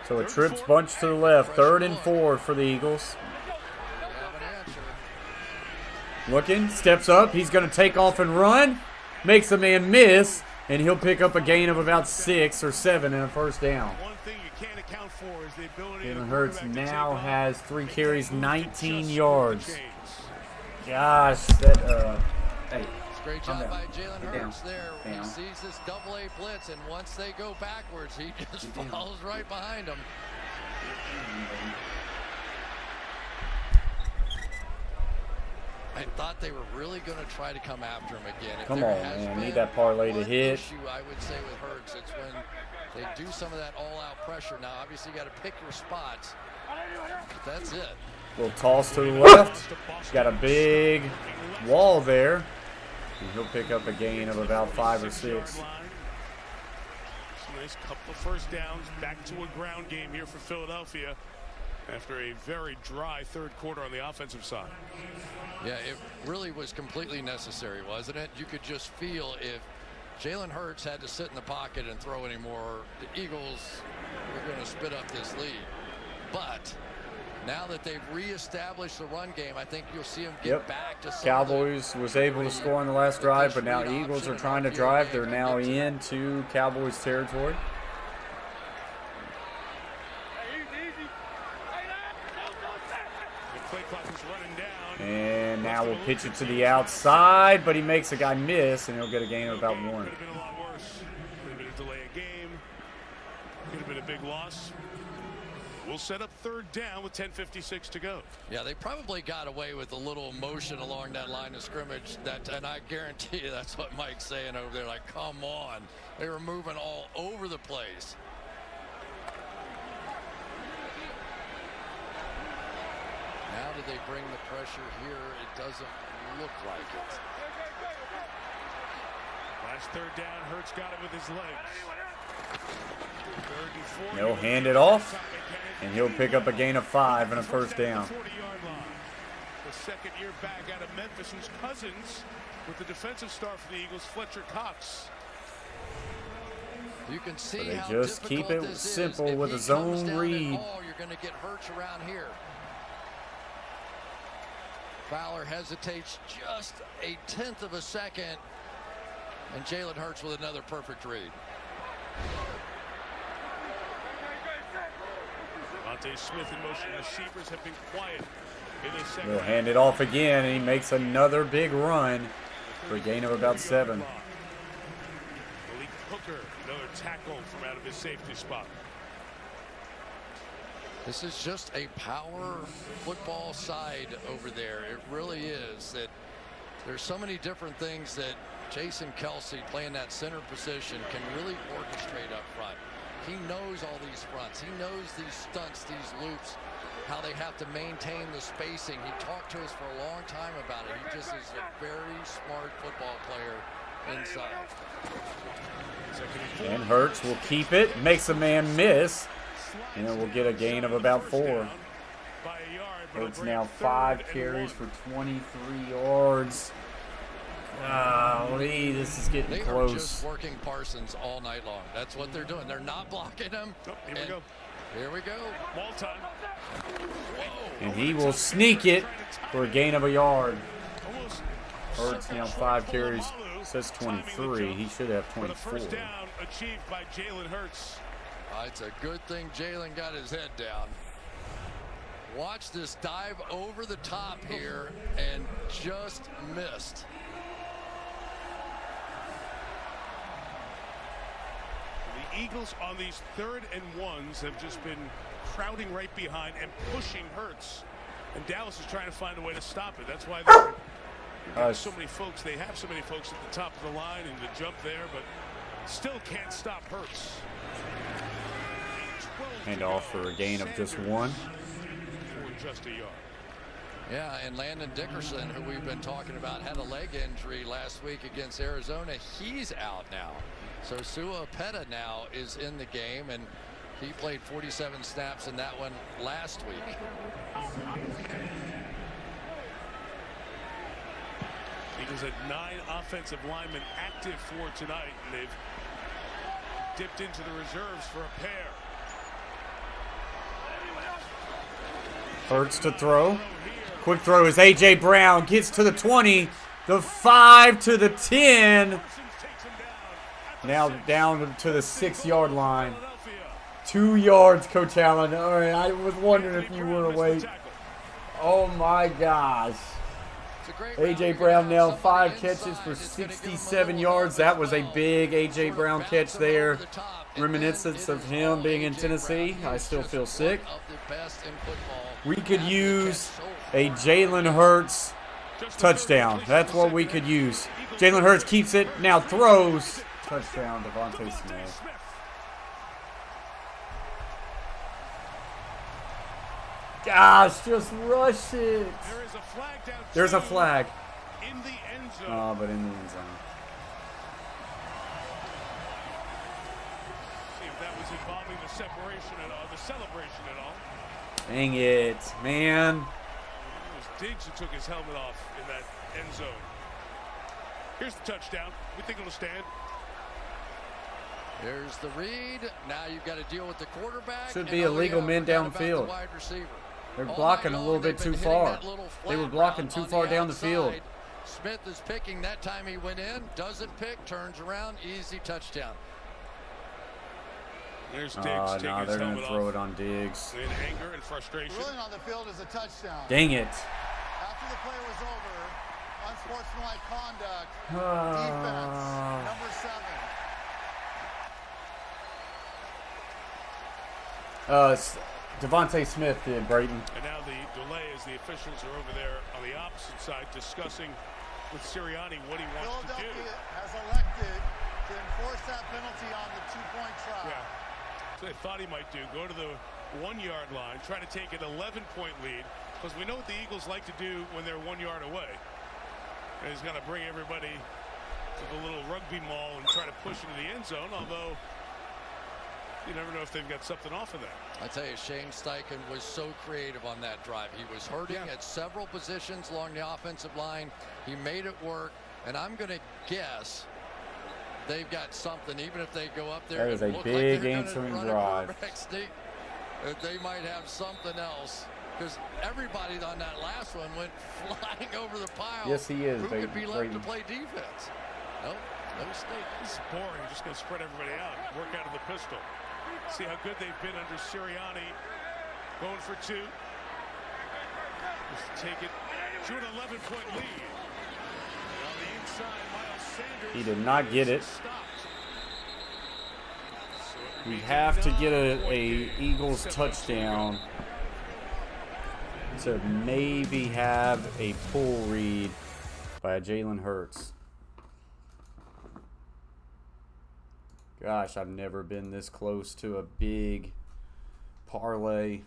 So a trips bunch to the left, 3rd and 4 for the Eagles. Looking, steps up, he's going to take off and run, makes a man miss, and he'll pick up a gain of about 6 or 7 and a first down. One thing you can't account for is the ability Jalen Hurts now has 3 carries, 19 yards. Gosh, that, hey. Great job by Jalen Hurts there. He sees this double-A blitz, and once they go backwards, he just follows right behind them. I thought they were really going to try to come after him again. If Come on, man. Need that parlay to hit. Issue, I would say, with Hurts, it's when they do some of that all-out pressure. Now, obviously, you got to pick your spots. But that's it. Little toss to the left. Got a big wall there. And he'll pick up a gain of about 5 or 6. Nice couple of first downs. Back to a ground game here for Philadelphia after a very dry third quarter on the offensive side. Yeah, it really was completely necessary, wasn't it? You could just feel if Jalen Hurts had to sit in the pocket and throw anymore, the Eagles were going to spit up this lead. But now that they've reestablished the run game, I think you'll see them get back to some Cowboys was able to score on the last drive, but now Eagles are trying to drive. They're now into Cowboys territory. And now we'll pitch it to the outside, but he makes a guy miss, and he'll get a gain of about 1. Could have been a lot worse. Could have been a delay of game. Could have been a big loss. We'll set up 3rd down with 10:56 to go. Yeah, they probably got away with a little motion along that line of scrimmage. And I guarantee you that's what Mike's saying over there. Like, come on. They were moving all over the place. Now do they bring the pressure here? It doesn't look like it. Last 3rd down, Hurts got it with his legs. 3rd and 4. He'll hand it off, and he'll pick up a gain of 5 and a first down. The second year back out of Memphis, who's cousins with the defensive star for the Eagles, Fletcher Cox. You can see So they how just keep it simple with a zone read. You're going to get Hurts around here. Fowler hesitates just a 1/10 of a second, And Jalen Hurts with another perfect read. Devontae Smith in motion. Receivers have been quiet in this second. He'll hand it off again, and he makes another big run for a gain of about 7. Malik Hooker, another tackle from out of his safety spot. This is just a power football side over there. It really is. That there's so many different things that Jason Kelsey, playing that center position, can really orchestrate up front. He knows all these fronts. He knows these stunts, these loops, how they have to maintain the spacing. He talked to us for a long time about it. He just is a very smart football player inside. And Hurts will keep it, makes a man miss, and it will get a gain of about 4. Hurts now 5 carries for 23 yards. Golly, this is getting close. They are just working Parsons all night long. That's what they're doing. They're not blocking him. Oh, here we go. Here we go. Ball time. Whoa. And he will sneak it for a gain of a yard. Hurts now 5 carries. Says 23. He should have 24. First down achieved by Jalen Hurts. It's a good thing Jalen got his head down. Watch this dive over the top here and just missed. The Eagles on these 3rd and 1s have just been crowding right behind and pushing Hurts. And Dallas is trying to find a way to stop it. That's why they're so many folks. They have so many folks at the top of the line and the jump there, but still can't stop Hurts. And off for a gain of just 1. For just a yard. Yeah, and Landon Dickerson, who we've been talking about, had a leg injury last week against Arizona. He's out now. So Sua Peta now is in the game, and he played 47 snaps in that one last week. Eagles had 9 offensive linemen active for tonight, and they've dipped into the reserves for a pair. Hurts to throw. Quick throw is A.J. Brown. Gets to the 20. The 5 to the 10. Now down to the 6-yard line. 2 yards, Coach Allen. All right, I was wondering if you were awake. Oh, my gosh. A.J. Brown now 5 catches for 67 yards. That was a big A.J. Brown catch there. Reminiscence of him being in Tennessee. I still feel sick. We could use a Jalen Hurts touchdown. That's what we could use. Jalen Hurts keeps it, now throws. Touchdown, Devontae Smith. Gosh, just rush it. There's a flag. In the end zone. Oh, but in the end zone. See if that was involving the separation at all, the celebration at all. Dang it, man. It was Diggs who took his helmet off in that end zone. Here's the touchdown. We think it'll stand. There's the read. Now you've got to deal with the quarterback. Should be illegal men downfield. They're blocking a little bit too far. They were blocking too far down the field. Smith is picking. That time he went in. Doesn't pick. Turns around. Easy touchdown. There's Diggs taking no, his they're going helmet to throw off. it on Diggs. In anger and frustration. Ruling on the field is a touchdown. Dang it. After the play was over, unsportsmanlike conduct. Defense, number 7. Devontae Smith did, Brayton. And now the delay as the officials are over there on the opposite side discussing with Sirianni what he wants to do. Philadelphia has elected to enforce that penalty on the 2-point try. Yeah. So they thought he might do. Go to the 1-yard line, try to take an 11-point lead, because we know what the Eagles like to do when they're 1 yard away. And he's going to bring everybody to the little rugby mall and try to push into the end zone, although you never know if they've got something off of that. I tell you, Shane Steichen was so creative on that drive. He was hurting at several positions along the offensive line. He made it work, and I'm going to guess they've got something, even if they go up there. That is a big answering drive. They might have something else, because everybody on that last one went flying over the pile. Yes, he is. Who could be left to play defense? Nope. No mistake. This is boring. Just going to spread everybody out. Work out of the pistol. See how good they've been under Sirianni. Going for two. Just take it to an 11-point lead. On the inside, Miles Sanders. He did not get it. We have to get a Eagles touchdown to maybe have a pull read by Jalen Hurts. Gosh, I've never been this close to a big parlay.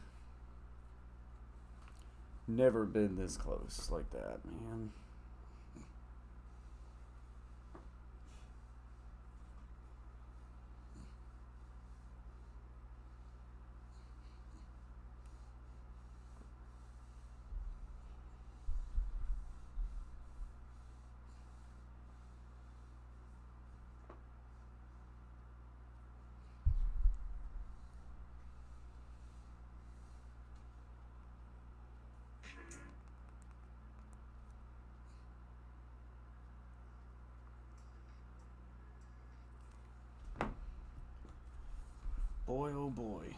Never been this close like that, man. Boy, oh boy.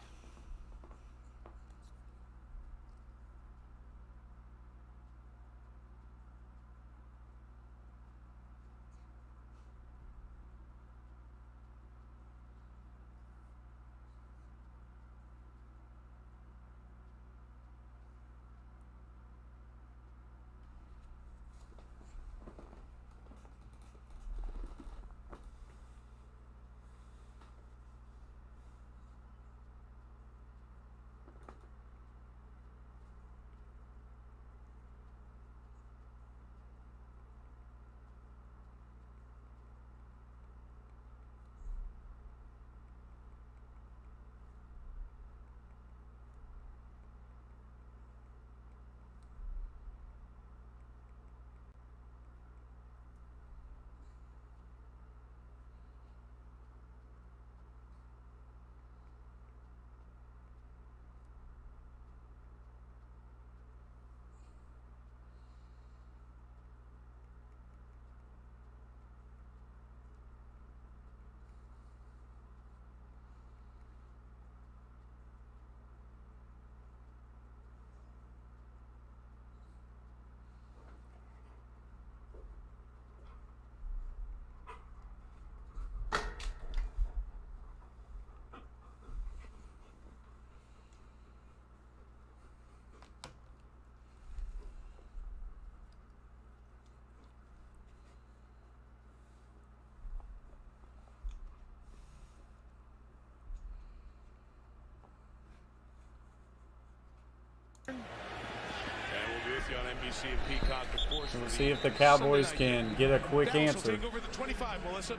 On NBC and Peacock, of course. We'll see if the Cowboys can get a quick answer. Take over the 25, Melissa.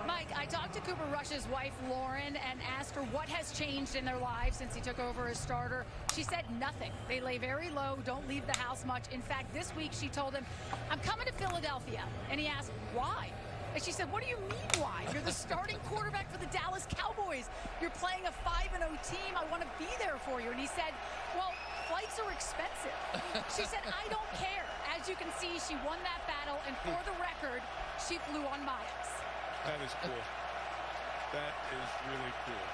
Mike, I talked to Cooper Rush's wife, Lauren, and asked her what has changed in their lives since he took over as starter. She said nothing. They lay very low, don't leave the house much. In fact, this week she told him, I'm coming to Philadelphia. And he asked, why? And she said, what do you mean why? You're the starting quarterback for the Dallas Cowboys. You're playing a 5-0 team. I want to be there for you. And he said, well, flights are expensive. She said, I don't care. As you can see, she won that battle, and for the record, she flew on miles. That is cool. That is really cool.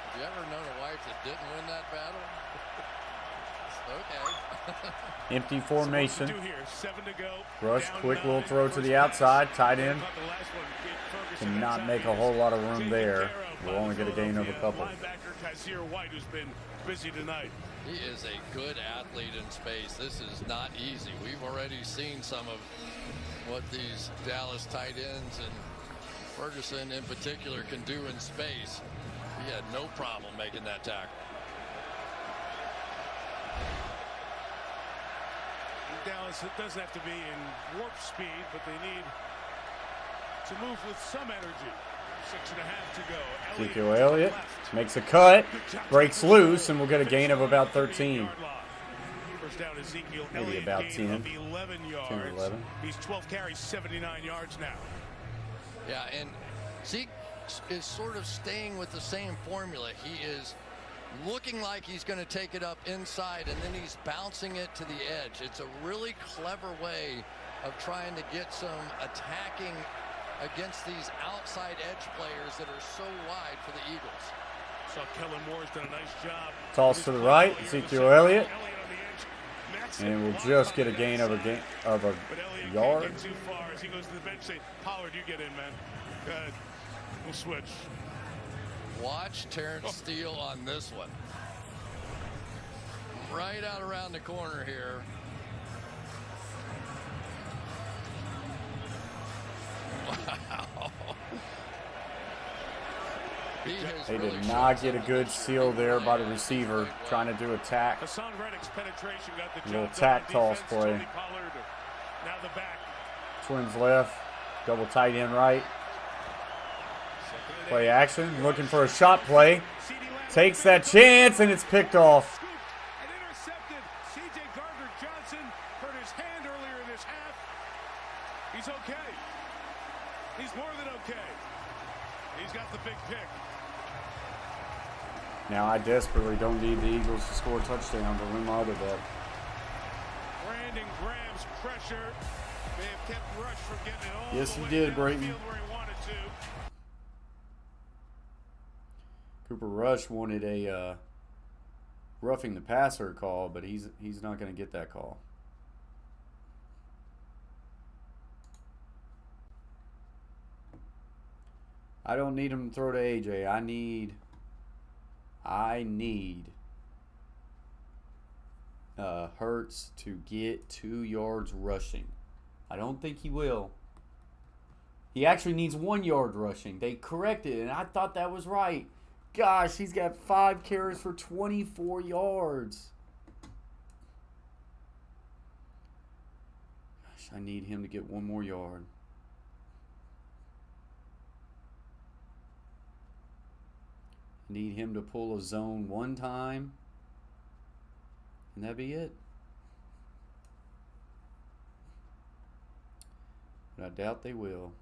Have you ever known a wife that didn't win that battle? Okay. Empty formation. So here, 7 to go. Rush, quick little throw to the outside, tight end. Cannot make a whole lot of room there. We'll only get a gain of a couple. Linebacker Kaiser White, who's been busy tonight. He is a good athlete in space. This is not easy. We've already seen some of what these Dallas tight ends and Ferguson in particular can do in space. He had no problem making that tackle. Dallas, it doesn't have to be in warp speed, but they need to move with some energy. 6.5 to go. Ezekiel Elliott makes a cut, breaks loose, and we'll get a gain of about 13. First down, Ezekiel Maybe Elliott, about gain 10. of 11 yards. 10 or 11. He's 12 carries, 79 yards now. Yeah, and Zeke is sort of staying with the same formula. He is looking like he's going to take it up inside, and then he's bouncing it to the edge. It's a really clever way of trying to get some attacking against these outside edge players that are so wide for the Eagles. So Kellen Moore's done a nice job. Toss to the right, Ezekiel Elliott. And we'll just get a gain of a yard. Too far as he goes to the bench. Say, Pollard, you get in, man. Go ahead. We'll switch. Watch Terrence Steele on this one. Right out around the corner here. Wow. They did not get a good seal there by the receiver trying to do a tack. A little tack toss play. Twins left, double tight end right. Play action, looking for a shot play. Takes that chance and it's picked off. He's okay. He's more than okay. He's got the big pick. Now I desperately don't need the Eagles to score a touchdown to win my other bet. Brandon Graham's pressure may have kept Rush from getting it all. Yes, he did, Brayton. Cooper Rush wanted a roughing the passer call, but he's not going to get that call. I don't need him to throw to AJ. I need Hurts to get 2 yards rushing. I don't think he will. He actually needs 1 yard rushing. They corrected it, and I thought that was right. Gosh, he's got 5 carries for 24 yards. Gosh, I need him to get 1 more yard. Need him to pull a zone 1 time, and that'd be it. But I doubt they will.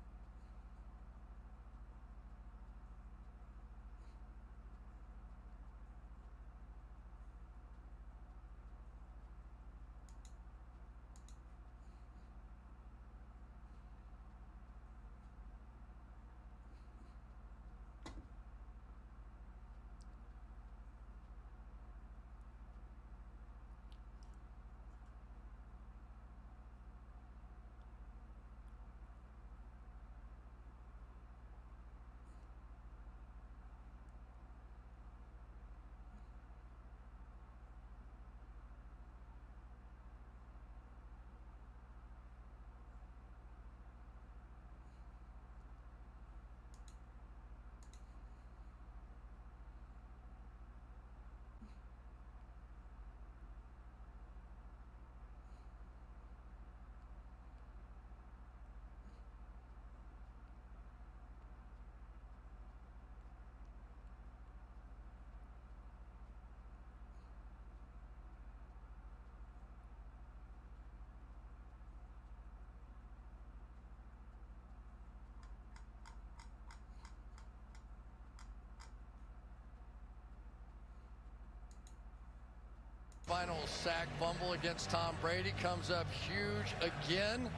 Final sack fumble against Tom Brady comes up huge again.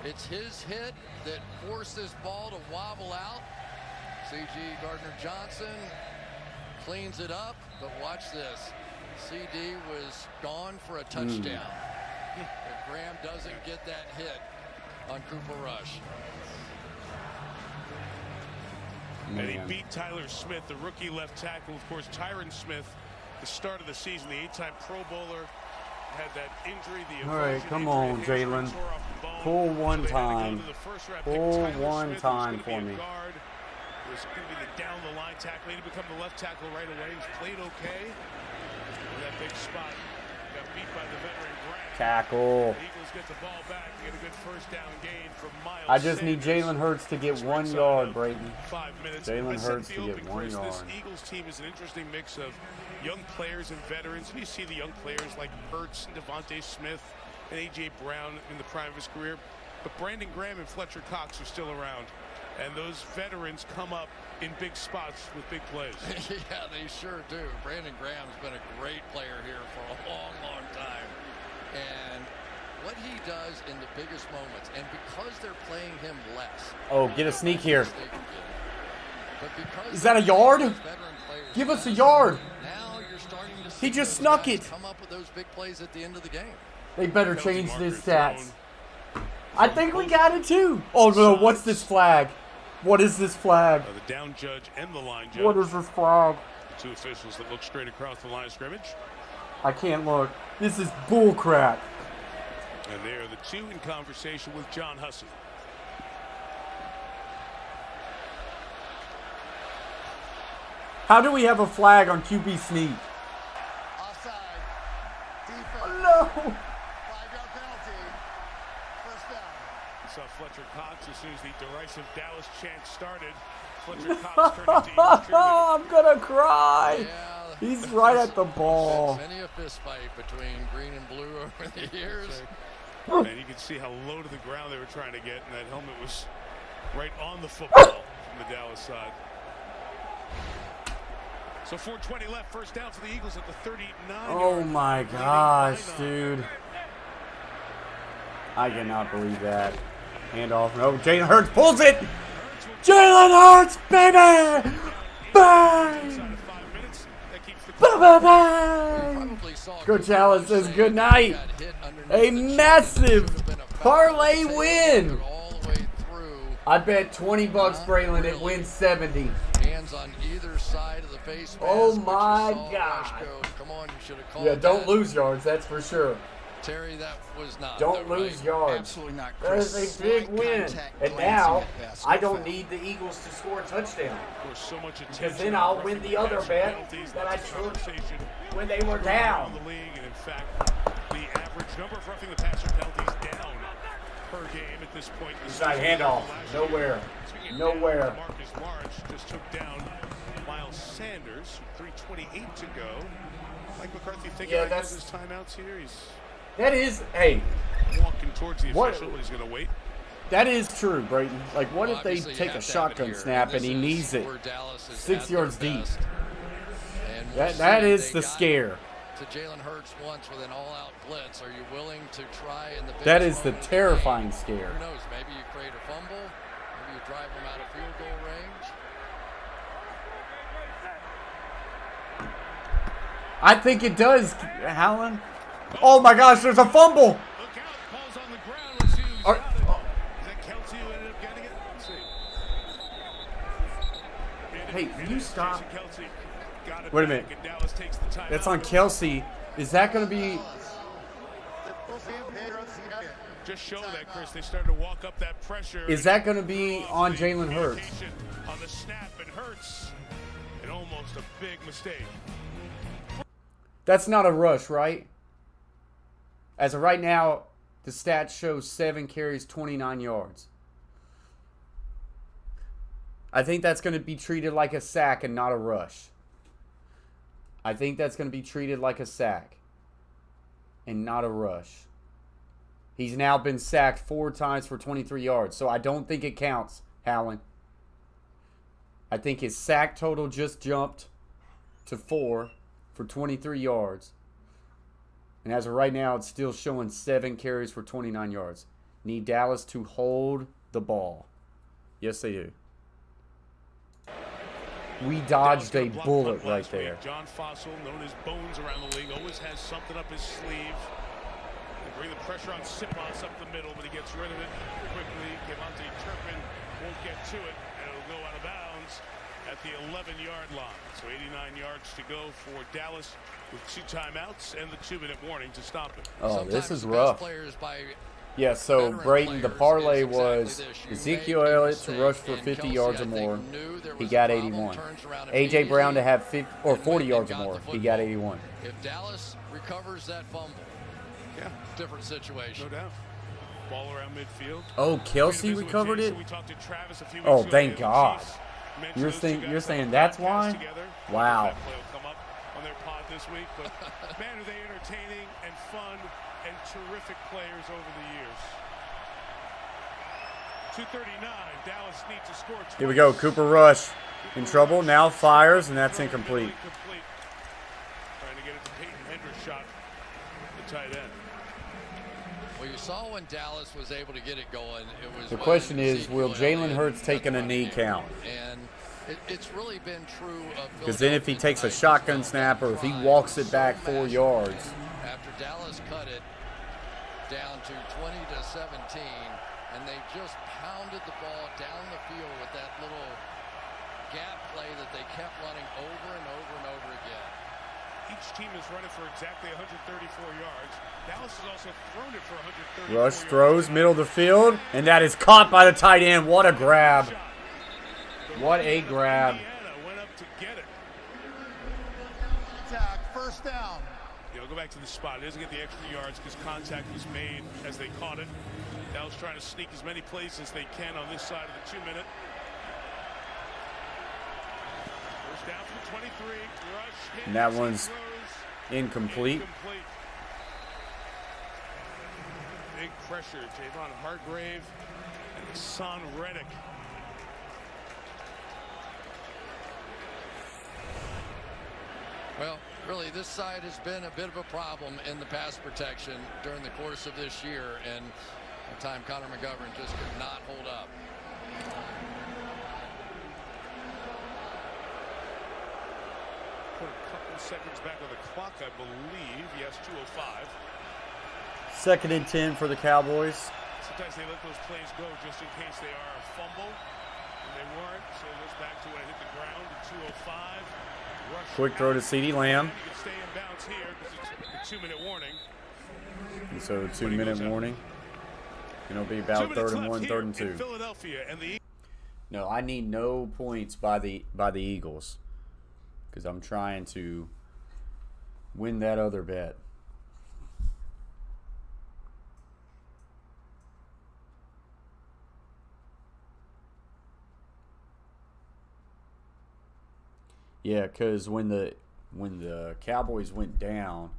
It's his hit that forced this ball to wobble out. C.J. Gardner-Johnson cleans it up, but watch this. CD was gone for a touchdown. If Graham doesn't get that hit on Cooper Rush. And he beat Tyler Smith, the rookie left tackle. Of course, Tyron Smith, the start of the season, the 8-time Pro Bowler, had that injury. All right, come on, Jalen. Pull one time. Pull one time for me. Was going to be the down the line tackle. He become the left tackle right away. He's played okay. In that big spot, got beat by the veteran Grant. Tackle. The Eagles get the ball back. They get a good first down gain from Miles. I just need Jalen Hurts to get 1 yard, Brayton. 5 minutes. Jalen Hurts to get 1 yard. This Eagles team is an interesting mix of young players and veterans. And you see the young players like Hurts and Devontae Smith and A.J. Brown in the prime of his career. But Brandon Graham and Fletcher Cox are still around. And those veterans come up in big spots with big plays. Yeah, they sure do. Brandon Graham's been a great player here for a long, long time. And what he does in the biggest moments, and because they're playing him less. Oh, get a sneak here. But because is that a yard? Give us a yard. Now you're starting to see he just snuck it. Come up with those big plays at the end of the game. They better change their stats. I think we got it too. Oh no, what's this flag? What is this flag? The down judge and the line judge. What is this flag? The two officials that look straight across the line of scrimmage. I can't look. This is bull crap. And they are the two in conversation with John Hussey. How do we have a flag on QB sneak? Offside. Defense. Oh, no. 5-yard penalty. First down. You saw Fletcher Cox as soon as the derisive Dallas chant started. Fletcher Cox turned into Eagles cheerleader. I'm gonna cry. Yeah, he's right at the ball. Many a fist fight between green and blue over the years. And you can see how low to the ground they were trying to get, and that helmet was right on the football from the Dallas side. So 4:20 left, first down for the Eagles at the 39. Oh my gosh, dude. I cannot believe that. Handoff. No, Jalen Hurts pulls it. Jalen Hurts, baby! Bang! Bang, bang, bang! Coach Allen says good night. A massive parlay win. I bet $20, Braylon. It wins 70. Hands on either side of the face. Oh my God. Come on, you should have called. Yeah, don't lose yards, that's for sure. Terry, that was not. Don't lose yards. Absolutely not. That is a big win. And now, I don't need the Eagles to score a touchdown. Because then I'll win the other bet that I took when they were down. And in fact, the average number of roughing the passer penalties down per game at this point. Inside handoff. Nowhere. Nowhere. Marcus March just took down Miles Sanders. 3:28 to go. Mike McCarthy thinking about his timeouts here. He's that is, hey. Walking towards the official, but he's going to wait. That is true, Brayton. Like, what if they take a shotgun snap and he needs it 6 yards deep? That is the scare. To Jalen Hurts once with an all-out blitz. Are you willing to try in the that is the terrifying scare. Who knows? Maybe you create a fumble. Maybe you drive them out of field goal range. I think it does, Howland. Oh my gosh, there's a fumble. Look out, ball's on the ground. Let's see who's got it. Is that Kelsey who ended up getting it? Let's see. Hey, can you stop? Got it Wait a minute. and Dallas takes the time That's out. on Kelsey. Is that going to be... Just show that, Chris. They started to walk up that pressure. Is that going to be on Jalen Hurts? On the snap, it hurts. And almost a big mistake. That's not a rush, right? As of right now, the stats show 7 carries, 29 yards. I think that's going to be treated like a sack and not a rush. I think that's going to be treated like a sack and not a rush. He's now been sacked 4 times for 23 yards, so I don't think it counts, Howland. I think his sack total just jumped to 4 for 23 yards. And as of right now, it's still showing 7 carries for 29 yards. Need Dallas to hold the ball. Yes, they do. We dodged a bullet right there. John Fossil, known as Bones around the league, always has something up his sleeve. They bring the pressure on Siposs up the middle, but he gets rid of it quickly. Kevontae Turpin won't get to it, and it'll go out of bounds at the 11-yard line. So 89 yards to go for Dallas with 2 timeouts and the 2-minute warning to stop it. Oh, this is rough. Yeah, so Brayton, the parlay was Ezekiel Elliott to rush for 50 yards or more. He got 81. A.J. Brown to have 50 or 40 yards or more. He got 81. If Dallas recovers that fumble, different situation. No doubt. Ball around midfield. Oh, Kelsey recovered it? Oh, thank God. You're saying that's why? Wow. On their pod this week, but man, are they entertaining and fun and terrific players over the years. 2:39, Dallas needs to score. Here we go, Cooper Rush in trouble, now fires, and that's incomplete. Trying to get it to Peyton Hendershot, the tight end. Well, you saw when Dallas was able to get it going. It was the question is, will Jalen Hurts take a knee count? And it's really been true of because then if he takes a shotgun snap or if he walks it back 4 yards. After Dallas cut it down to 20-17, and they just pounded the ball down the field with that little gap play that they kept running over and over and over again. Each team is running for exactly 134 yards. Dallas has also thrown it for 134 Rush yards. throws, middle of the field, and that is caught by the tight end. What a grab. What a grab. Went up to get it. Attack, first down. Go back to the spot. It doesn't get the extra yards because contact was made as they caught it. Dallas trying to sneak as many plays as they can on this side of the 2-minute. First down from 23. Rush. And that one's incomplete. Big pressure. Javon Hargrave and Hassan Reddick. Well, really, this side has been a bit of a problem in the pass protection during the course of this year, and at the time Connor McGovern just could not hold up. Put a couple seconds back on the clock, I believe. Yes, 2:05. 2nd and 10 for the Cowboys. Sometimes they let those plays go just in case they are a fumble, and they weren't, so it goes back to when it hit the ground at 2:05. Quick throw to CeeDee Lamb. You can stay in bounds here because it's a 2-minute warning. And so 2-minute warning. And it'll be about 3rd and 1, 3rd and 2. Philadelphia and the No, I need no points by the Eagles because I'm trying to win that other bet. Yeah, because when the Cowboys went down,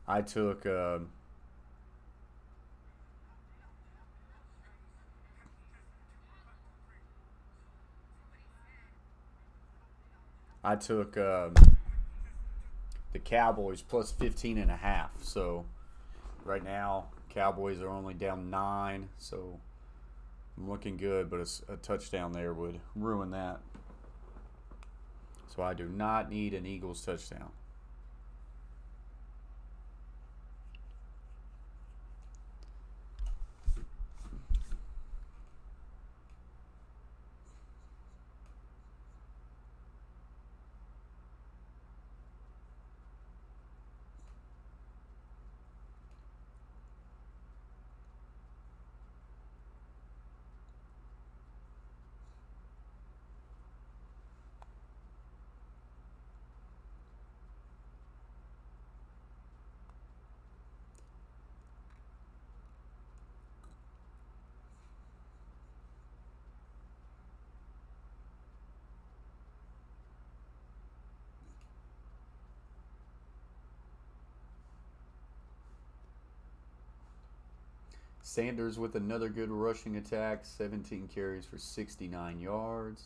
I took the Cowboys plus 15.5. So right now, Cowboys are only down 9. So I'm looking good, but a touchdown there would ruin that. So I do not need an Eagles touchdown. Sanders with another good rushing attack, 17 carries for 69 yards.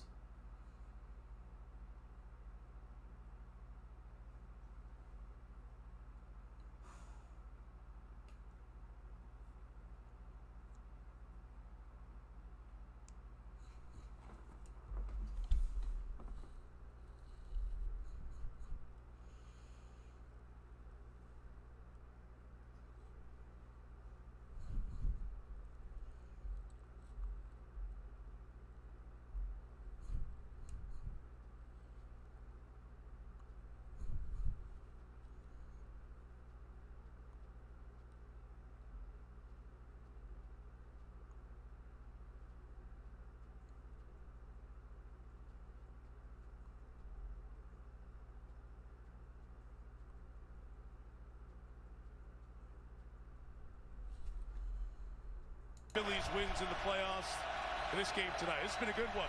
Phillies wins in the playoffs in this game tonight. It's been a good one.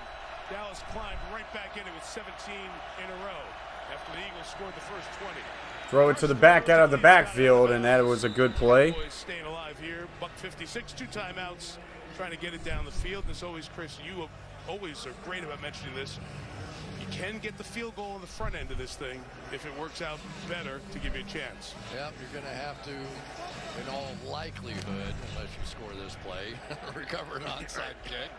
Dallas climbed right back in it with 17 in a row after the Eagles scored the first 20. Throw it to the back out of the backfield, and that was a good play. Cowboys staying alive here. Buck 56, 2 timeouts, trying to get it down the field. And as always, Chris, you always are great about mentioning this. You can get the field goal on the front end of this thing if it works out better to give you a chance. Yep, you're going to have to, in all likelihood, unless you score this play, recover an onside kick.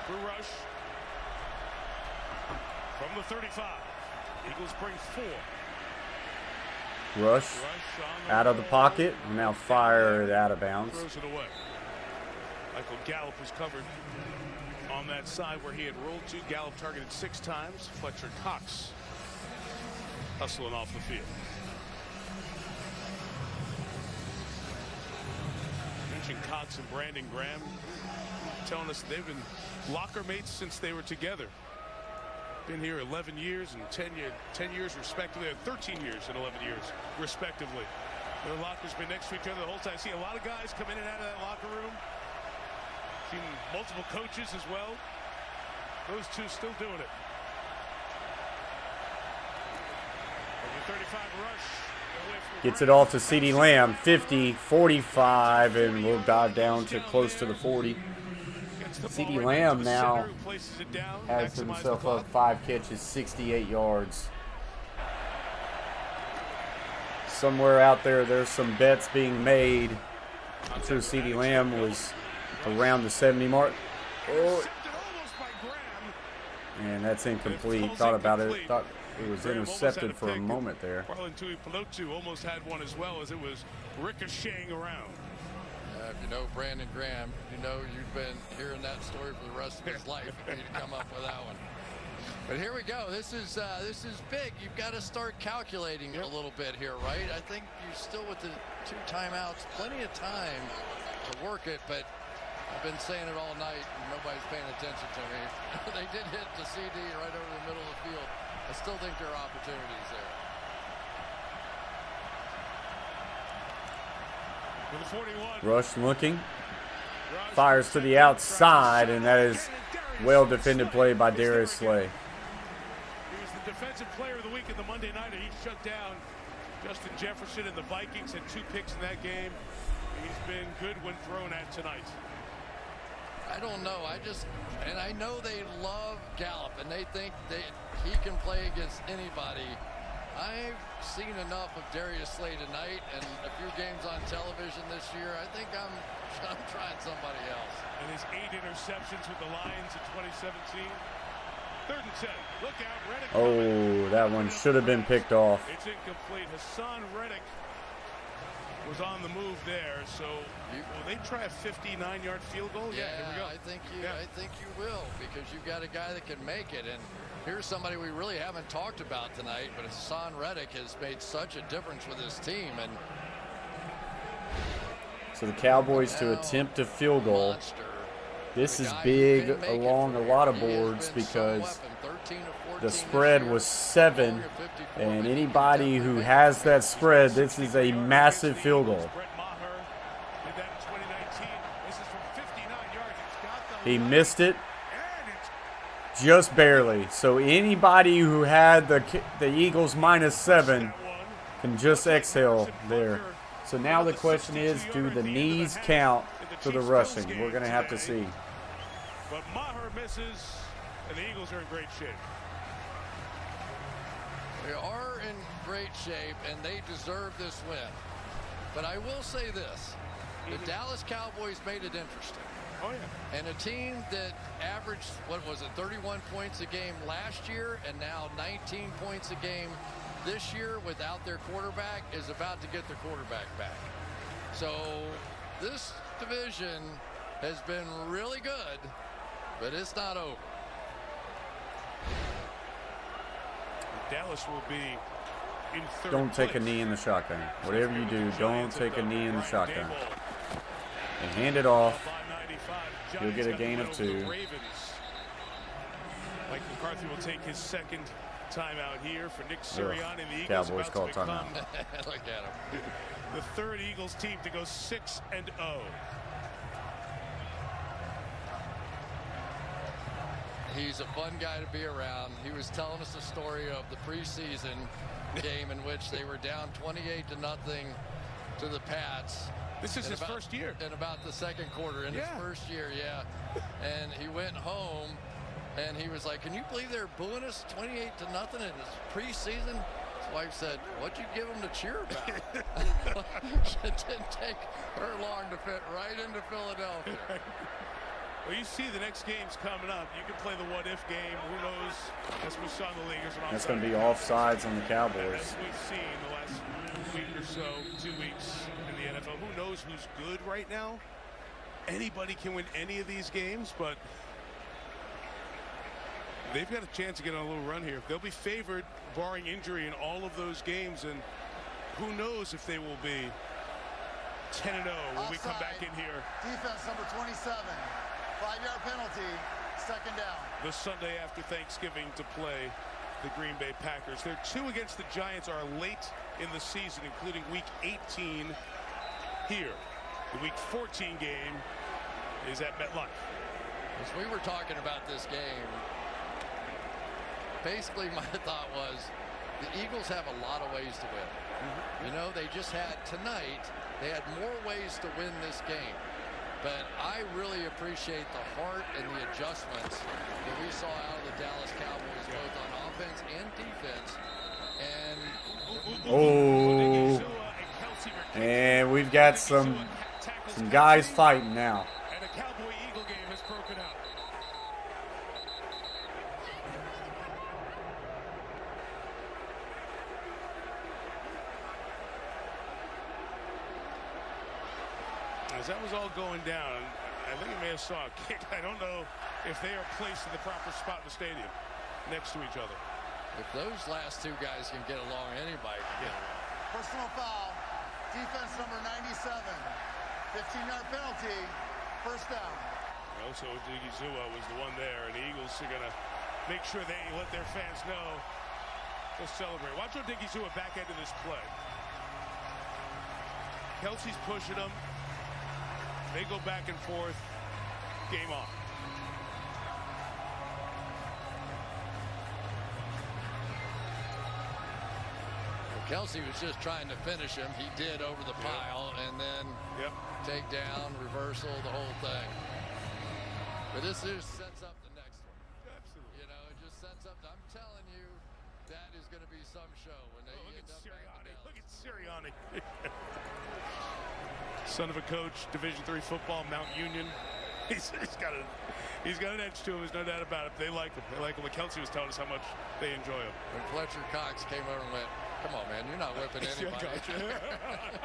Cooper rush from the 35. Eagles bring 4. Rush out of the pocket. Now fire it out of bounds. Throws it away. Michael Gallup was covered on that side where he had rolled to. Gallup targeted 6 times. Fletcher Cox hustling off the field. Mentioned Cox and Brandon Graham telling us they've been locker mates since they were together. Been here 11 years and 10 years respectively, 13 years and 11 years respectively. Their lockers been next to each other the whole time. I see a lot of guys come in and out of that locker room. Seen multiple coaches as well. Those two still doing it. The 35 rush. Gets it off to CeeDee Lamb, 50, 45, and we'll dive down to close to the 40. CeeDee Lamb now has himself up 5 catches, 68 yards. Somewhere out there, there's some bets being made. I'm sure CeeDee Lamb was around the 70 mark. Oh. And that's incomplete. Thought about it. Thought it was intercepted for a moment there. Marlon Tuipulotu almost had one as well as it was ricocheting around. If you know Brandon Graham, you know you've been hearing that story for the rest of his life if you come up with that one. But here we go. This is big. You've got to start calculating a little bit here, right? I think you're still with the 2 timeouts, plenty of time to work it, but I've been saying it all night and nobody's paying attention to me. They did hit the CD right over the middle of the field. I still think there are opportunities there. Rush looking, fires to the outside, and that is well defended play by Darius Slay. He was the defensive player of the week in the Monday nighter. He shut down Justin Jefferson and the Vikings, had 2 picks in that game. He's been good when thrown at tonight. I don't know. And I know they love Gallup and they think he can play against anybody. I've seen enough of Darius Slay tonight and a few games on television this year. I think I'm trying somebody else. And his 8 interceptions with the Lions in 2017. 3rd and 10. Look out, Reddick. Oh, that one should have been picked off. It's incomplete. Hassan Reddick was on the move there. So will they try a 59-yard field goal? Yeah, here we go. I think you will, because you've got a guy that can make it. And here's somebody we really haven't talked about tonight, but Hassan Reddick has made such a difference with his team. And so the Cowboys to attempt a field goal. This is big along a lot of boards because the spread was 7, and anybody who has that spread, this is a massive field goal. He missed it just barely. So anybody who had the Eagles -7 can just exhale there. So now the question is, do the knees count for the rushing? We're going to have to see. But Maher misses, and the Eagles are in great shape. They are in great shape, and they deserve this win. But I will say this. The Dallas Cowboys made it interesting. Oh, yeah. And a team that averaged, 31 points a game last year, and now 19 points a game this year without their quarterback is about to get their quarterback back. So this division has been really good, but it's not over. Dallas will be in 3rd Don't take place. a knee in the shotgun. Whatever you do, don't take a knee in the shotgun. And hand it off. You'll get a gain of 2. Mike McCarthy will take his 2nd timeout here for Nick Sirianni and the Eagles. Cowboys call timeout. Look at him. The 3rd Eagles team to go 6-0. He's a fun guy to be around. He was telling us the story of the preseason game in which they were down 28-0 to the Pats. This is his first year. In about the second quarter, in his first year, yeah. And he went home, and he was like, "Can you believe they're booing us 28-0 in this preseason?" His wife said, "What'd you give them to cheer about?" It didn't take her long to fit right into Philadelphia. Well, you see the next game's coming up. You can play the what-if game. Who knows? As we saw in the league. That's going to be offsides on the Cowboys. As we've seen the last week or so, 2 weeks in the NFL. Who knows who's good right now? Anybody can win any of these games, but they've got a chance to get on a little run here. They'll be favored, barring injury, in all of those games, and who knows if they will be 10-0 when we come back in here. Defense number 27. 5-yard penalty, second down. The Sunday after Thanksgiving to play the Green Bay Packers. Their 2 against the Giants are late in the season, including Week 18 here. The Week 14 game is at MetLife. As we were talking about this game, basically my thought was the Eagles have a lot of ways to win. You know, they just had tonight, they had more ways to win this game. But I really appreciate the heart and the adjustments that we saw out of the Dallas Cowboys, both on offense and defense. And we've got some guys fighting now. And a Cowboy-Eagle game has broken out. As that was all going down, I think you may have saw a kick. I don't know if they are placed in the proper spot in the stadium next to each other. If those last 2 guys can get along, anybody can get along. Personal foul. Defense number 97. 15-yard penalty. First down. Also, Odigizua was the one there, and the Eagles are going to make sure they let their fans know they'll celebrate. Watch Odigizua back into this play. Kelsey's pushing him. They go back and forth. Game on. Well, Kelsey was just trying to finish him. He did over the pile, and then take down, reversal, the whole thing. But this just sets up the next one. Absolutely. You know, it just sets up. I'm telling you, that is going to be some show when they end up back in Dallas. Look at Sirianni. Son of a coach, Division III football, Mount Union. He's got an edge to him. There's no doubt about it. They like him. They like him. Kelsey was telling us how much they enjoy him. When Fletcher Cox came over and went, "Come on, man, you're not whipping anybody."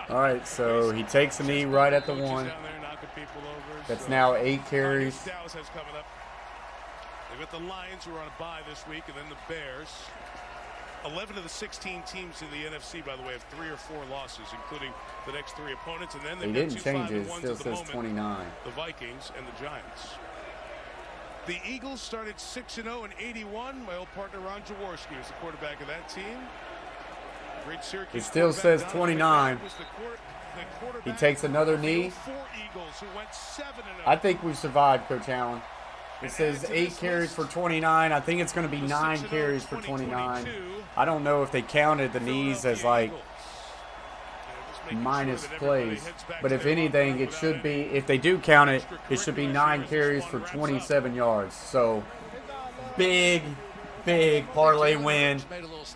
All right, so he takes a knee right at the 1. Down there knocking people over. That's now 8 carries. Dallas has coming up. They've got the Lions, who are on a bye this week, and then the Bears. 11 of the 16 teams in the NFC, by the way, have 3 or 4 losses, including the next 3 opponents. And then He didn't change it. It still says 29. The Vikings and the Giants. The Eagles started 6-0 in '81. My old partner Ron Jaworski was the quarterback of that team. Great Syracuse. It still says 29. He takes another knee. I think we survived, Coach Allen. It says 8 carries for 29. I think it's going to be 9 carries for 29. I don't know if they counted the knees as like minus plays. But if anything, it should be, if they do count it, it should be 9 carries for 27 yards. So big parlay win.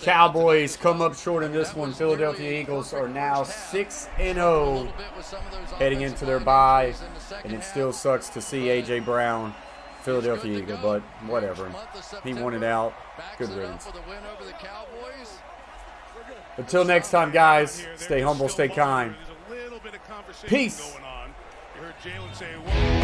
Cowboys come up short in this one. Philadelphia Eagles are now 6-0 heading into their bye. And it still sucks to see A.J. Brown, Philadelphia Eagle, but whatever. He won it out. Good riddance. Until next time, guys, stay humble, stay kind. Peace. You heard Jalen say, whoa.